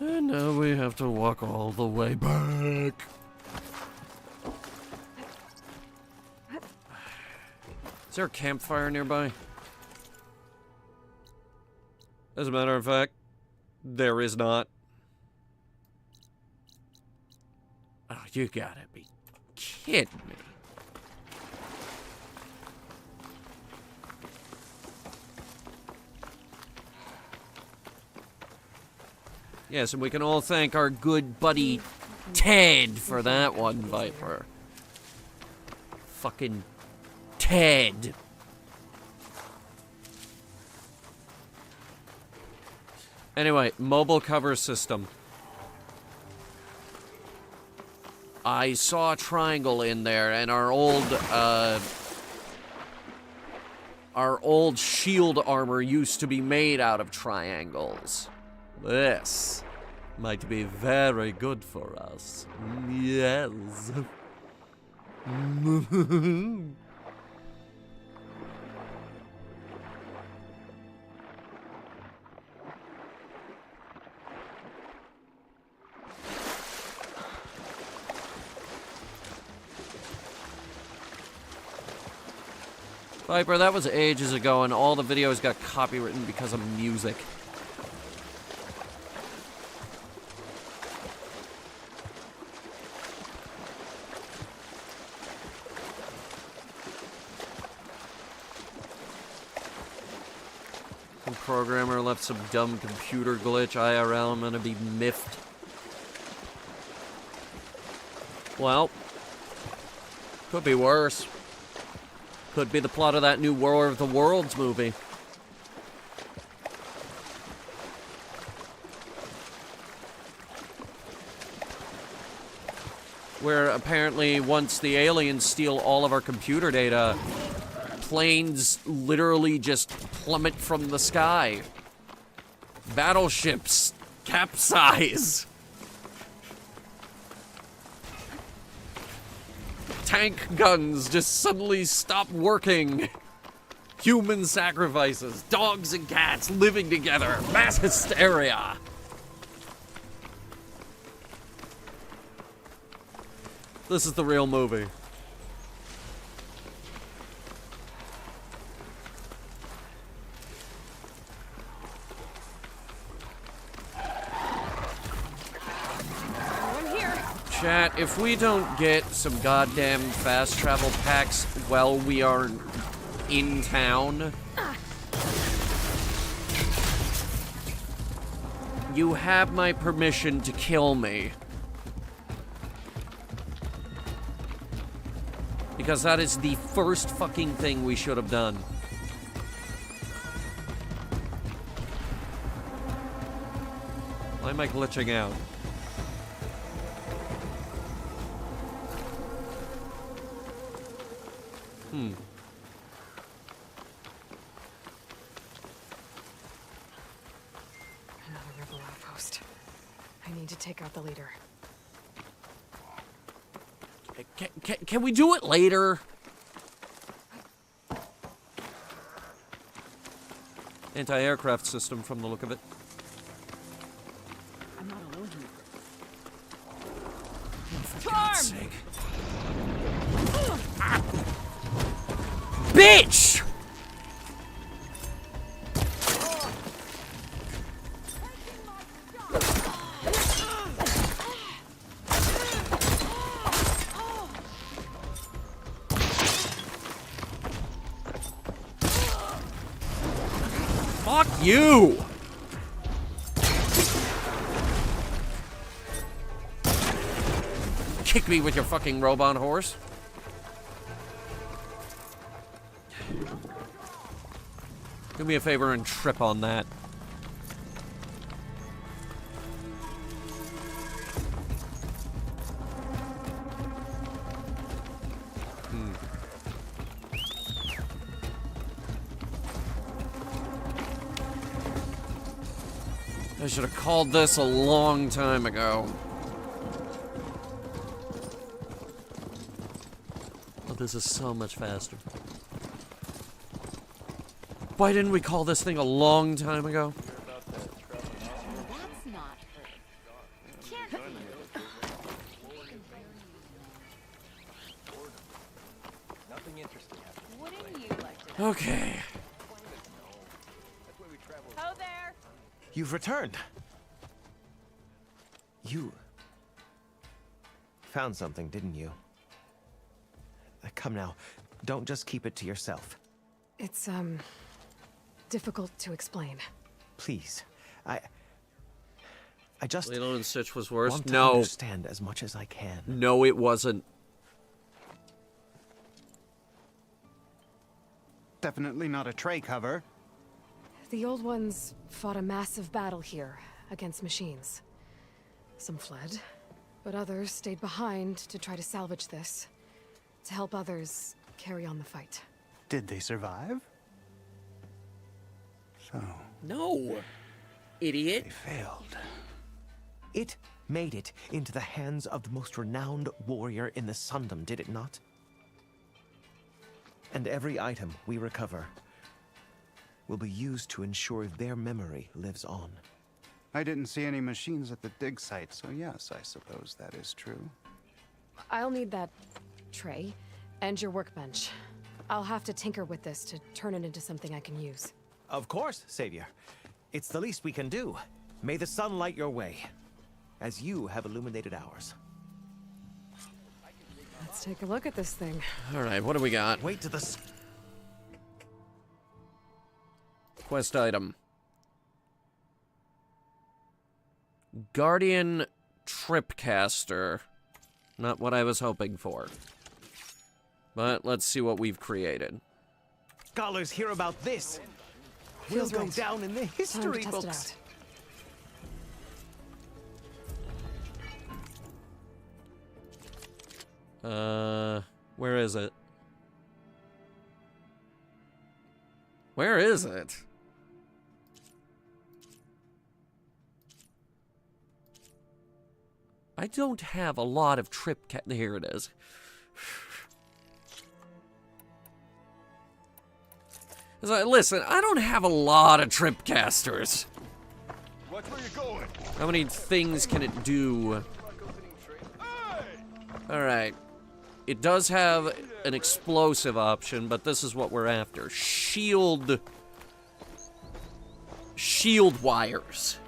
And now we have to walk all the way back. Is there a campfire nearby? As a matter of fact, there is not. Oh, you gotta be kidding me. Yes, and we can all thank our good buddy Ted for that one, Viper. Fucking Ted. Anyway, mobile cover system. I saw a triangle in there, and our old shield armor used to be made out of triangles. This might be very good for us. Yes. Viper, that was ages ago, and all the videos got copywritten because of music. Some programmer left some dumb computer glitch IRL. I'm gonna be miffed. Well, could be worse. Could be the plot of that new War of the Worlds movie. Where apparently once the aliens steal all of our computer data, planes literally just plummet from the sky. Battleships capsize. Tank guns just suddenly stop working. Human sacrifices, dogs and cats living together, mass hysteria. This is the real movie. Chat, if we don't get some goddamn fast travel packs while we are in town, you have my permission to kill me. Because that is the first fucking thing we should have done. Why am I glitching out? Another rebel outpost. I need to take out the leader. Can we do it later? Anti-aircraft system from the look of it. I'm not alone here. For God's sake. Bitch! Fuck you! Kick me with your fucking robot horse. Do me a favor and trip on that. I should have called this a long time ago. But this is so much faster. Why didn't we call this thing a long time ago? That's not her. Nothing interesting happened. Wouldn't you like to? Okay. Ho there. You've returned. You found something, didn't you? Come now, don't just keep it to yourself. It's, difficult to explain. Please, I just Lilo and Stitch was worse. want to No. understand as much as I can. No, it wasn't. Definitely not a tray cover. The old ones fought a massive battle here against machines. Some fled, but others stayed behind to try to salvage this, to help others carry on the fight. Did they survive? So... No, idiot. They failed. It made it into the hands of the most renowned warrior in the Sundom, did it not? And every item we recover will be used to ensure their memory lives on. I didn't see any machines at the dig site, so yes, I suppose that is true. I'll need that tray and your workbench. I'll have to tinker with this to turn it into something I can use. Of course, Savior. It's the least we can do. May the sun light your way, as you have illuminated ours. Let's take a look at this thing. All right, what do we got? Wait to the... Quest item. Guardian Tripcaster. Not what I was hoping for. But let's see what we've created. Scholars hear about this. Feels We'll go right. down in the Time to history test it books. Where is it? Where is it? I don't have a lot of here it is. Listen, I don't have a lot of tripcasters. Watch where you're going. How many things can it do? Alright. It does have an explosive option, but this is what we're after. Shield wires.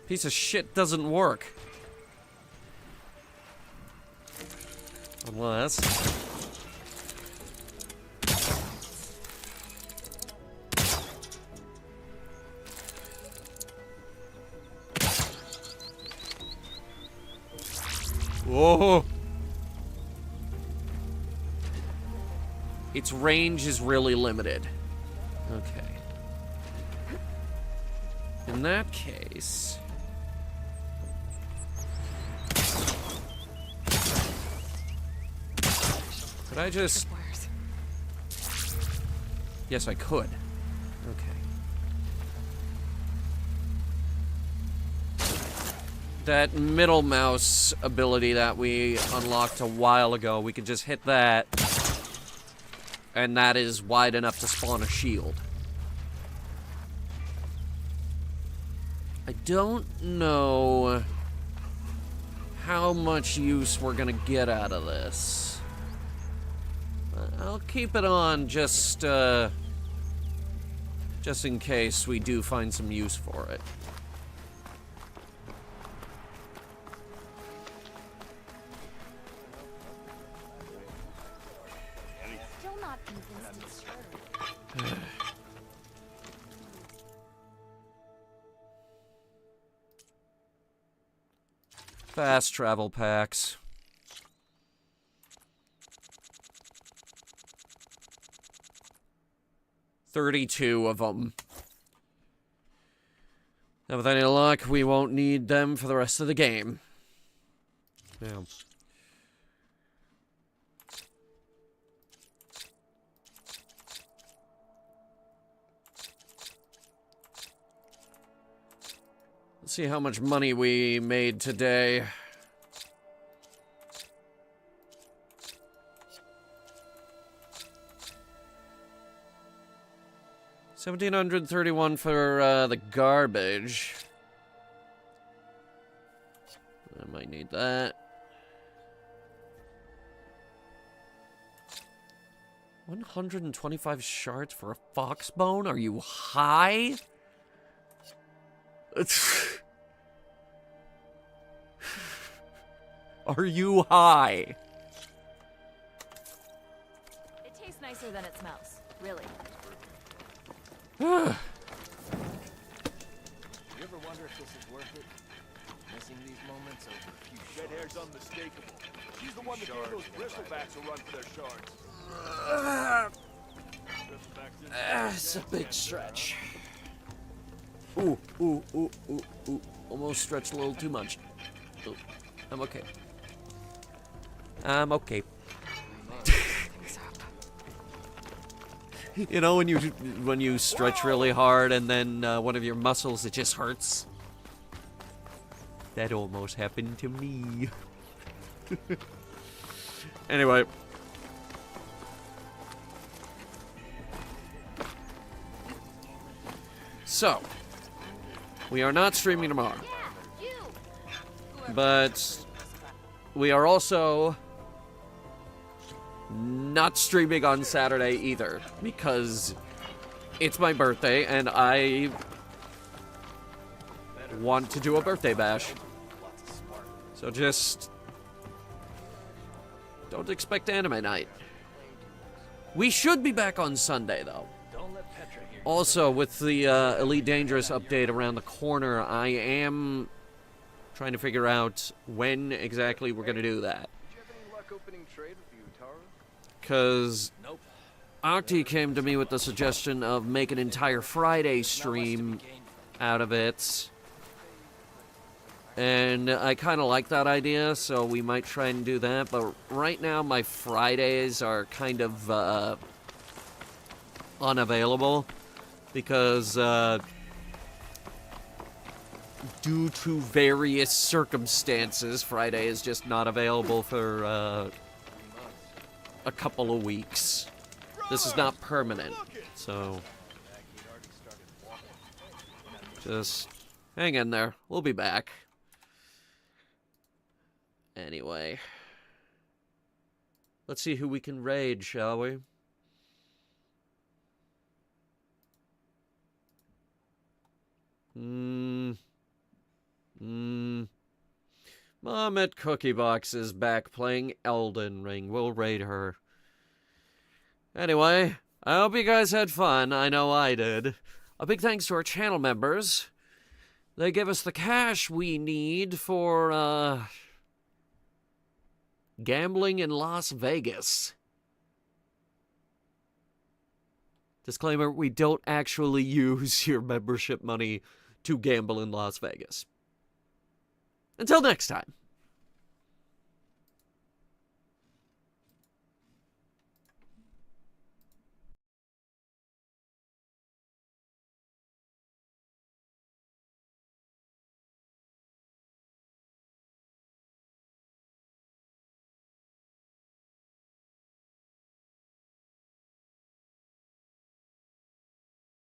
Piece of shit doesn't work. Unless... Whoa! Its range is really limited. Okay. In that case... Could I just... Yes, I could. Okay. That middle mouse ability that we unlocked a while ago, we could just hit that. And that is wide enough to spawn a shield. I don't know how much use we're gonna get out of this. I'll keep it on just in case we do find some use for it. Still not convinced it's true. Fast travel packs. $32 of them. And with any luck, we won't need them for the rest of the game. Yeah. Let's see how much money we made today. $1,731 for the garbage. I might need that. 125 shards for a fox bone? Are you high? Are you high? It tastes nicer than it smells, really. You ever wonder if this is worth it? Missing these moments over a few Red hair's unmistakable. She's the one that gave those bristlebacks a run for their shards. It's a big stretch. Ooh, ooh, ooh, ooh, ooh. Almost stretched a little too much. Ooh, I'm okay. I'm okay. You know when you stretch really hard and then one of your muscles, it just hurts? That almost happened to me. Anyway. So, we are not streaming tomorrow. But we are also not streaming on Saturday either, because it's my birthday and I want to do a birthday bash. So just don't expect anime night. We should be back on Sunday, though. Also, with the Elite Dangerous update around the corner, I am trying to figure out when exactly we're going to do that. Because Octi came to me with the suggestion of make an entire Friday stream out of it. And I kind of like that idea, so we might try and do that. But right now, my Fridays are kind of unavailable. Because due to various circumstances, Friday is just not available for a couple of weeks. This is not permanent, so just hang in there. We'll be back. Anyway, let's see who we can raid, shall we? Mom at Cookie Box is back playing Elden Ring. We'll raid her. Anyway, I hope you guys had fun. I know I did. A big thanks to our channel members. They give us the cash we need for, gambling in Las Vegas. Disclaimer, we don't actually use your membership money to gamble in Las Vegas. Until next time.